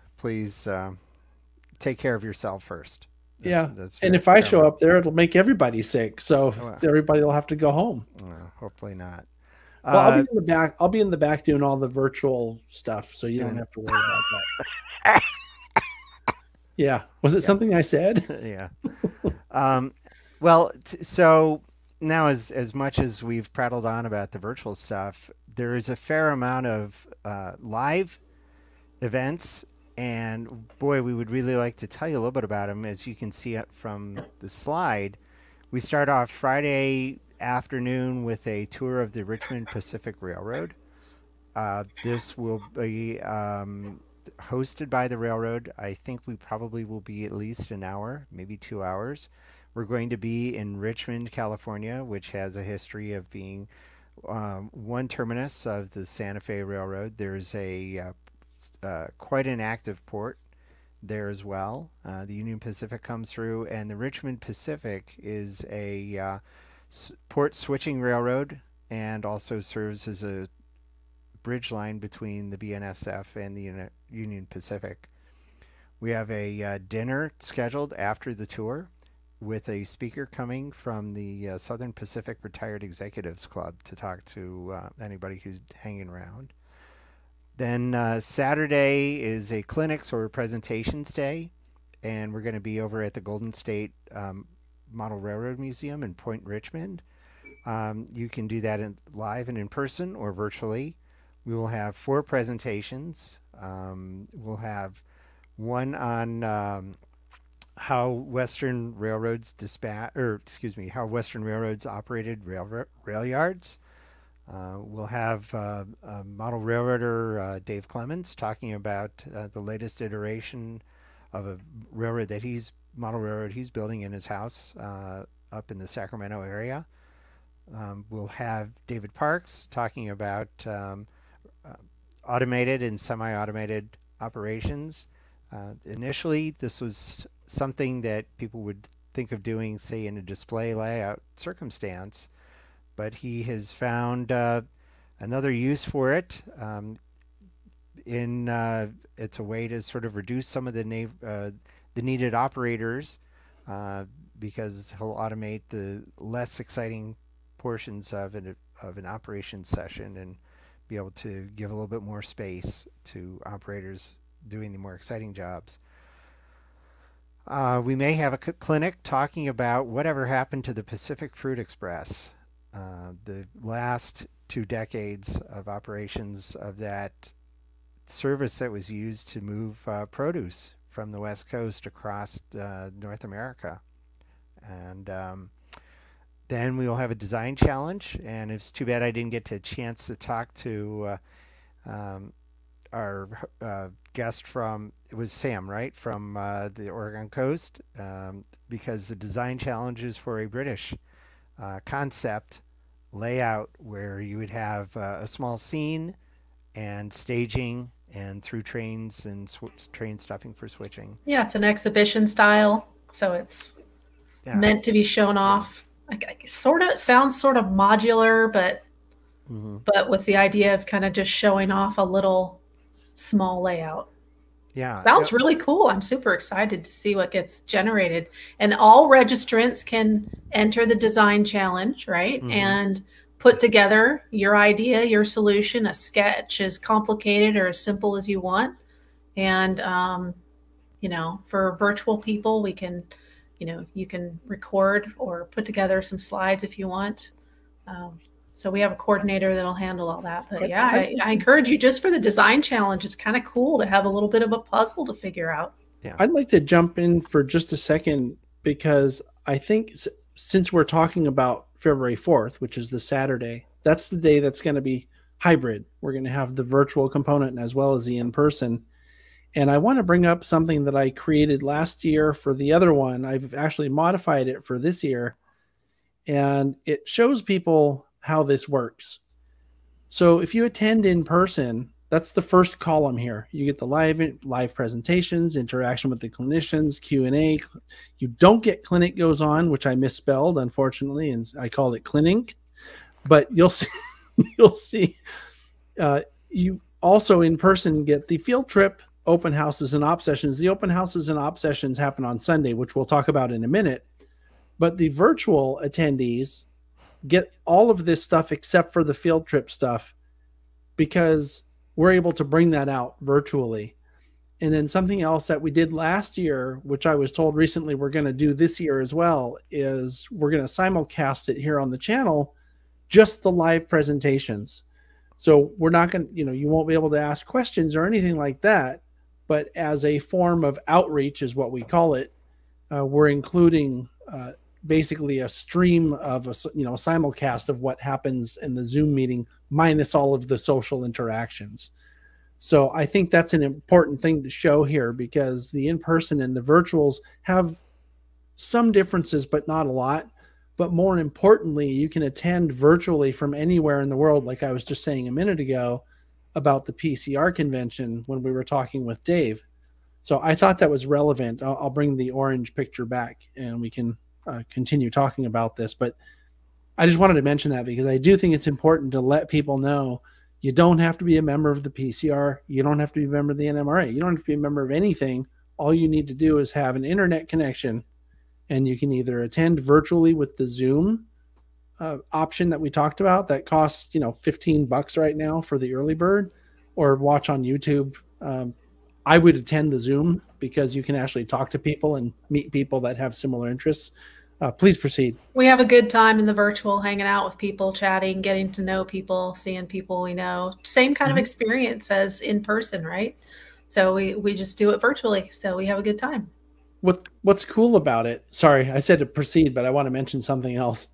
take care of yourself first. That's and if I show up there, it'll make everybody sick. So everybody will have to go home. Hopefully not. Well, I'll be in the back. I'll be in the back doing all the virtual stuff, so you don't have to worry about that. Yeah. Was it something I said? Yeah. Well, so now as much as we've prattled on about the virtual stuff, there is a fair amount of live events, and boy, we would really like to tell you a little bit about them. As you can see from the slide, we start off Friday afternoon with a tour of the Richmond Pacific Railroad. This will be hosted by the railroad. I think we probably will be at least an hour, maybe 2 hours. We're going to be in Richmond, California, which has a history of being one terminus of the Santa Fe Railroad. There's a quite an active port there as well. The Union Pacific comes through, and the Richmond Pacific is a port switching railroad and also serves as a bridge line between the BNSF and the Union Pacific. We have a dinner scheduled after the tour with a speaker coming from the Southern Pacific Retired Executives Club to talk to anybody who's hanging around. Then Saturday is a clinics or presentations day, and we're going to be over at the Golden State Model Railroad Museum in Point Richmond. You can do that live and in person or virtually. We will have 4 presentations. We'll have one on how Western Railroads how Western Railroads operated rail yards. We'll have model railroader Dave Clements talking about the latest iteration of a model railroad he's building in his house up in the Sacramento area. We'll have David Parks talking about automated and semi-automated operations. Initially, this was something that people would think of doing, say, in a display layout circumstance, but he has found another use for it. It's a way to sort of reduce some of the needed operators because he'll automate the less exciting portions of an operations session and be able to give a little bit more space to operators doing the more exciting jobs. We may have a clinic talking about whatever happened to the Pacific Fruit Express. The last 2 decades of operations of that service that was used to move produce from the West Coast across North America. And then we will have a design challenge, and it's too bad I didn't get a chance to talk to our guest it was Sam, right, from the Oregon Coast, because the design challenge is for a British concept layout where you would have a small scene and staging and through trains and train stopping for switching. Yeah, it's an exhibition style, so it's meant to be shown off. Sounds sort of modular, but with the idea of kind of just showing off a little small layout. Yeah, sounds really cool. I'm super excited to see what gets generated. And all registrants can enter the design challenge, right? And put together your idea, your solution, a sketch as complicated or as simple as you want. And for virtual people, we can, you can record or put together some slides if you want. So we have a coordinator that'll handle all that. But yeah, I encourage you, just for the design challenge, it's kind of cool to have a little bit of a puzzle to figure out. Yeah. I'd like to jump in for just a second, because I think since we're talking about February 4th, which is the Saturday, that's the day that's going to be hybrid. We're going to have the virtual component as well as the in-person. And I want to bring up something that I created last year for the other one. I've actually modified it for this year, and it shows people how this works. So if you attend in person, that's the first column here. You get the live presentations, interaction with the clinicians, Q&A. You don't get clinic goes on, which I misspelled, unfortunately, and I called it clinic. But you'll see, you'll see. You also in person get the field trip, open houses, and op sessions. The open houses and op sessions happen on Sunday, which we'll talk about in a minute. But the virtual attendees get all of this stuff except for the field trip stuff, because we're able to bring that out virtually. And then something else that we did last year, which I was told recently we're going to do this year as well, is we're going to simulcast it here on the channel, just the live presentations. So we're not going to, you won't be able to ask questions or anything like that, but as a form of outreach is what we call it. We're including basically a stream of a simulcast of what happens in the Zoom meeting minus all of the social interactions. So I think that's an important thing to show here, because the in-person and the virtuals have some differences, but not a lot. But more importantly, you can attend virtually from anywhere in the world, like I was just saying a minute ago about the PCR convention when we were talking with Dave. So I thought that was relevant. I'll bring the orange picture back and we can continue talking about this. But I just wanted to mention that because I do think it's important to let people know you don't have to be a member of the PCR. You don't have to be a member of the NMRA. You don't have to be a member of anything. All you need to do is have an internet connection, and you can either attend virtually with the Zoom option that we talked about that costs, $15 right now for the early bird, or watch on YouTube. I would attend the Zoom because you can actually talk to people and meet people that have similar interests. Please proceed. We have a good time in the virtual, hanging out with people, chatting, getting to know people, seeing people we know. Same kind of experience as in person, right? So we just do it virtually. So we have a good time. What's cool about it? Sorry, I said to proceed, but I want to mention something else.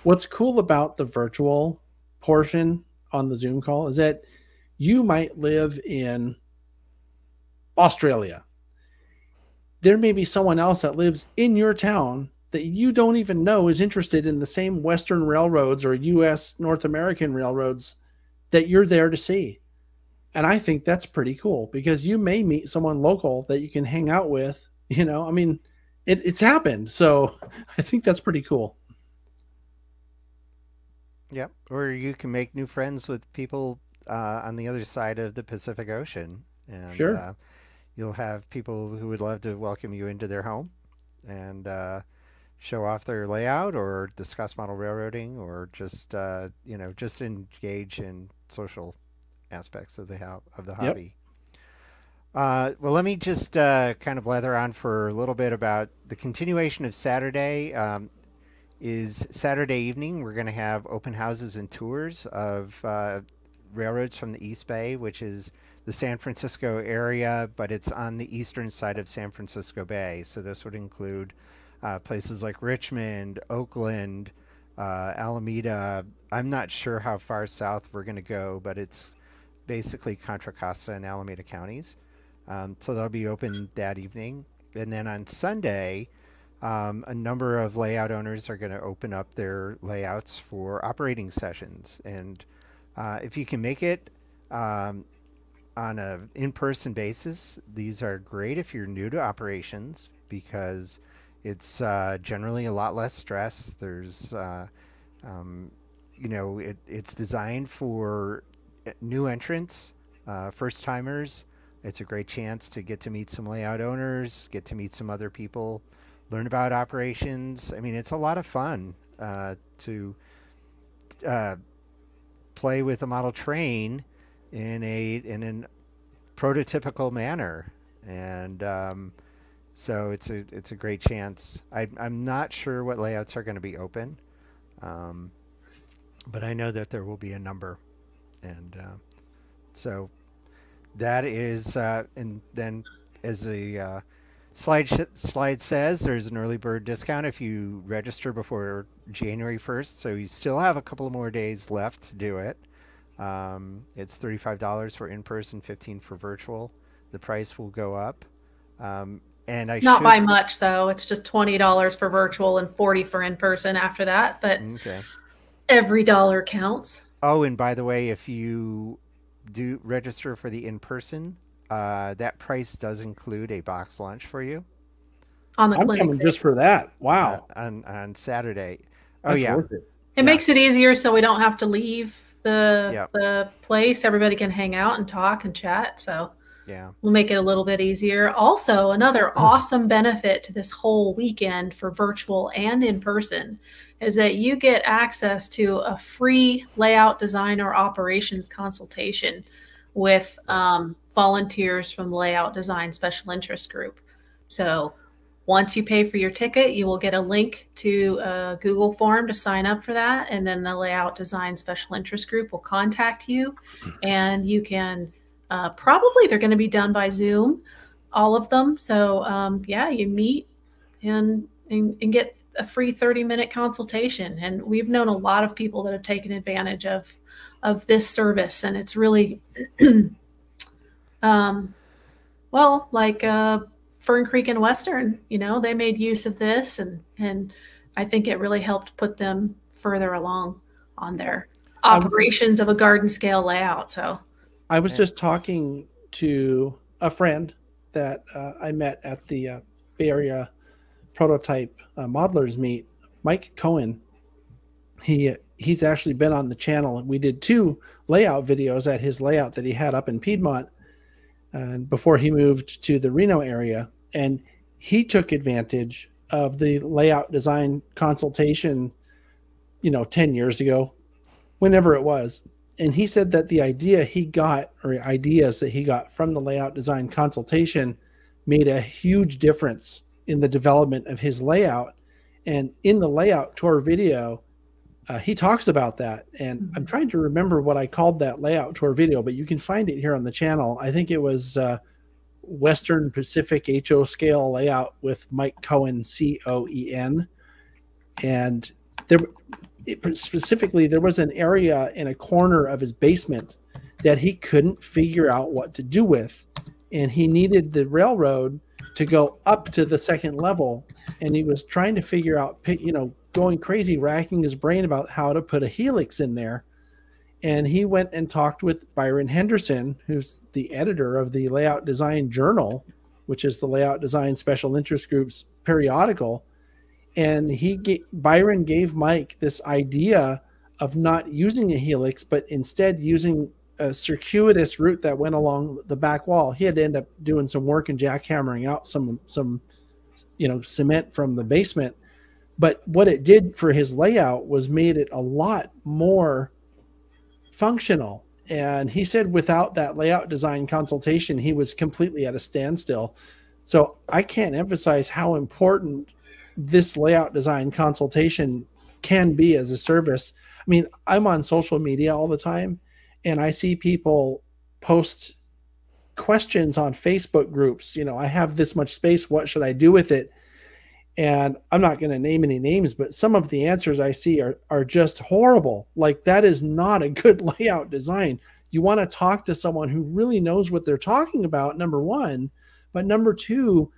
What's cool about the virtual portion on the Zoom call is that you might live in Australia. There may be someone else that lives in your town that you don't even know is interested in the same Western railroads or U.S. North American railroads that you're there to see. And I think that's pretty cool, because you may meet someone local that you can hang out with. It's happened. So I think that's pretty cool. Yep. Or you can make new friends with people on the other side of the Pacific Ocean. And sure. You'll have people who would love to welcome you into their home and show off their layout or discuss model railroading, or just just engage in social aspects of the hobby. Well, let me just kind of blather on for a little bit about the continuation of Saturday. Is Saturday evening, we're going to have open houses and tours of railroads from the East Bay, which is the San Francisco area, but it's on the eastern side of San Francisco Bay. So this would include places like Richmond, Oakland, Alameda. I'm not sure how far south we're going to go, but it's basically Contra Costa and Alameda counties. So they'll be open that evening. And then on Sunday, a number of layout owners are going to open up their layouts for operating sessions. And if you can make it on an in-person basis, these are great if you're new to operations, because it's generally a lot less stress. There's, it's designed for new entrants, first-timers. It's a great chance to get to meet some layout owners, get to meet some other people, learn about operations. I mean, it's a lot of fun to play with a model train in an prototypical manner, and so it's a great chance. I'm not sure what layouts are going to be open. but I know that there will be a number. And so that is, and then as the slide says, there's an early bird discount if you register before January 1st. So you still have a couple of more days left to do it. It's $35 for in-person, $15 for virtual. The price will go up. And not by much though. It's just $20 for virtual and $40 for in-person after that. But okay. Every dollar counts. Oh, and by the way, if you do register for the in-person, that price does include a box lunch for you. On the I'm clinic coming just for that. Wow. On Saturday. That's worth it. It makes it easier so we don't have to leave the place. Everybody can hang out and talk and chat. So we'll make it a little bit easier. Also, another awesome benefit to this whole weekend for virtual and in person is that you get access to a free layout design or operations consultation with volunteers from the Layout Design Special Interest Group. So once you pay for your ticket, you will get a link to a Google form to sign up for that. And then the Layout Design Special Interest Group will contact you, and you can probably, they're going to be done by Zoom, all of them. So you meet and get a free 30-minute consultation. And we've known a lot of people that have taken advantage of this service. And it's really, like Fern Creek and Western, they made use of this. And I think it really helped put them further along on their operations of a garden scale layout. So I was just talking to a friend that I met at the Bay Area Prototype Modelers Meet, Mike Cohen. He's actually been on the channel, and we did 2 layout videos at his layout that he had up in Piedmont, and before he moved to the Reno area. And he took advantage of the layout design consultation, 10 years ago, whenever it was. And he said that the ideas that he got from the layout design consultation made a huge difference in the development of his layout. And in the layout tour video, he talks about that. And I'm trying to remember what I called that layout tour video, but you can find it here on the channel. I think it was Western Pacific HO scale layout with Mike Cohen, COEN. And specifically, there was an area in a corner of his basement that he couldn't figure out what to do with. And he needed the railroad to go up to the second level. And he was trying to figure out, going crazy, racking his brain about how to put a helix in there. And he went and talked with Byron Henderson, who's the editor of the Layout Design Journal, which is the Layout Design Special Interest Group's periodical. And Byron gave Mike this idea of not using a helix, but instead using a circuitous route that went along the back wall. He had to end up doing some work and jackhammering out some cement from the basement. But what it did for his layout was made it a lot more functional. And he said without that layout design consultation, he was completely at a standstill. So I can't emphasize how important this layout design consultation can be as a service. I mean, I'm on social media all the time, and I see people post questions on Facebook groups. I have this much space. What should I do with it? And I'm not going to name any names, but some of the answers I see are just horrible. Like, that is not a good layout design. You want to talk to someone who really knows what they're talking about, number one. But number two,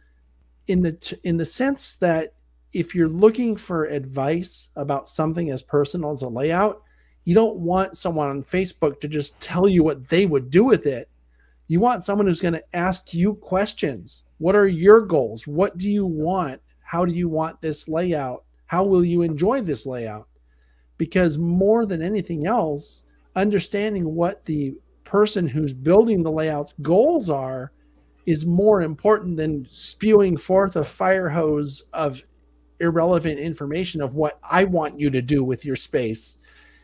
in the sense that if you're looking for advice about something as personal as a layout, you don't want someone on Facebook to just tell you what they would do with it. You want someone who's going to ask you questions. What are your goals? What do you want? How do you want this layout? How will you enjoy this layout? Because more than anything else, understanding what the person who's building the layout's goals are is more important than spewing forth a fire hose of irrelevant information of what I want you to do with your space.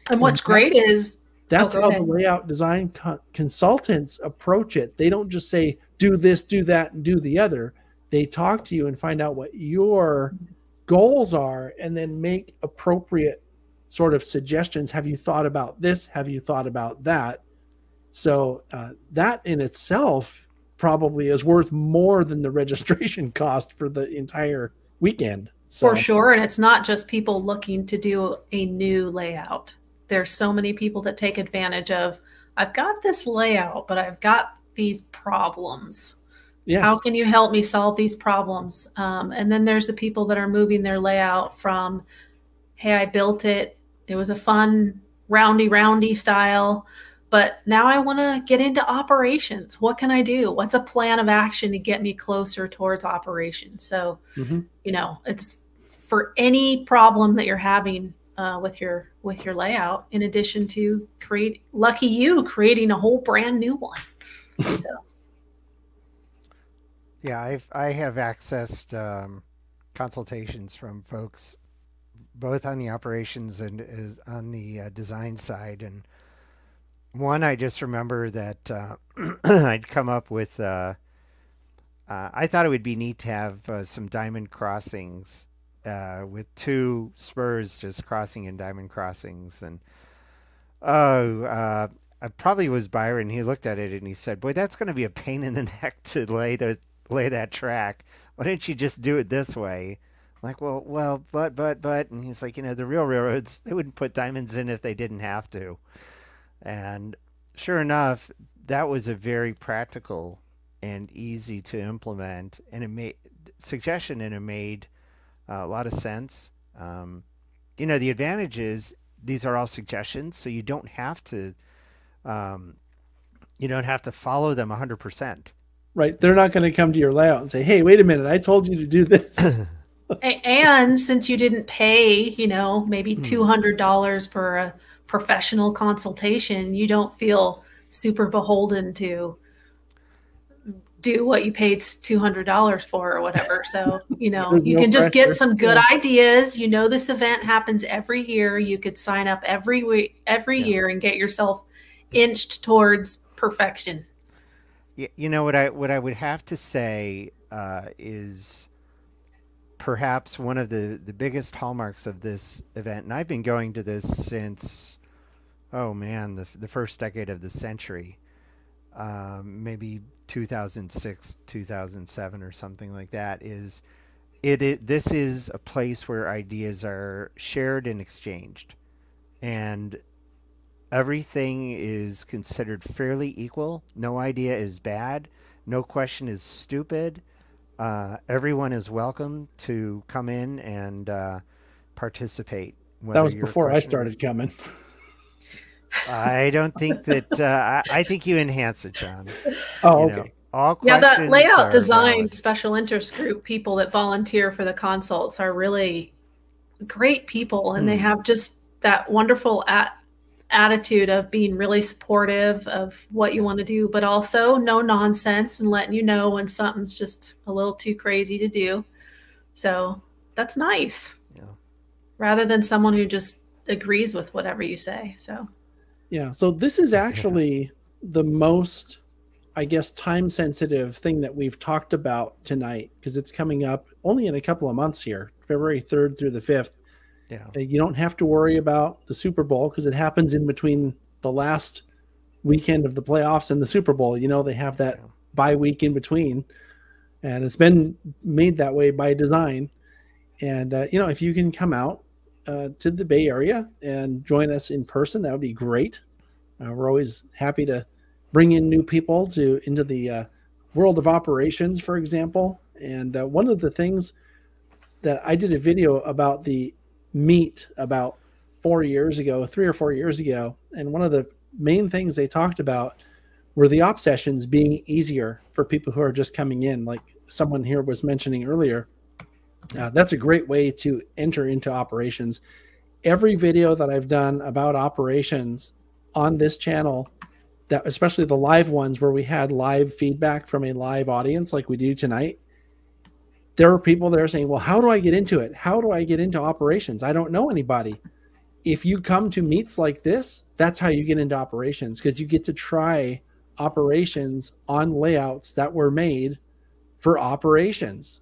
And what's great is that's how the layout design consultants approach it. They don't just say, do this, do that, and do the other. They talk to you and find out what your goals are and then make appropriate sort of suggestions. Have you thought about this? Have you thought about that? So that in itself probably is worth more than the registration cost for the entire weekend. So. For sure. And it's not just people looking to do a new layout. There's so many people that take advantage of, I've got this layout, but I've got these problems. Yes. How can you help me solve these problems? And then there's the people that are moving their layout from, hey, I built it. It was a fun roundy style, but now I want to get into operations. What can I do? What's a plan of action to get me closer towards operations? So, you know, it's for any problem that you're having with your layout, in addition to creating a whole brand new one. So. Yeah, I have accessed consultations from folks both on the operations and on the design side. And one, I just remember that I'd come up with, I thought it would be neat to have some diamond crossings with two spurs just crossing in diamond crossings. And I probably was Byron. He looked at it and he said, boy, that's going to be a pain in the neck to lay that track. Why don't you just do it this way? I'm like, well, but, and he's like, you know, the real railroads, they wouldn't put diamonds in if they didn't have to. And sure enough, that was a very practical and easy to implement, and it made suggestion, and it made a lot of sense. You know, the advantage is these are all suggestions, so you don't have to follow them 100%. Right. They're not going to come to your layout and say, hey, wait a minute, I told you to do this. And since you didn't pay, you know, maybe $200 for a professional consultation, you don't feel super beholden to do what you paid $200 for or whatever. So, you know, you can just get some good ideas. You know, this event happens every year. You could sign up every year and get yourself inched towards perfection. You know, what I would have to say is perhaps one of the biggest hallmarks of this event, and I've been going to this since, oh man, the first decade of the century, maybe 2006, 2007 or something like that, is this is a place where ideas are shared and exchanged, and everything is considered fairly equal. No idea is bad. No question is stupid. Everyone is welcome to come in and participate. That was before I started coming. I don't think that. I think you enhance it, John. Oh, okay. All questions. Yeah, that layout design valid. Special interest group people that volunteer for the consults are really great people, and they have just that wonderful attitude of being really supportive of what you want to do, but also no nonsense and letting you know when something's just a little too crazy to do. So that's nice. Yeah. Rather than someone who just agrees with whatever you say. So yeah. So this is actually the most, I guess, time sensitive thing that we've talked about tonight, because it's coming up only in a couple of months here, February 3rd through the 5th. Yeah. You don't have to worry about the Super Bowl because it happens in between the last weekend of the playoffs and the Super Bowl. You know, they have that bye week in between, and it's been made that way by design. And, you know, if you can come out to the Bay Area and join us in person, that would be great. We're always happy to bring in new people into the world of operations, for example. And one of the things that I did a video about the meet about 3 or 4 years ago, and one of the main things they talked about were the op sessions being easier for people who are just coming in, like someone here was mentioning earlier. That's a great way to enter into operations. Every video that I've done about operations on this channel, that especially the live ones where we had live feedback from a live audience like we do tonight, there are people that are saying, well, how do I get into it? How do I get into operations? I don't know anybody. If you come to meets like this, that's how you get into operations, because you get to try operations on layouts that were made for operations.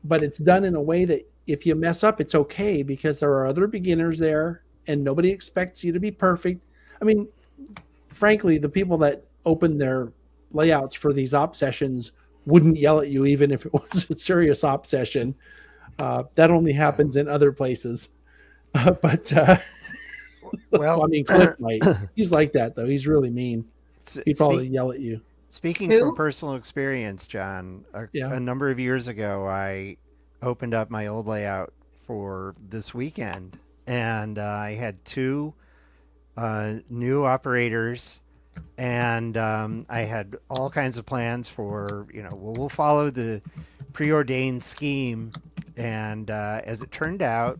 But it's done in a way that if you mess up, it's okay, because there are other beginners there and nobody expects you to be perfect. I mean, frankly, the people that open their layouts for these op sessions wouldn't yell at you even if it was a serious op session. That only happens in other places. But well, I mean, Cliff might. He's like that, though. He's really mean. He'd probably yell at you. Speaking from personal experience, John, a number of years ago, I opened up my old layout for this weekend, and I had 2 new operators, and I had all kinds of plans for, we'll follow the preordained scheme. And as it turned out,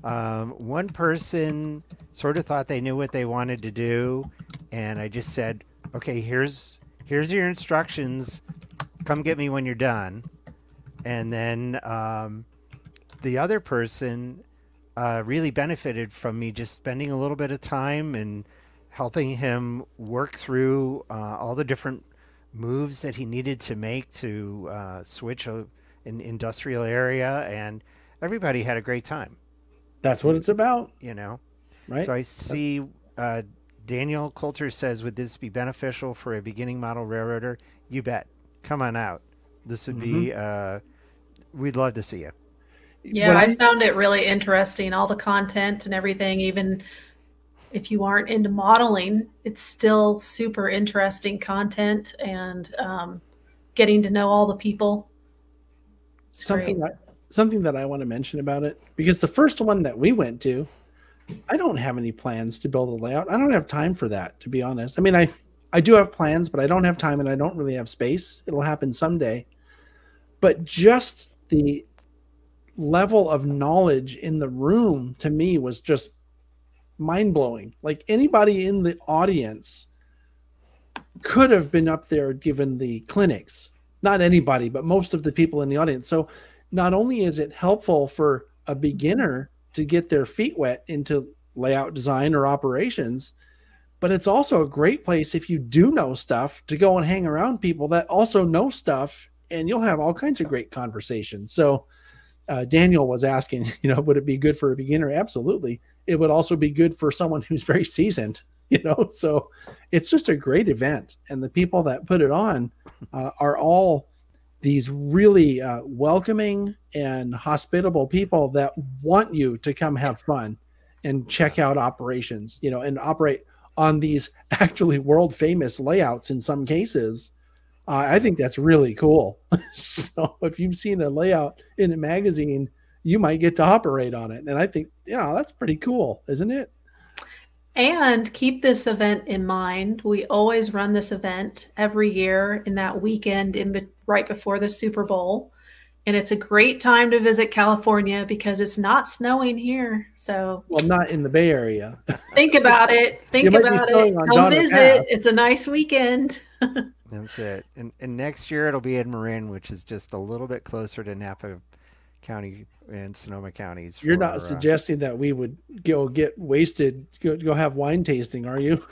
one person sort of thought they knew what they wanted to do, and I just said, okay, here's your instructions, come get me when you're done. And then the other person really benefited from me just spending a little bit of time and helping him work through all the different moves that he needed to make to switch an industrial area, and everybody had a great time. That's what it's about. Right? So I see Daniel Coulter says, would this be beneficial for a beginning model railroader? You bet. Come on out. This would be, we'd love to see you. Yeah, I found it really interesting, all the content and everything. Even if you aren't into modeling, it's still super interesting content, and getting to know all the people. Something that I want to mention about it, because the first one that we went to, I don't have any plans to build a layout. I don't have time for that, to be honest. I mean, I do have plans, but I don't have time, and I don't really have space. It'll happen someday. But just the level of knowledge in the room, to me, was just mind-blowing. Like, anybody in the audience could have been up there given the clinics. Not anybody, but most of the people in the audience. So not only is it helpful for a beginner to get their feet wet into layout design or operations, but it's also a great place, if you do know stuff, to go and hang around people that also know stuff, and you'll have all kinds of great conversations. So Daniel was asking, would it be good for a beginner? Absolutely. It would also be good for someone who's very seasoned, so it's just a great event. And the people that put it on are all these really welcoming and hospitable people that want you to come have fun and check out operations, and operate on these actually world famous layouts in some cases. I think that's really cool. So if you've seen a layout in a magazine, you might get to operate on it. And I think, that's pretty cool, isn't it? And keep this event in mind. We always run this event every year in that weekend right before the Super Bowl. And it's a great time to visit California because it's not snowing here. So, well, not in the Bay Area. Think about it. Think about it. Come visit. It's a nice weekend. That's it. And next year it'll be in Marin, which is just a little bit closer to Napa County and Sonoma counties. You're not suggesting that we would go get wasted, go have wine tasting, are you?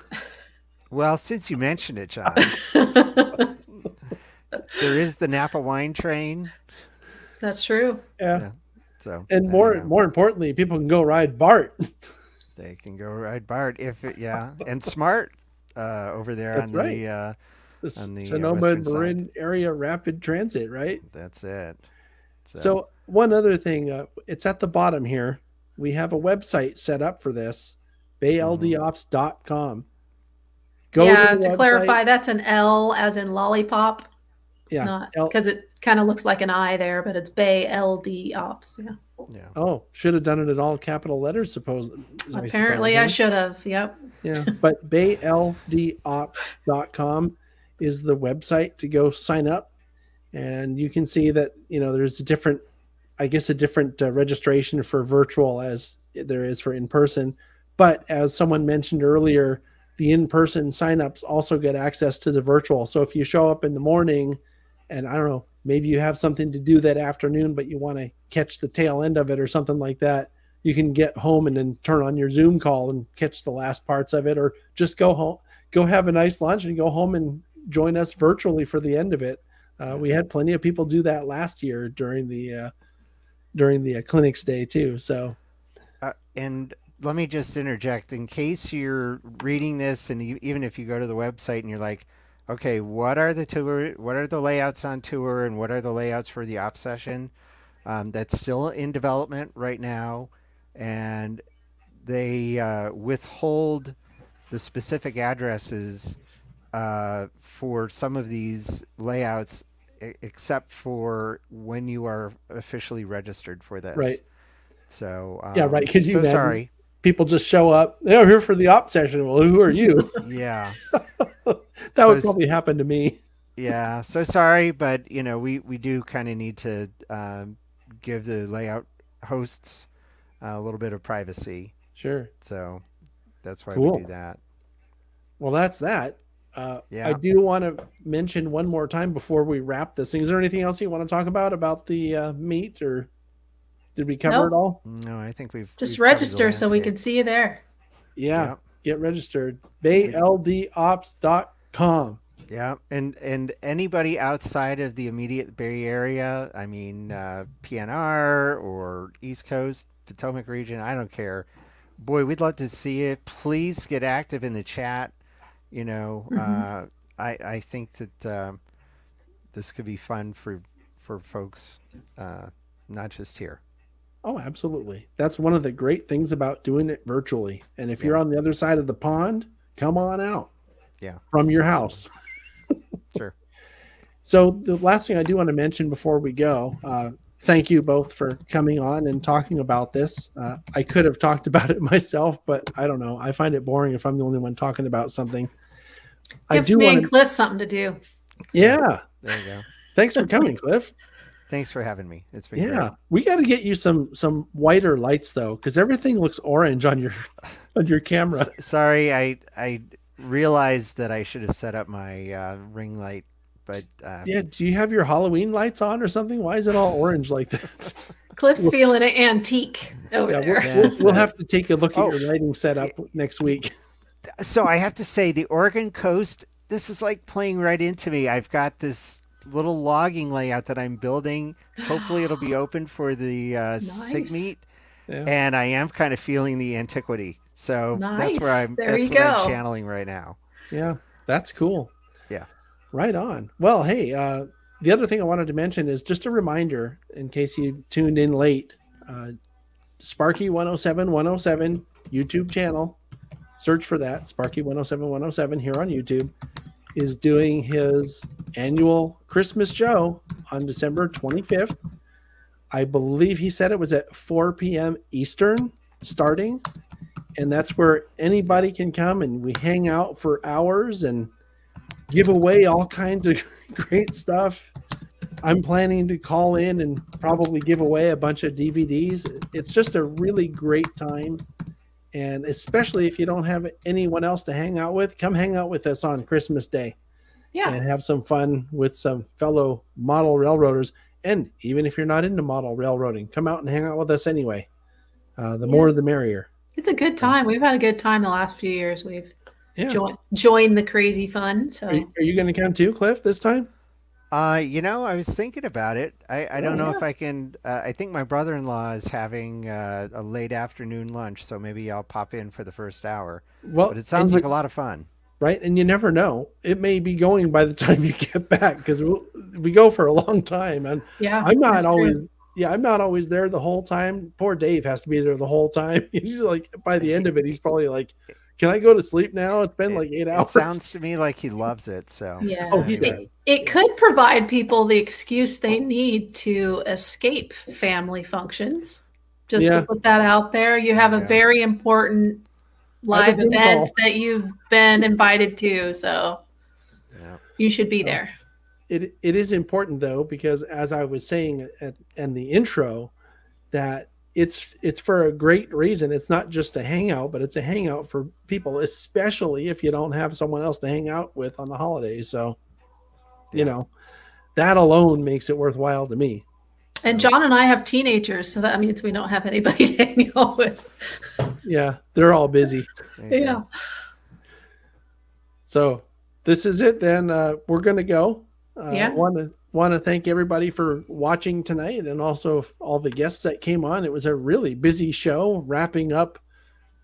Well, since you mentioned it, John, there is the Napa wine train. That's true. Yeah. So, and more importantly, people can go ride BART. They can go ride BART and Smart over there. That's on the Sonoma and Marin area rapid transit, right? That's it. So one other thing, it's at the bottom here. We have a website set up for this, bayldops.com. To clarify, that's an L as in lollipop. Yeah, because it kind of looks like an I there, but it's Bay LD Ops. Yeah. Oh, should have done it in all capital letters, Apparently, I should have. Yep. Yeah, but bayldops.com is the website to go sign up, and you can see that there's a different registration for virtual as there is for in person. But as someone mentioned earlier, the in-person signups also get access to the virtual. So if you show up in the morning, and I don't know, maybe you have something to do that afternoon, but you want to catch the tail end of it or something like that, you can get home and then turn on your Zoom call and catch the last parts of it, or just go home, go have a nice lunch and go home and join us virtually for the end of it. We had plenty of people do that last year during the during the clinics day too. So, and let me just interject in case you're reading this, and even if you go to the website and you're like, okay, what are the layouts on tour, and what are the layouts for the op session? That's still in development right now, and they withhold the specific addresses for some of these layouts, except for when you are officially registered for this. Right. So yeah, right. Because so sorry. People just show up. They're here for the op session. Well, who are you? Yeah. That would probably happen to me. Yeah. So sorry, but we do kind of need to give the layout hosts a little bit of privacy. Sure. So that's why Cool. we do that. Well, that's that. Yeah. I do want to mention one more time before we wrap this thing. Is there anything else you want to talk about the meet, or did we cover it all? No, I think we've just we've covered the register so we landscape. can see you there. Yeah. Yep. Get registered. BayLDOps.com. Yeah, and anybody outside of the immediate Bay Area, I mean PNR or East Coast, Potomac region, I don't care. Boy, we'd love to see you. Please get active in the chat. I think that this could be fun for folks, not just here. Oh, absolutely. That's one of the great things about doing it virtually. And if you're on the other side of the pond, come on out. Yeah. From your house. Sure. So the last thing I do want to mention before we go, thank you both for coming on and talking about this. I could have talked about it myself, but I don't know. I find it boring if I'm the only one talking about something. Gives me and Cliff something to do. Yeah. There you go. Thanks for coming, Cliff. Thanks for having me. It's been great. We got to get you some whiter lights though, because everything looks orange on your camera. Sorry, I realized that I should have set up my ring light, but yeah. Do you have your Halloween lights on or something? Why is it all orange like that? Cliff's feeling an antique over there. We'll have to take a look at your lighting setup next week. So I have to say, the Oregon Coast, this is like playing right into me. I've got this little logging layout that I'm building. Hopefully it'll be open for the SIG meet. Yeah. And I am kind of feeling the antiquity. So that's where I'm channeling right now. Yeah, that's cool. Yeah. Right on. Well, hey, the other thing I wanted to mention is just a reminder in case you tuned in late, Sparky 107 YouTube channel. Search for that, Sparky 107 here on YouTube, is doing his annual Christmas show on December 25th. I believe he said it was at 4 p.m. Eastern starting. And that's where anybody can come and we hang out for hours and give away all kinds of great stuff. I'm planning to call in and probably give away a bunch of DVDs. It's just a really great time. And especially if you don't have anyone else to hang out with, come hang out with us on Christmas Day. Yeah. And have some fun with some fellow model railroaders. And even if you're not into model railroading, come out and hang out with us anyway. The more the merrier. It's a good time. We've had a good time the last few years. We've joined the crazy fun. So are you going to come too, Cliff, this time? I was thinking about it. I don't know if I can. I think my brother-in-law is having a late afternoon lunch, so maybe I'll pop in for the first hour. Well, but it sounds like a lot of fun. Right, and you never know. It may be going by the time you get back because we go for a long time. And I'm not always. True. Yeah, I'm not always there the whole time. Poor Dave has to be there the whole time. He's like, by the end of it, he's probably like, can I go to sleep now? It's been like 8 hours. It sounds to me like he loves it. So yeah, it could provide people the excuse they need to escape family functions. Just to put that out there, you have a very important live event that you've been invited to, so you should be there. It is important though, because as I was saying in the intro, that it's for a great reason. It's not just a hangout, but it's a hangout for people, especially if you don't have someone else to hang out with on the holidays. So, you know, that alone makes it worthwhile to me. And John and I have teenagers, so that means we don't have anybody to hang out with. Yeah, they're all busy. Yeah. So this is it then. We're going to go. Want want to thank everybody for watching tonight, and also all the guests that came on. It was a really busy show, wrapping up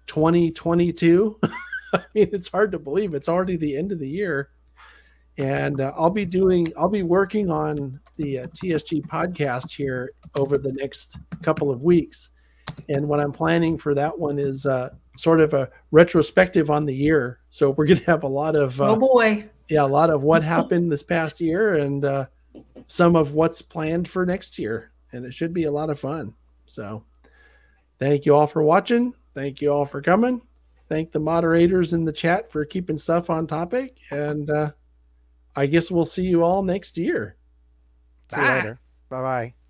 2022. I mean, it's hard to believe it's already the end of the year. And I'll be working on the TSG podcast here over the next couple of weeks. And what I'm planning for that one is sort of a retrospective on the year. So we're going to have a lot of oh boy, yeah, a lot of what happened this past year, and some of what's planned for next year. And it should be a lot of fun. So thank you all for watching. Thank you all for coming. Thank the moderators in the chat for keeping stuff on topic. And I guess we'll see you all next year. See you later. Bye-bye.